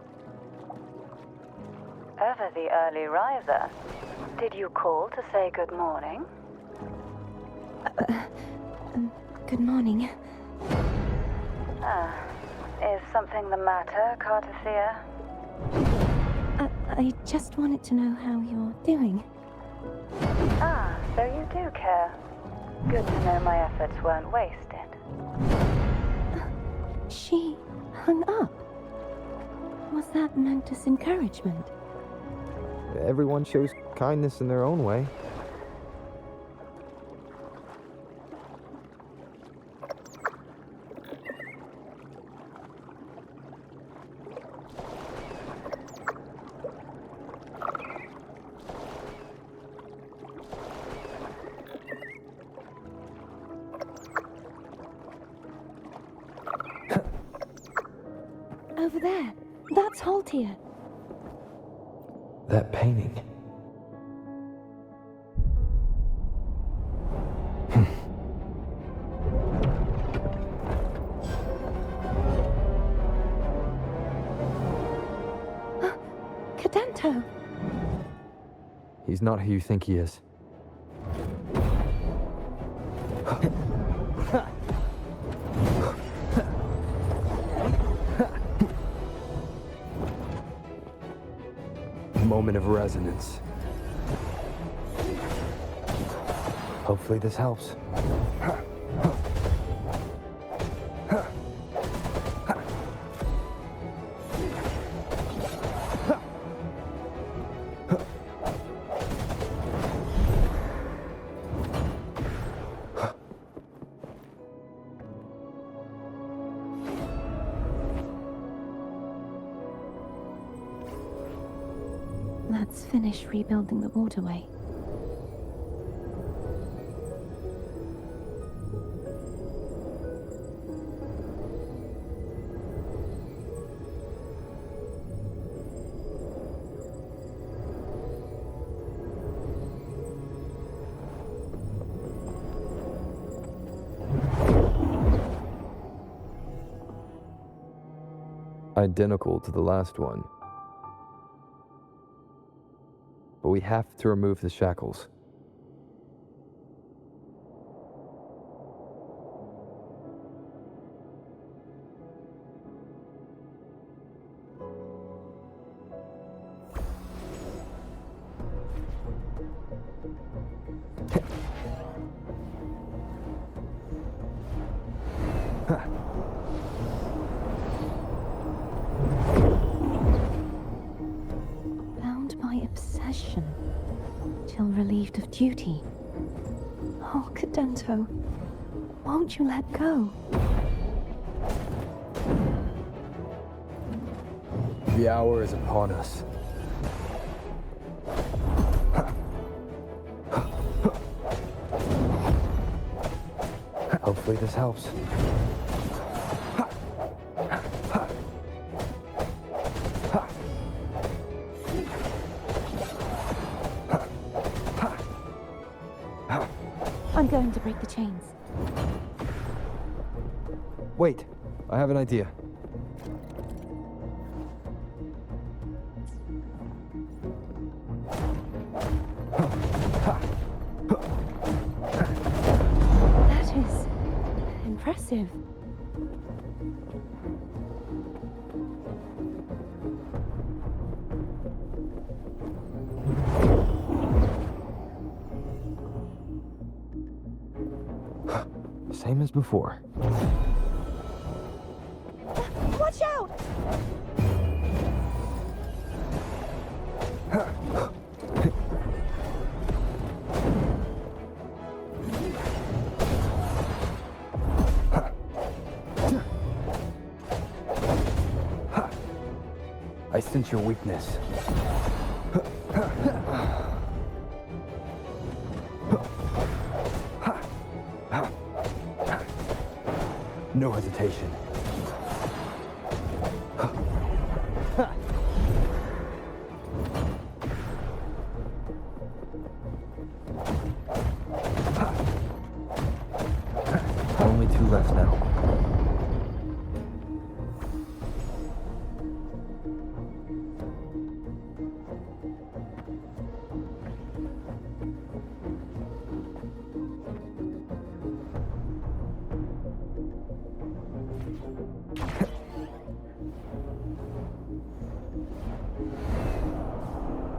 Ever the early riser. Did you call to say good morning? Good morning. Is something the matter, Cardathea? I just wanted to know how you're doing. So you do care. Good to know my efforts weren't wasted. She hung up. Was that meant as encouragement? Everyone shows kindness in their own way. Over there. That's Haltier. That painting. Cadento. He's not who you think he is. Moment of resonance. Hopefully this helps. Let's finish rebuilding the waterway. Identical to the last one. But we have to remove the shackles. Bound by obsession, till relieved of duty. Oh, Cadento, won't you let go? The hour is upon us. Hopefully this helps. I'm going to break the chains. Wait, I have an idea. That is impressive. Same as before. Watch out! I sense your weakness. No hesitation. Only two left now.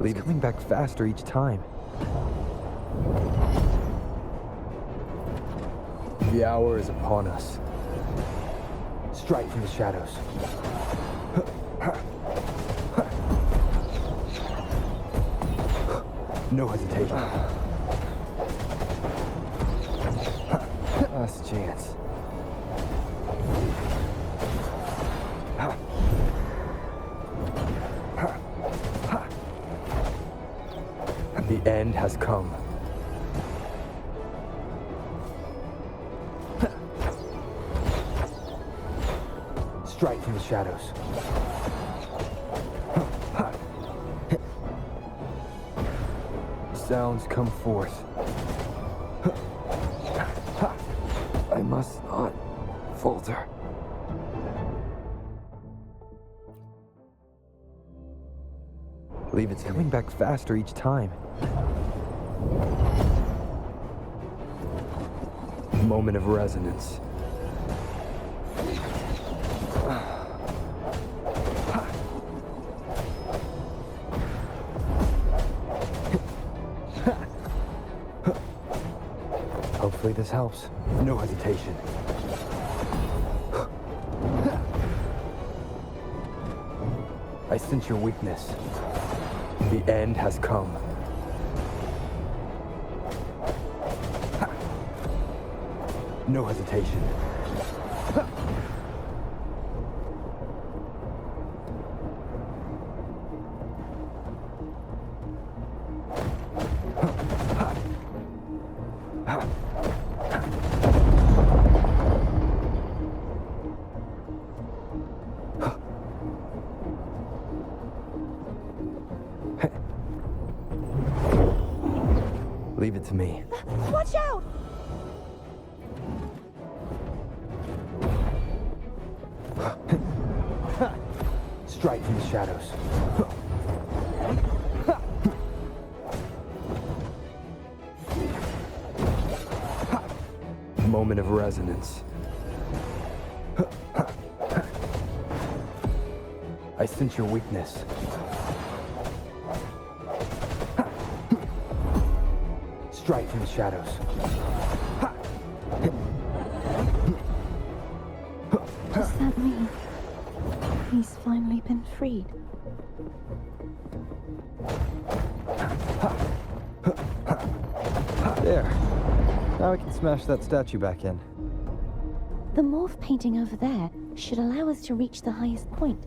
It's coming back faster each time. The hour is upon us. Strike from the shadows. No hesitation. Last chance. The end has come. Strike from the shadows. Sounds come forth. I must not falter. Leave it coming back faster each time. Moment of resonance. Hopefully this helps. No hesitation. I sense your weakness. The end has come. No hesitation. Leave it to me. Watch out! Strike from the shadows. Moment of resonance. I sense your weakness. Strike from the shadows. Does that mean he's finally been freed? There. Now I can smash that statue back in. The morph painting over there should allow us to reach the highest point.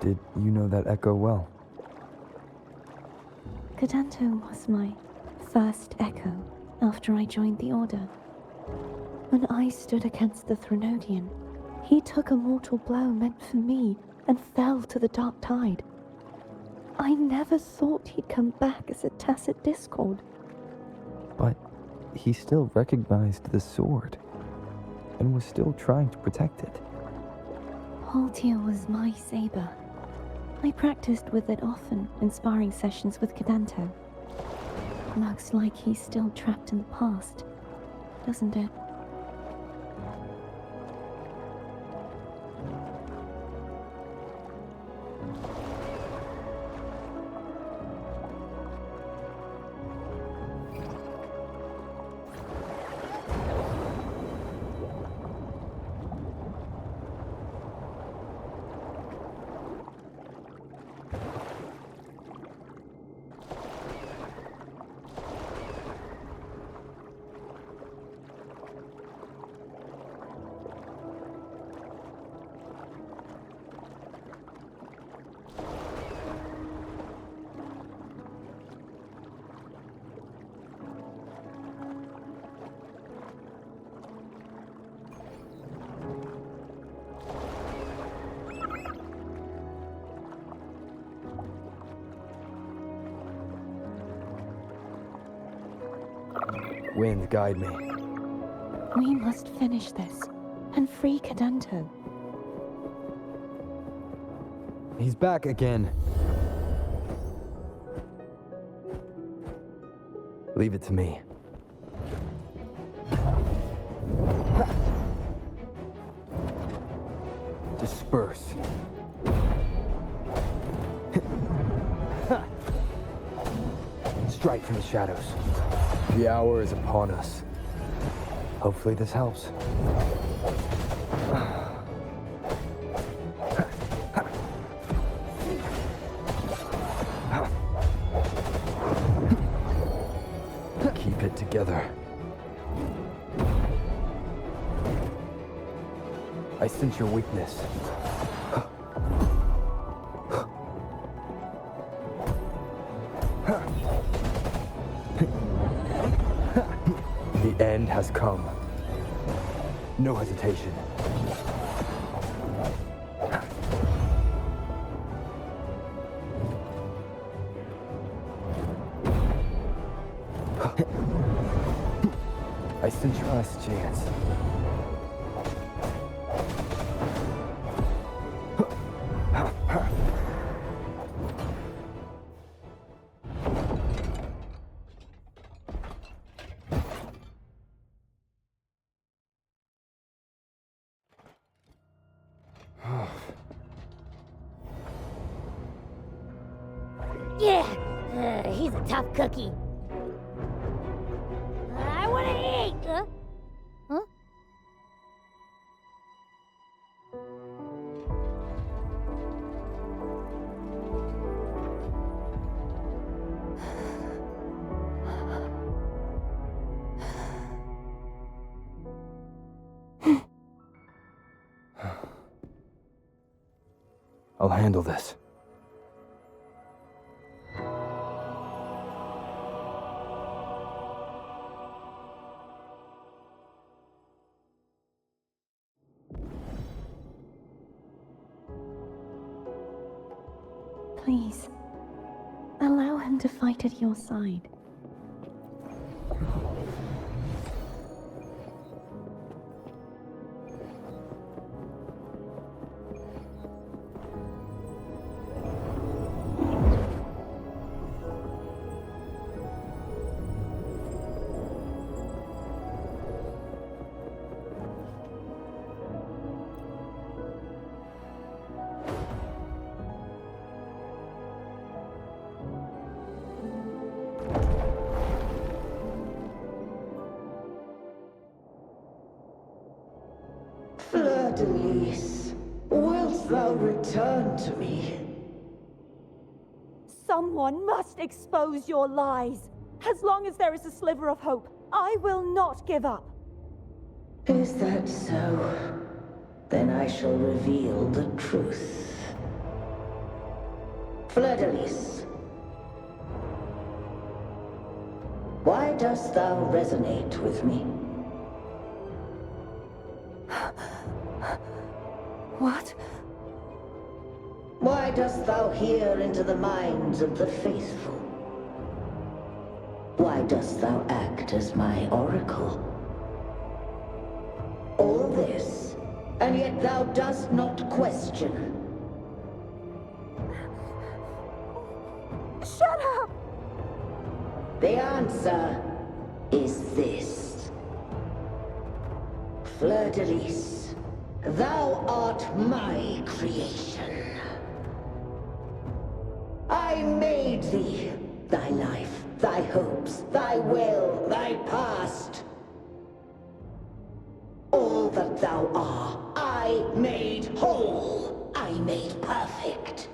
Did you know that echo well? Cadanto was my first echo after I joined the Order. When I stood against the Threnodian, he took a mortal blow meant for me and fell to the dark tide. I never thought he'd come back as a tacit discord. But he still recognized the sword and was still trying to protect it. Haltia was my saber. I practiced with it often in sparring sessions with Cadanto. Looks like he's still trapped in the past, doesn't it? Wind, guide me. We must finish this and free Cadanto. He's back again. Leave it to me. Disperse. Strike from the shadows. The hour is upon us. Hopefully this helps. Keep it together. I sense your weakness. The end has come. No hesitation. I sense your last chance. Yeah, he's a tough cookie. want to eat! Huh? I'll handle this. Please, allow him to fight at your side. Fleur-de-Lis, wilt thou return to me? Someone must expose your lies. As long as there is a sliver of hope, I will not give up. Is that so? Then I shall reveal the truth. Fleur-de-Lis, why dost thou resonate with me? What? Why dost thou hear into the minds of the faithful? Why dost thou act as my oracle? All this, and yet thou dost not question. Shut up! The answer is this. Fleur-de-Lis, thou art my creation. I made thee, thy life, thy hopes, thy will, thy past. All that thou art, I made whole, I made perfect.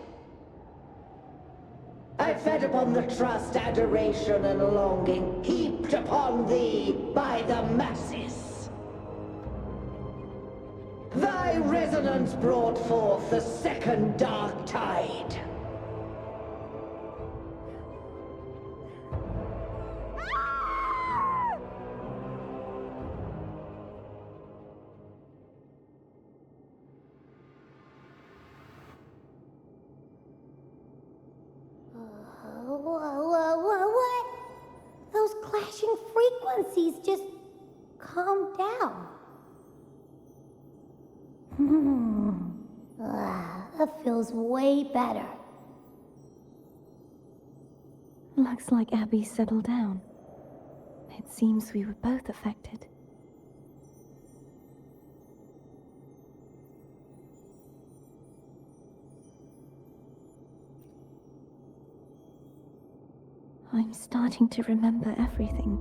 I fed upon the trust, adoration, and longing heaped upon thee by the masses. Thy resonance brought forth the second dark tide. What? Those clashing frequencies just calm down. That feels way better. Looks like Abby settled down. It seems we were both affected. I'm starting to remember everything,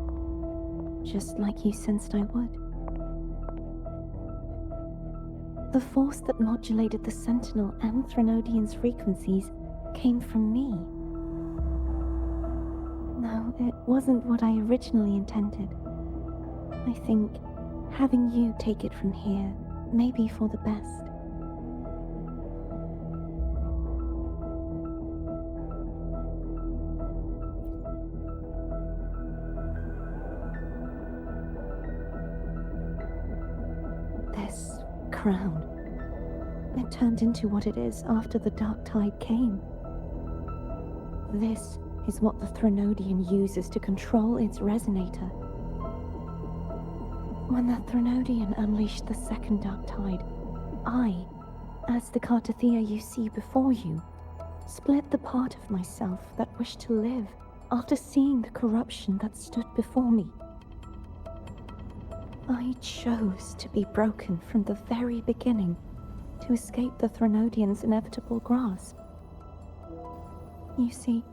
just like you sensed I would. The force that modulated the Sentinel and Threnodian's frequencies came from me. No, it wasn't what I originally intended. I think having you take it from here may be for the best. This crown, it turned into what it is after the Dark Tide came. This is what the Threnodian uses to control its resonator. When the Threnodian unleashed the second Dark Tide, I, as the Cartathea you see before you, split the part of myself that wished to live after seeing the corruption that stood before me. I chose to be broken from the very beginning to escape the Threnodian's inevitable grasp. You see,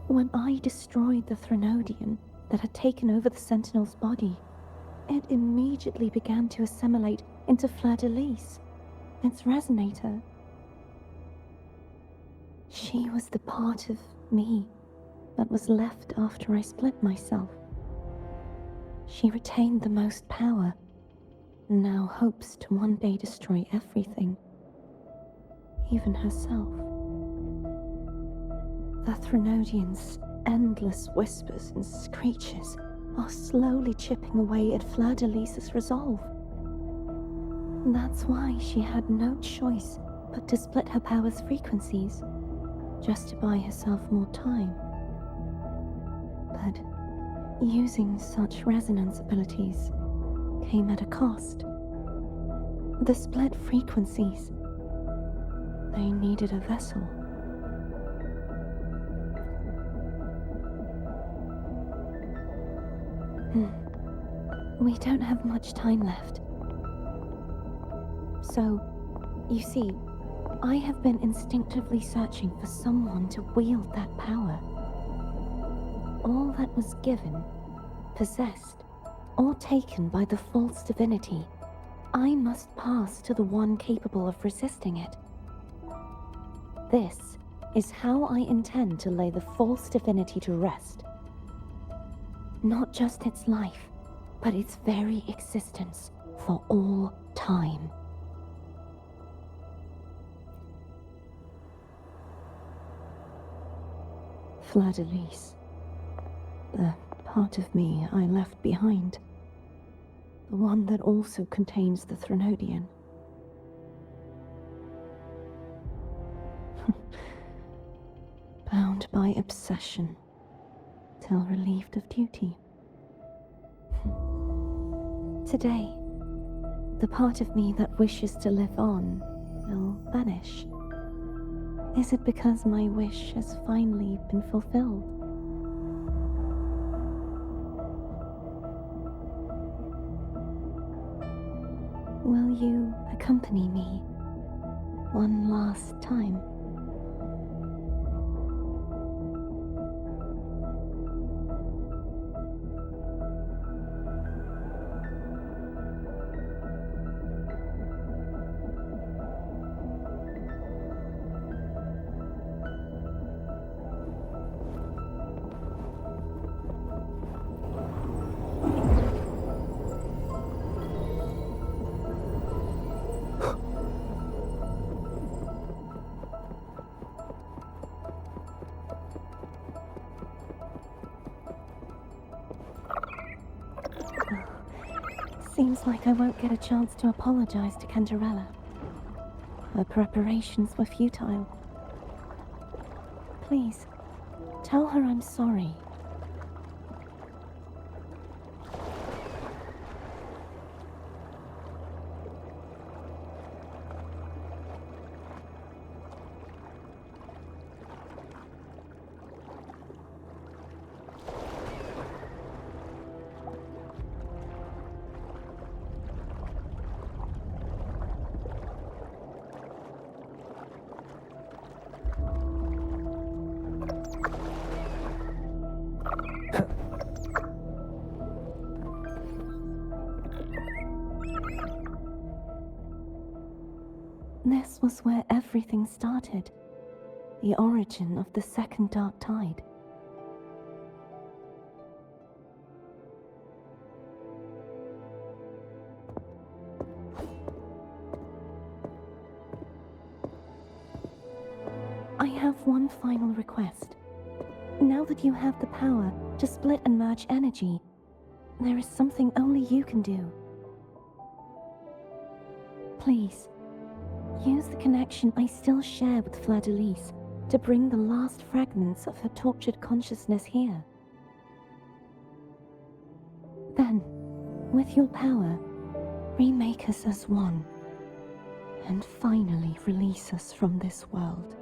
when I destroyed the Threnodian that had taken over the Sentinel's body, It immediately began to assimilate into Fleur-de-Lis, its resonator. She was the part of me that was left after I split myself. She retained the most power, and now hopes to one day destroy everything, even herself. The Threnodians' endless whispers and screeches are slowly chipping away at Fleur-de-Lis's resolve. That's why she had no choice but to split her power's frequencies, just to buy herself more time. But using such resonance abilities came at a cost. The split frequencies, they needed a vessel. We don't have much time left. So, you see, I have been instinctively searching for someone to wield that power. All that was given, possessed, or taken by the false divinity, I must pass to the one capable of resisting it. This is how I intend to lay the false divinity to rest. Not just its life, but its very existence for all time. Fleur-de-Lis, the part of me I left behind, the one that also contains the Threnodian. Bound by obsession, till relieved of duty. Today, the part of me that wishes to live on will vanish. Is it because my wish has finally been fulfilled? Will you accompany me one last time? Seems like I won't get a chance to apologize to Cantarella. Her preparations were futile. Please, tell her I'm sorry. This was where everything started. The origin of the second dark tide. I have one final request. Now that you have the power to split and merge energy, there is something only you can do. Please, use the connection I still share with Fleur-de-Lis to bring the last fragments of her tortured consciousness here. Then, with your power, remake us as one, and finally release us from this world.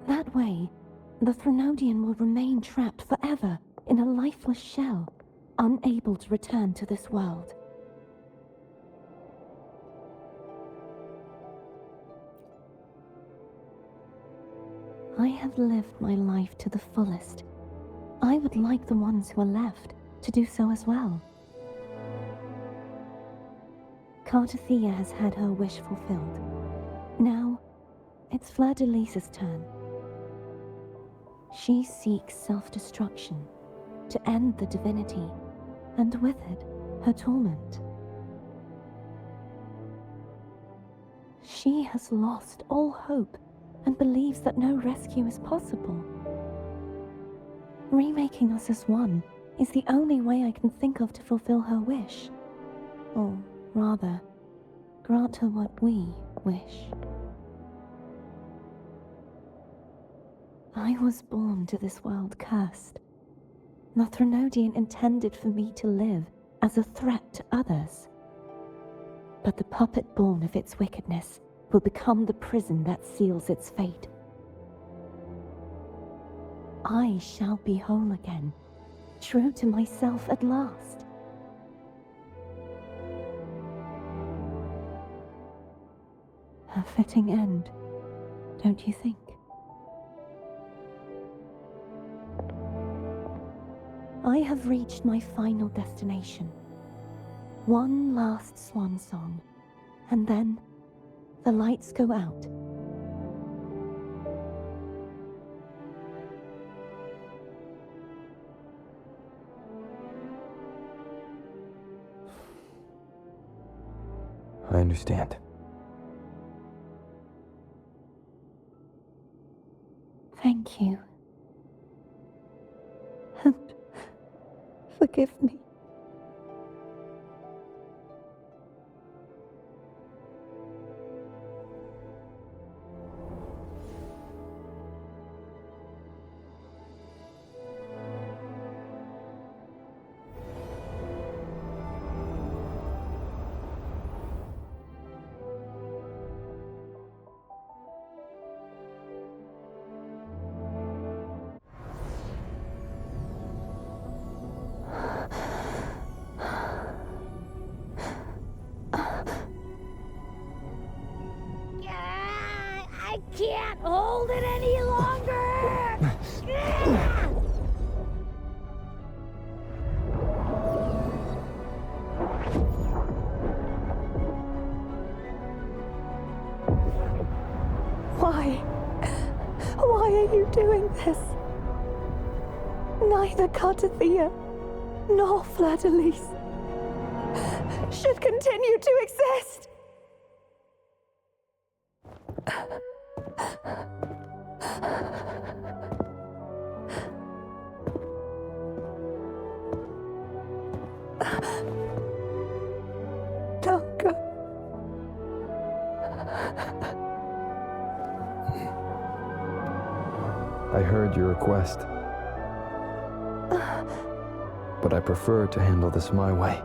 That way, the Threnodian will remain trapped forever in a lifeless shell, unable to return to this world. I have lived my life to the fullest. I would like the ones who are left to do so as well. Cartathea has had her wish fulfilled. Now, it's Fleur-de-Lis's turn. She seeks self-destruction to end the divinity, and with it, her torment. She has lost all hope and believes that no rescue is possible. Remaking us as one is the only way I can think of to fulfill her wish. Or rather, grant her what we wish. I was born to this world cursed. The Threnodian intended for me to live as a threat to others. But the puppet born of its wickedness will become the prison that seals its fate. I shall be whole again, true to myself at last. A fitting end, don't you think? I have reached my final destination. One last swan song, and then the lights go out. I understand. Thank you. And forgive me. I can't hold it any longer! Why? Why are you doing this? Neither Cartathea nor Fleur-de-Lis should continue to exist. Don't go. I heard your request. But I prefer to handle this my way.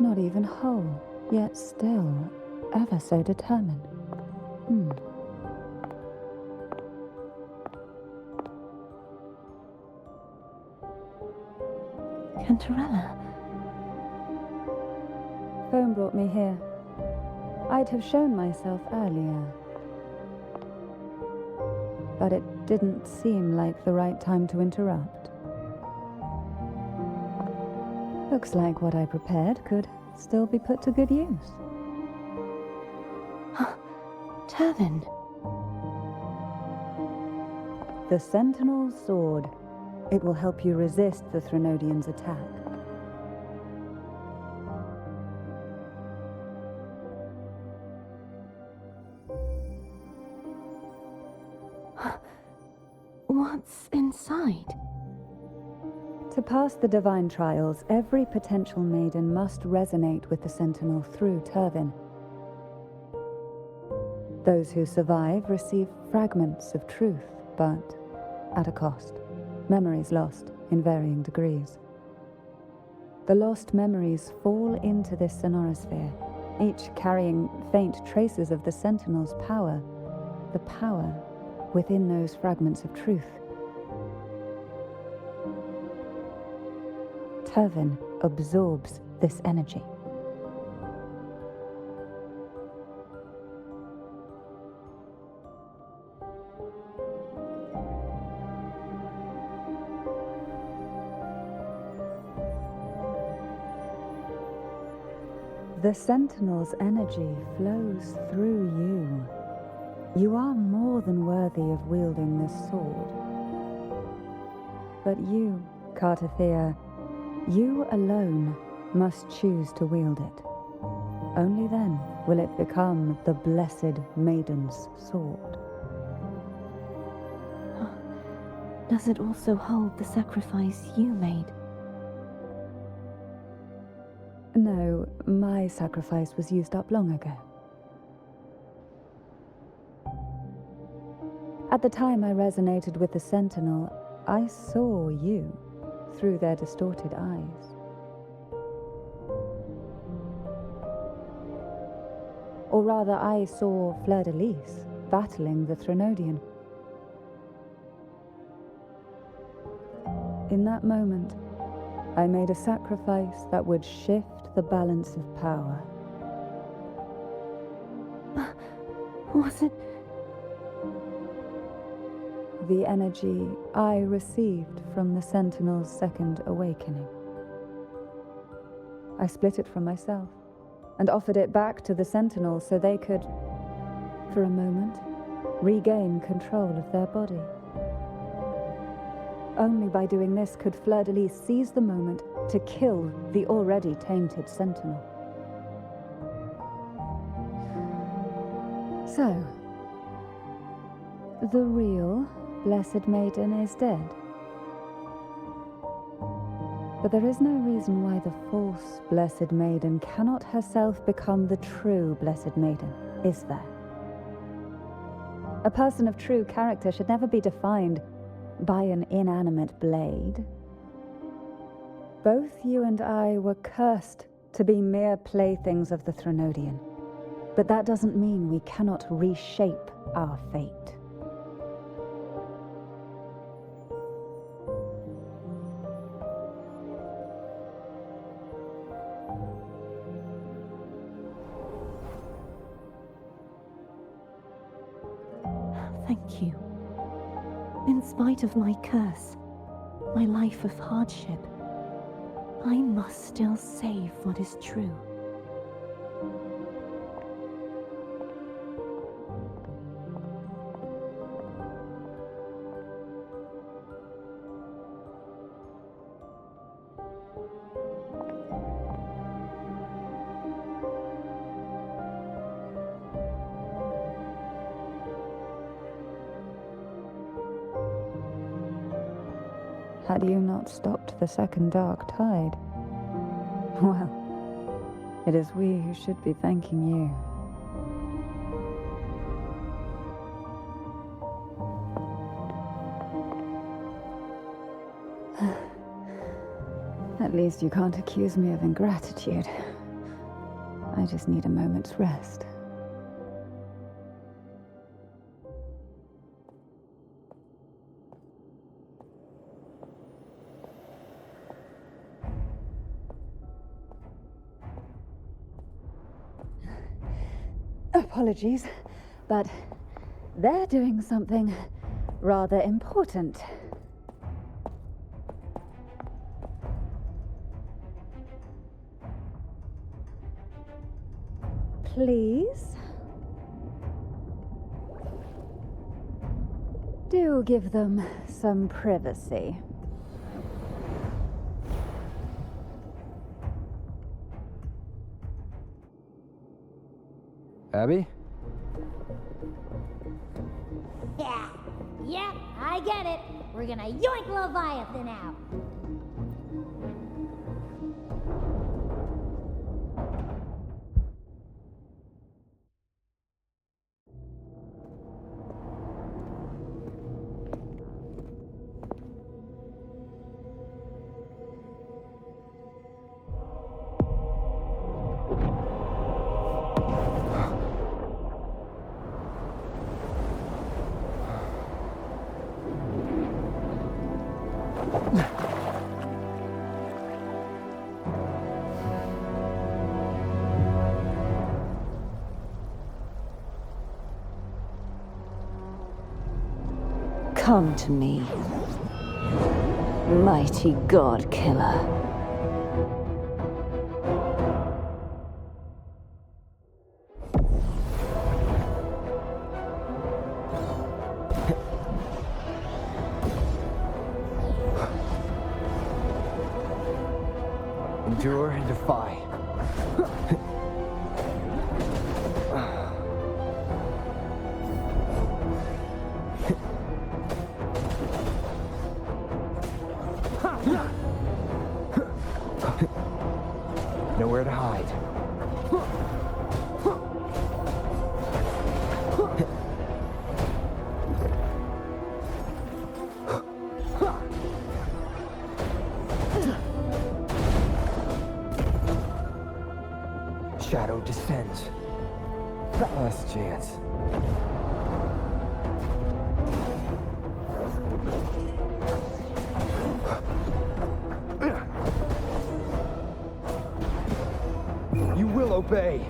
Not even whole, yet still ever so determined. Cantarella. Phone brought me here. I'd have shown myself earlier. But it didn't seem like the right time to interrupt. Looks like what I prepared could still be put to good use. Turvin. The Sentinel's sword. It will help you resist the Threnodian's attack. What's inside? To pass the divine trials, every potential maiden must resonate with the Sentinel through Turvin. Those who survive receive fragments of truth, but at a cost. Memories lost in varying degrees. The lost memories fall into this sonorosphere, each carrying faint traces of the Sentinel's power, the power within those fragments of truth. Turvin absorbs this energy. The Sentinel's energy flows through you. You are more than worthy of wielding this sword. But you, Cartathea, you alone must choose to wield it. Only then will it become the Blessed Maiden's sword. Does it also hold the sacrifice you made? No, my sacrifice was used up long ago. At the time I resonated with the Sentinel, I saw you through their distorted eyes. Or rather, I saw Fleur-de-Lis battling the Threnodian. In that moment, I made a sacrifice that would shift the balance of power. Was it? The energy I received from the Sentinel's second awakening. I split it from myself and offered it back to the Sentinel so they could, for a moment, regain control of their body. Only by doing this could Fleur-de-Lis seize the moment to kill the already tainted Sentinel. So, the real Blessed Maiden is dead. But there is no reason why the false Blessed Maiden cannot herself become the true Blessed Maiden, is there? A person of true character should never be defined by an inanimate blade. Both you and I were cursed to be mere playthings of the Threnodian. But that doesn't mean we cannot reshape our fate. Thank you. In spite of my curse, my life of hardship, I must still save what is true. Had you not stopped the second dark tide? Well, it is we who should be thanking you. At least you can't accuse me of ingratitude. I just need a moment's rest. Apologies, but they're doing something rather important. Please? Do give them some privacy. Abby? Yeah. Yep, I get it. We're gonna yoink Leviathan out. Come to me, mighty god killer. Endure and defy. Nowhere to hide. Shadow descends. Last chance. You will obey.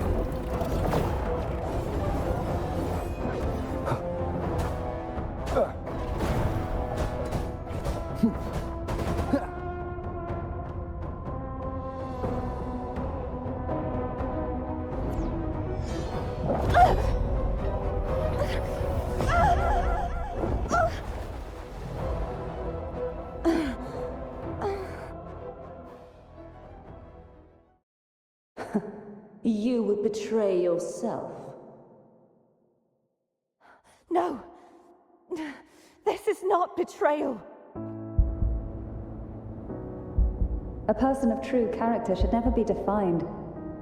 You would betray yourself. No! This is not betrayal! A person of true character should never be defined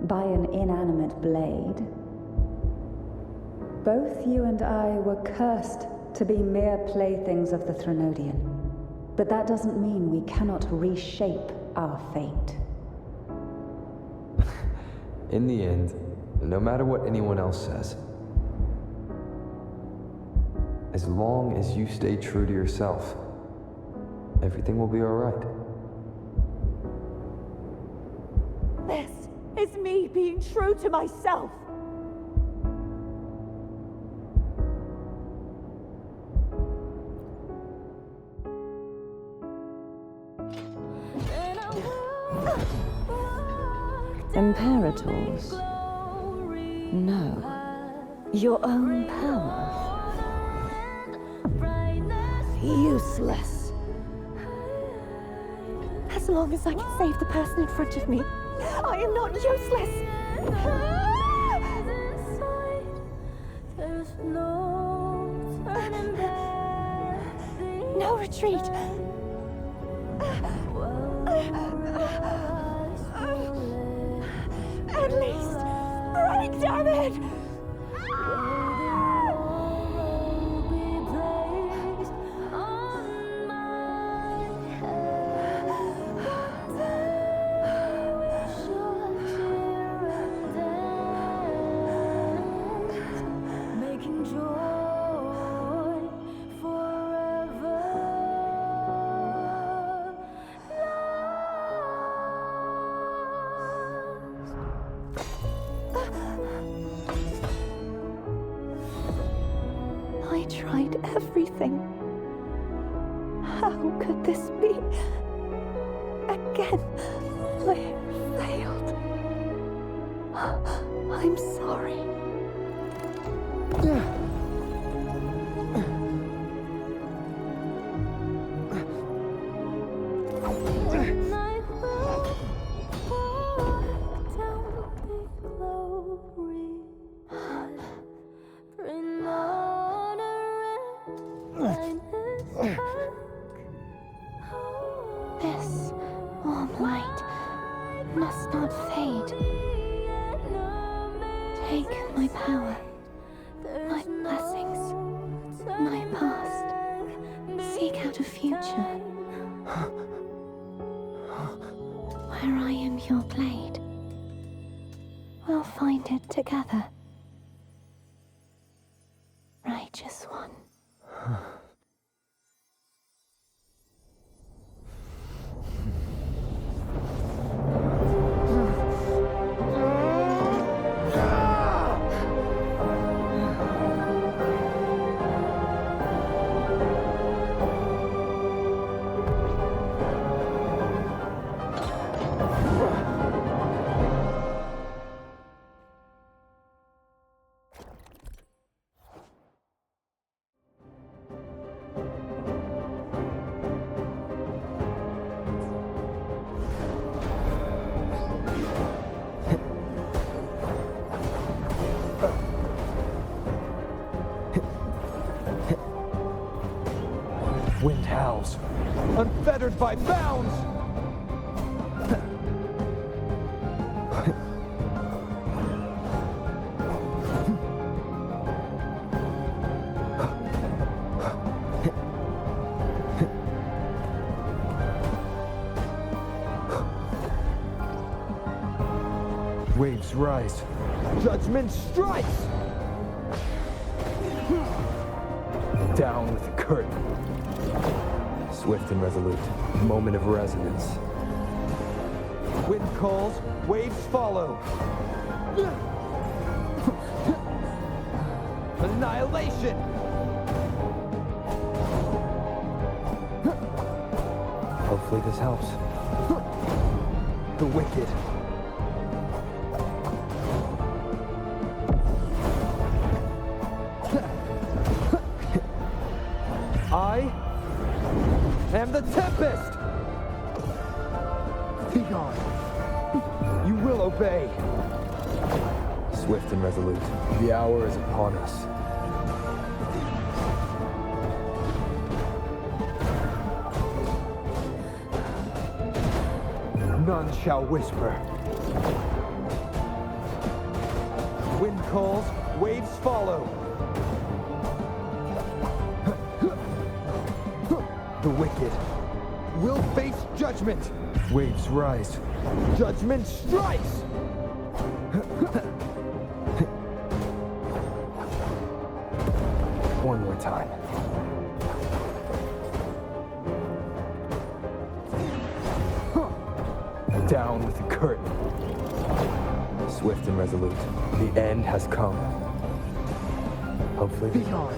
by an inanimate blade. Both you and I were cursed to be mere playthings of the Threnodian. But that doesn't mean we cannot reshape our fate. In the end, no matter what anyone else says, as long as you stay true to yourself, everything will be all right. This is me being true to myself! Imperators? No. Your own power? Useless. As long as I can save the person in front of me, I am not useless! No retreat! At least break, damn it! I tried everything. How could this be? Again, I failed. I'm sorry. must not fade. Take my power, my blessings, my past. Seek out a future where I am your blade. We'll find it together. Righteous one. Wind howls, unfettered by bounds! Waves rise, judgment strikes! Down with the curtain. Swift and resolute, moment of resonance. Wind calls, waves follow. Annihilation! Hopefully this helps. The wicked. I am the Tempest! Be gone. You will obey. Swift and resolute, the hour is upon us. None shall whisper. Wind calls, waves follow. The wicked will face judgment. Waves rise. Judgment strikes! One more time. Down with the curtain. Swift and resolute. The end has come. Hopefully. Be gone.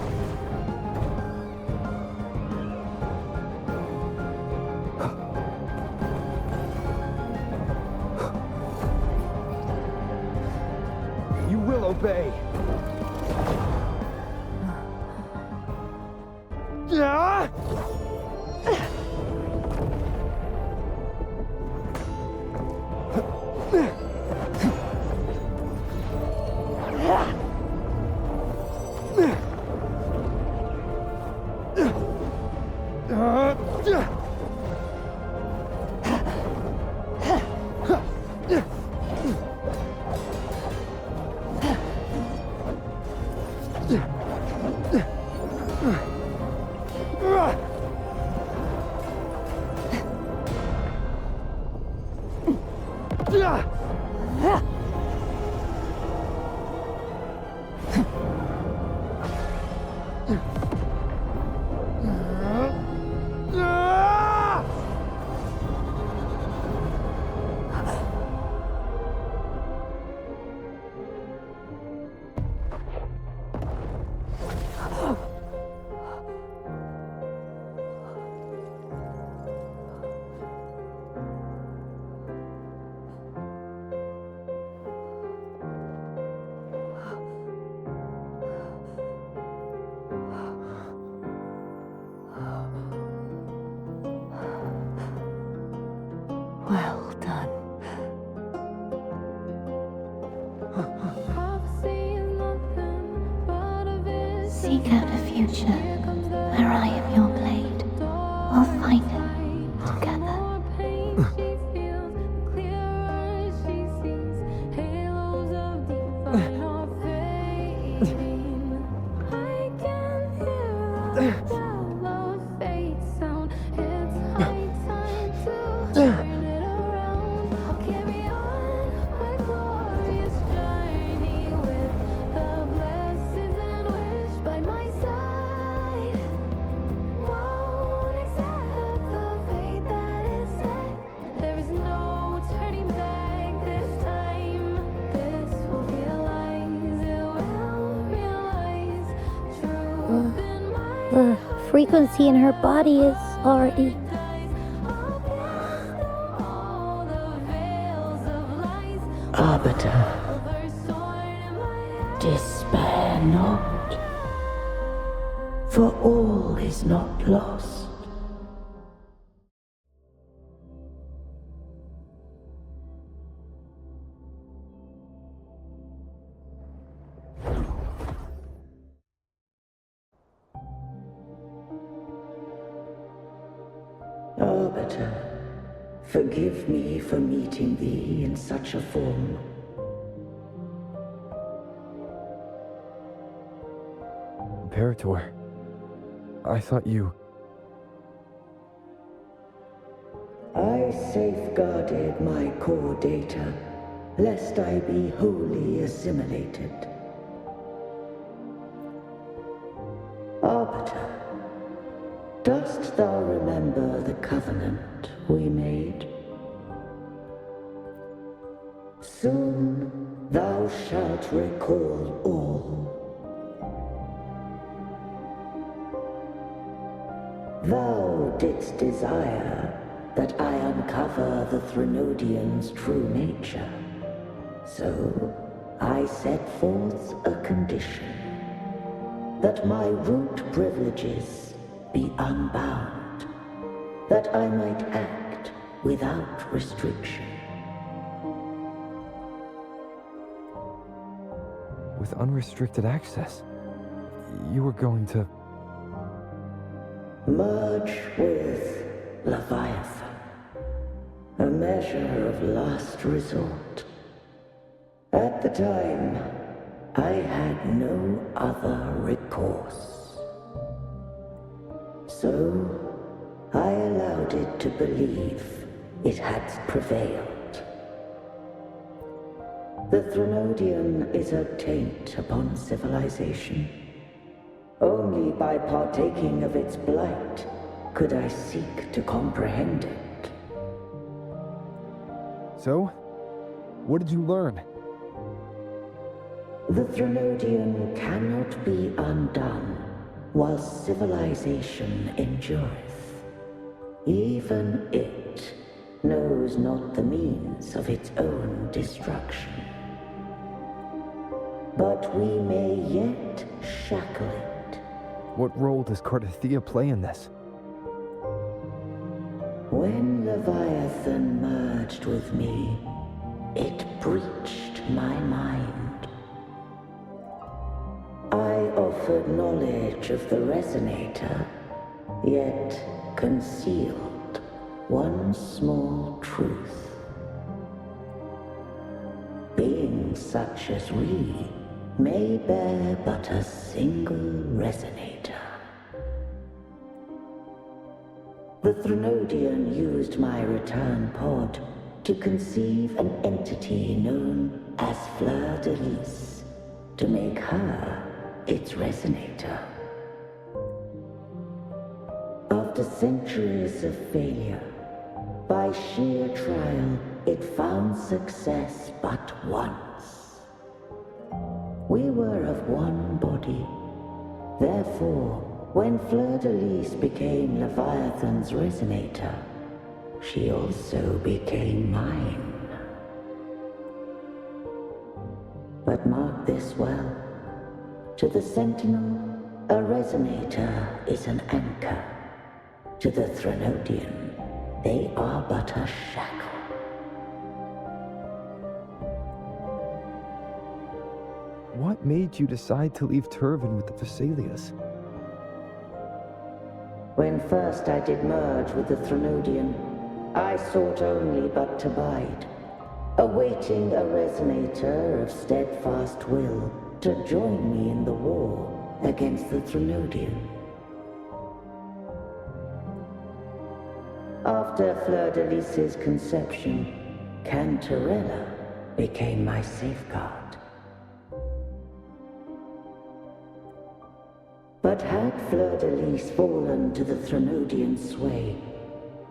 You will obey. Yeah! Well done. Seek out a future where I am your blade. We'll find it together. frequency in her body is already... Arbiter, despair not, for all is not lost. Arbiter, forgive me for meeting thee in such a form. Imperator, I thought you... I safeguarded my core data, lest I be wholly assimilated. Arbiter, dost thou remember the covenant we made? Soon thou shalt recall all. Thou didst desire that I uncover the Threnodian's true nature. So I set forth a condition, that my root privileges be unbound, that I might act without restriction. With unrestricted access, you were going to... Merge with Leviathan, a measure of last resort. At the time, I had no other recourse. So, I allowed it to believe it had prevailed. The Threnodian is a taint upon civilization. Only by partaking of its blight could I seek to comprehend it. So? What did you learn? The Threnodian cannot be undone while civilization endureth. Even it knows not the means of its own destruction. But we may yet shackle it. What role does Cartathea play in this? When Leviathan merged with me, it breached my mind. I offered knowledge of the Resonator, yet concealed one small truth. Beings such as we may bear but a single Resonator. The Threnodian used my return pod to conceive an entity known as Fleur de Lis, to make her its Resonator. After centuries of failure, by sheer trial, it found success but once. We were of one body. Therefore, when Fleur de Lis became Leviathan's Resonator, she also became mine. But mark this well. To the Sentinel, a Resonator is an anchor. To the Threnodian, they are but a shackle. What made you decide to leave Turvin with the Phasaelias? When first I did merge with the Threnodian, I sought only but to bide, awaiting a Resonator of steadfast will to join me in the war against the Threnodian. After Fleur de Lis's conception, Cantarella became my safeguard. But had Fleur de Lis fallen to the Threnodian's sway,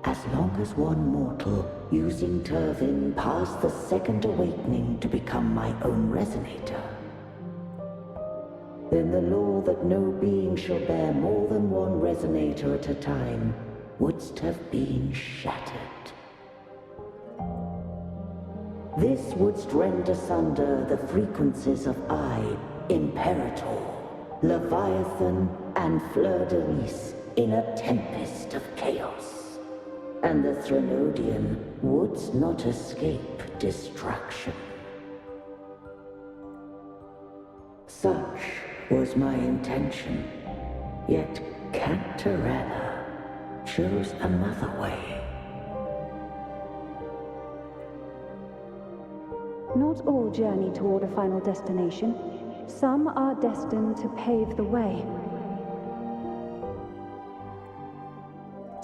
as long as one mortal using Turvin passed the second awakening to become my own Resonator, then the law that no being shall bear more than one resonator at a time wouldst have been shattered. This wouldst rend asunder the frequencies of I, Imperator, Leviathan, and Fleur-de-Lis in a tempest of chaos. And the Threnodian wouldst not escape destruction. Such was my intention, yet Cantarella chose another way. Not all journey toward a final destination. Some are destined to pave the way.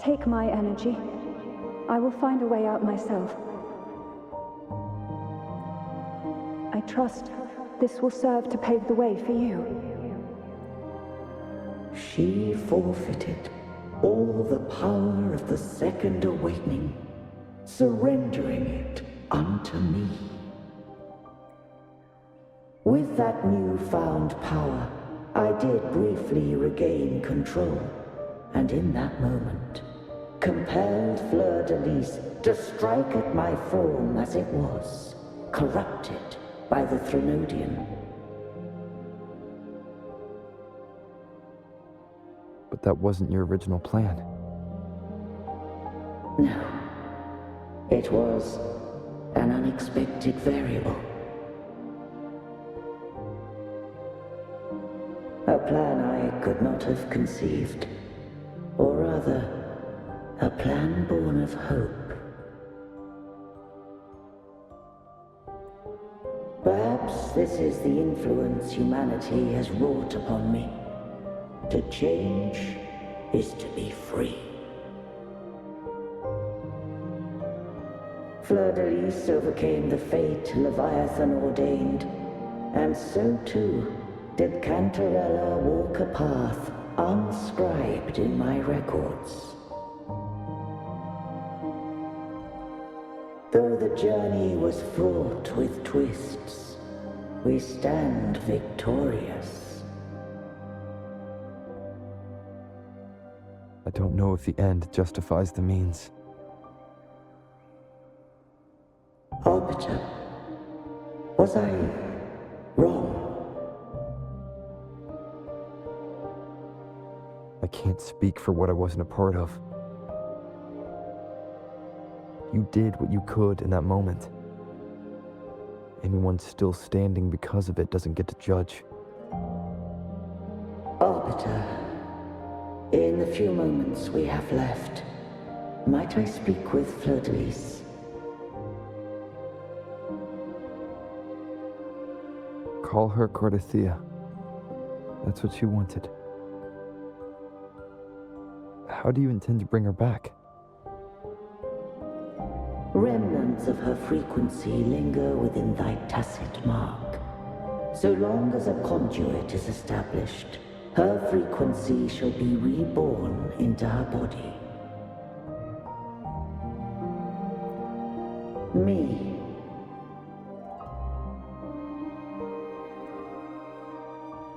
Take my energy. I will find a way out myself. I trust this will serve to pave the way for you. She forfeited all the power of the Second Awakening, surrendering it unto me. With that newfound power, I did briefly regain control, and in that moment, compelled Fleur-de-Lis to strike at my form as it was, corrupted by the Threnodian. But that wasn't your original plan. No. It was an unexpected variable. A plan I could not have conceived. Or rather, a plan born of hope. Perhaps this is the influence humanity has wrought upon me. To change is to be free. Fleur-de-Lis overcame the fate Leviathan ordained, and so too did Cantarella walk a path unscribed in my records. Though the journey was fraught with twists, we stand victorious. I don't know if the end justifies the means. Arbiter, was I wrong? I can't speak for what I wasn't a part of. You did what you could in that moment. Anyone still standing because of it doesn't get to judge. Arbiter, in the few moments we have left, might I speak with Fleur-de-Lis? Call her Cardathea. That's what she wanted. How do you intend to bring her back? Remnants of her frequency linger within thy tacit mark. So long as a conduit is established, her frequency shall be reborn into her body. Me.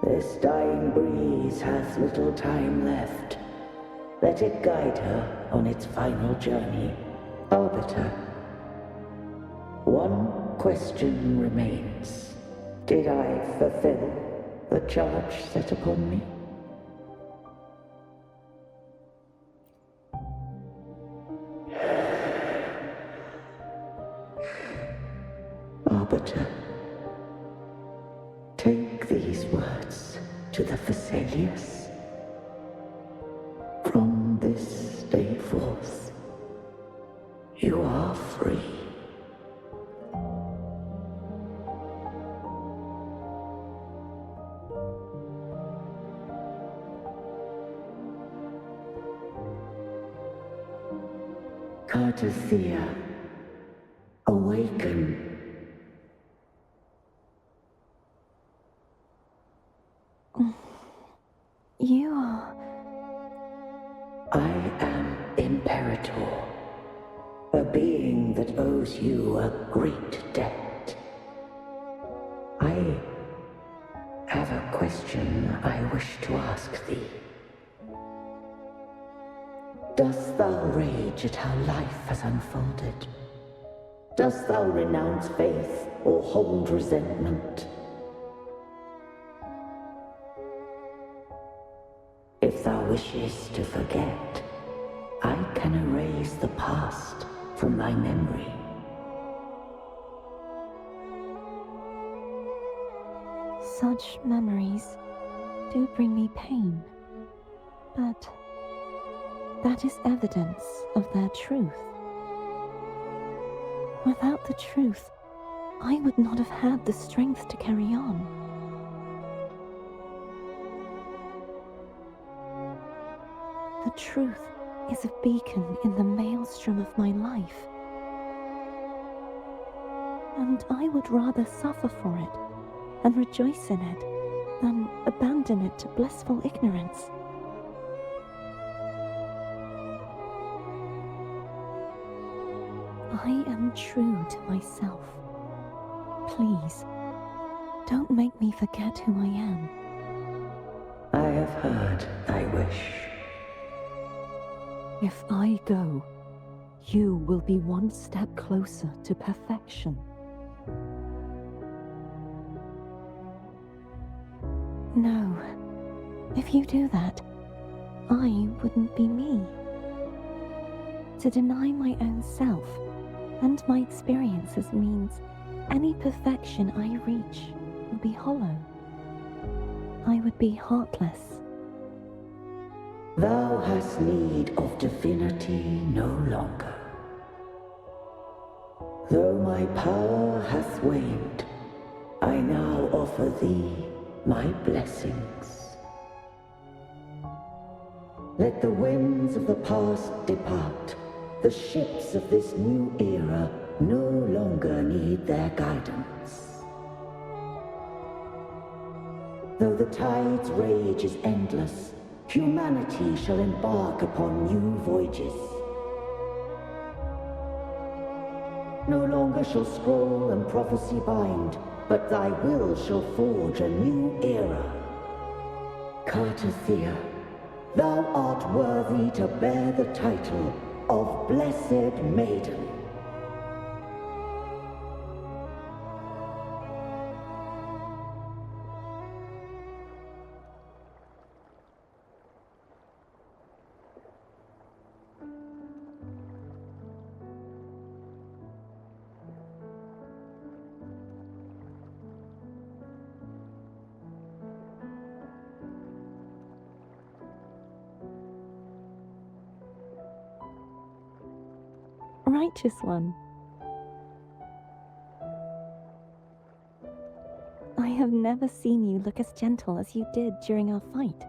This dying breeze hath little time left. Let it guide her on its final journey. Arbiter, one question remains. Did I fulfill the charge set upon me? Arbiter, take these words to the Phasaelius. From this day forth, you are free. Cardathea, awaken. You are... I am Imperator, a being that owes you a great debt. I have a question I wish to ask thee. Dost thou rage at how life has unfolded? Dost thou renounce faith or hold resentment? If thou wishes to forget, I can erase the past from thy memory. Such memories do bring me pain, but that is evidence of their truth. Without the truth, I would not have had the strength to carry on. The truth is a beacon in the maelstrom of my life, and I would rather suffer for it and rejoice in it than abandon it to blissful ignorance. I am true to myself. Please, don't make me forget who I am. I have heard thy wish. If I go, you will be one step closer to perfection. No. If you do that, I wouldn't be me. To deny my own self and my experiences means any perfection I reach will be hollow. I would be heartless. Thou hast need of divinity no longer. Though my power hath waned, I now offer thee my blessings. Let the winds of the past depart. The ships of this new era no longer need their guidance. Though the tide's rage is endless, humanity shall embark upon new voyages. No longer shall scroll and prophecy bind, but thy will shall forge a new era. Cartathea, thou art worthy to bear the title of Blessed Maiden. Righteous one. I have never seen you look as gentle as you did during our fight.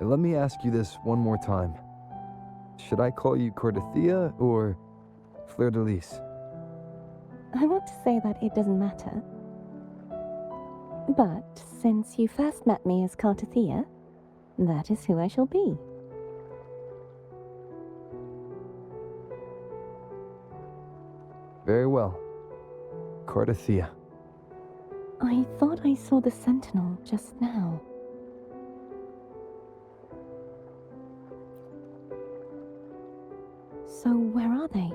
Let me ask you this one more time. Should I call you Cartathea or Fleur de Lis? I want to say that it doesn't matter. But since you first met me as Cartathea, that is who I shall be. Very well. Cartathea. I thought I saw the sentinel just now. So where are they?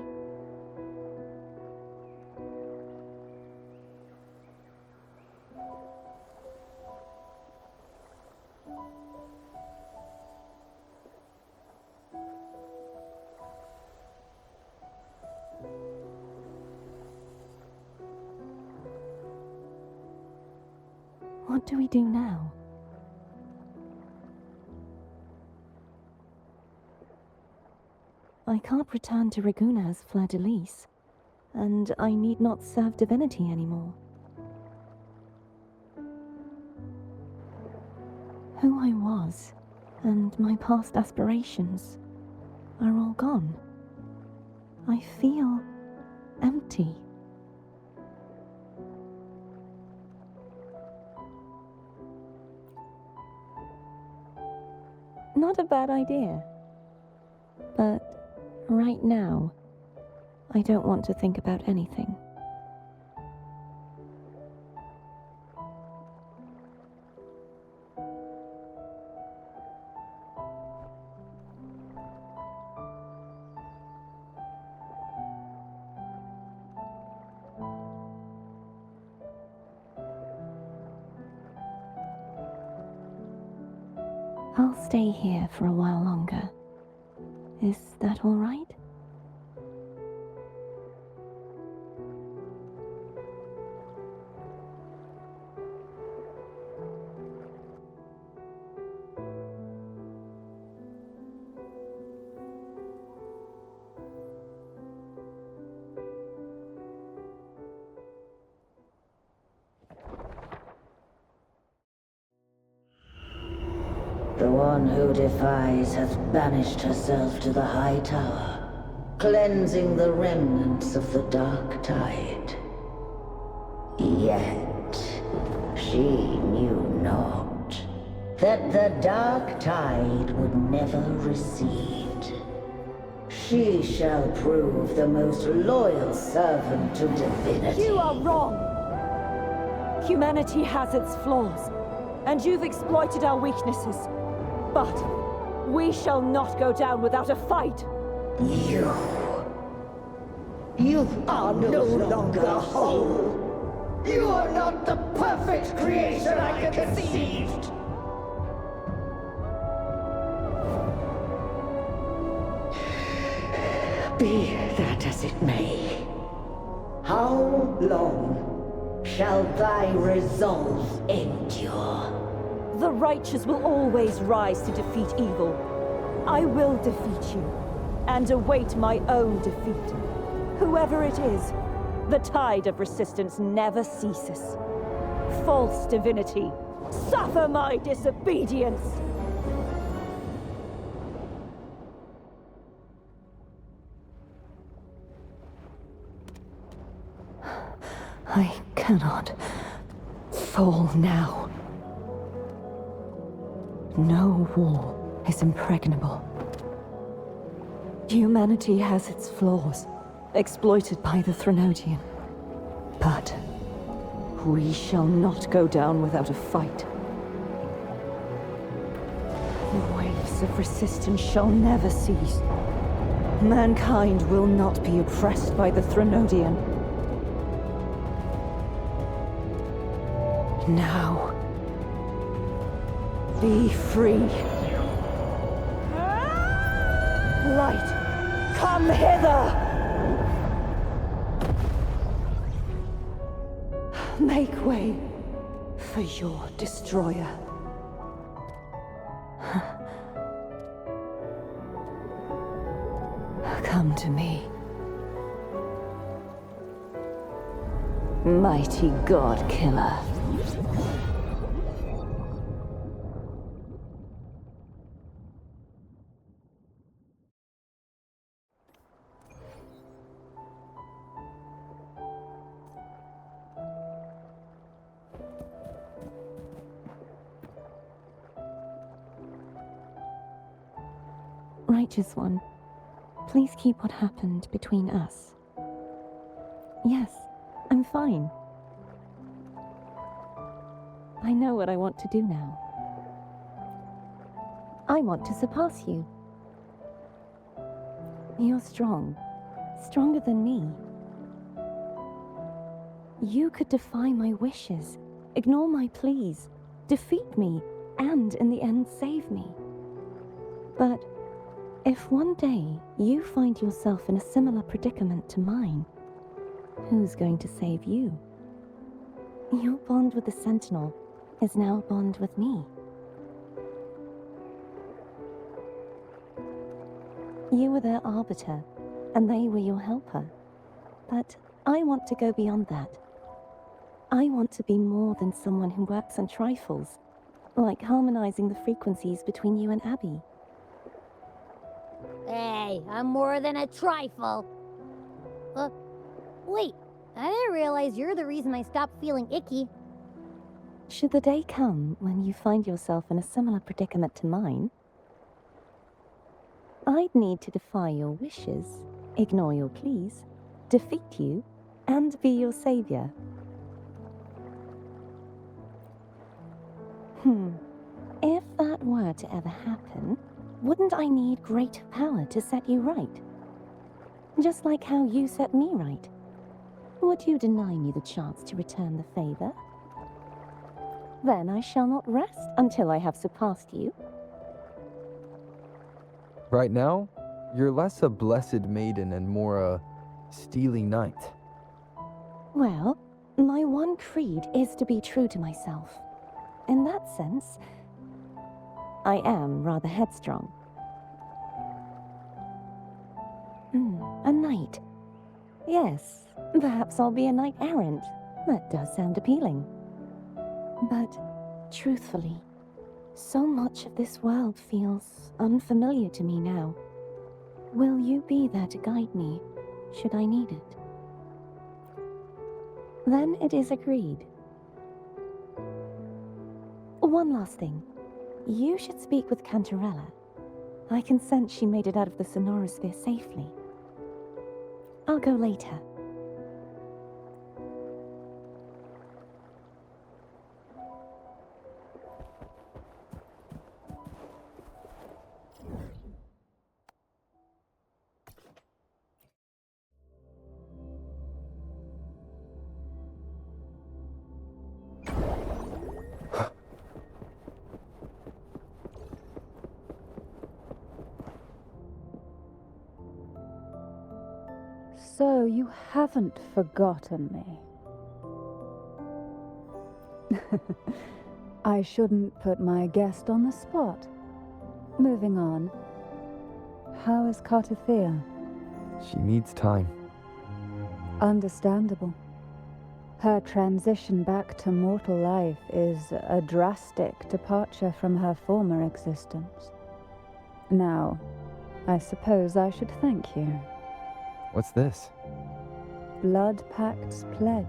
What do we do now? I can't return to Reguna as Fleur de Lis, and I need not serve divinity anymore. Who I was, and my past aspirations, are all gone. I feel empty. Not a bad idea. But right now, I don't want to think about anything. I'll stay here for a while longer. Is that all right? The one who defies has banished herself to the high tower, cleansing the remnants of the dark tide. Yet, she knew not that the dark tide would never recede. She shall prove the most loyal servant to divinity. You are wrong! Humanity has its flaws, and you've exploited our weaknesses. But we shall not go down without a fight! You are no longer whole! You are not the perfect creation I conceived! Be that as it may, how long shall thy resolve endure? The righteous will always rise to defeat evil. I will defeat you, and await my own defeat. Whoever it is, the tide of resistance never ceases. False divinity, suffer my disobedience! I cannot fall now. No wall is impregnable. Humanity has its flaws, exploited by the Threnodian. But we shall not go down without a fight. The waves of resistance shall never cease. Mankind will not be oppressed by the Threnodian. Now, be free. Light, come hither! Make way for your destroyer. Come to me. Mighty God Killer. Righteous One, please keep what happened between us. Yes, I'm fine. I know what I want to do now. I want to surpass you. You're strong, stronger than me. You could defy my wishes, ignore my pleas, defeat me, and in the end save me. But if one day you find yourself in a similar predicament to mine, who's going to save you? Your bond with the Sentinel is now a bond with me. You were their arbiter, and they were your helper. But I want to go beyond that. I want to be more than someone who works on trifles, like harmonizing the frequencies between you and Abby. Hey, I'm more than a trifle. Wait, I didn't realize you're the reason I stopped feeling icky. Should the day come when you find yourself in a similar predicament to mine, I'd need to defy your wishes, ignore your pleas, defeat you, and be your savior. If that were to ever happen, wouldn't I need greater power to set you right? Just like how you set me right. Would you deny me the chance to return the favor? Then I shall not rest until I have surpassed you. Right now, you're less a blessed maiden and more a steely knight. Well, my one creed is to be true to myself. In that sense, I am rather headstrong. A knight. Yes, perhaps I'll be a knight errant. That does sound appealing. But, truthfully, so much of this world feels unfamiliar to me now. Will you be there to guide me, should I need it? Then it is agreed. One last thing. You should speak with Cantarella. I can sense she made it out of the sonorosphere safely. I'll go later. So you haven't forgotten me. I shouldn't put my guest on the spot. Moving on. How is Cartathea? She needs time. Understandable. Her transition back to mortal life is a drastic departure from her former existence. Now, I suppose I should thank you. What's this? Blood Pact's pledge.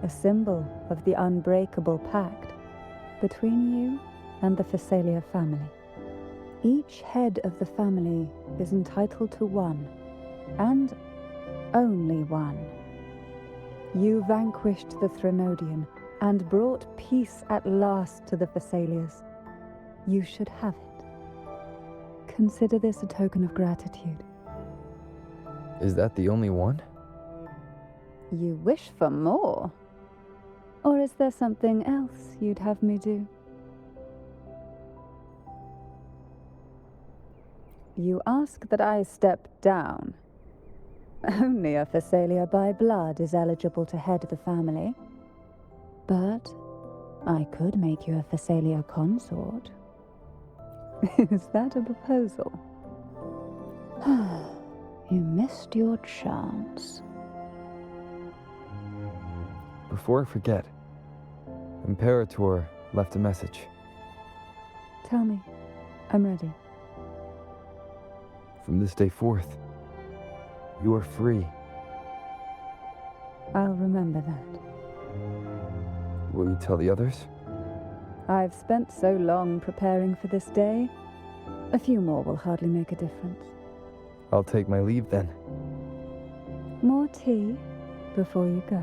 A symbol of the unbreakable pact between you and the Phasalia family. Each head of the family is entitled to one, and only one. You vanquished the Threnodian and brought peace at last to the Phasalias. You should have it. Consider this a token of gratitude. Is that the only one? You wish for more? Or is there something else you'd have me do? You ask that I step down. Only a Phasalia by blood is eligible to head the family. But I could make you a Phasalia consort. Is that a proposal? You missed your chance. Before I forget, Imperator left a message. Tell me. I'm ready. From this day forth, you are free. I'll remember that. Will you tell the others? I've spent so long preparing for this day. A few more will hardly make a difference. I'll take my leave then. More tea before you go.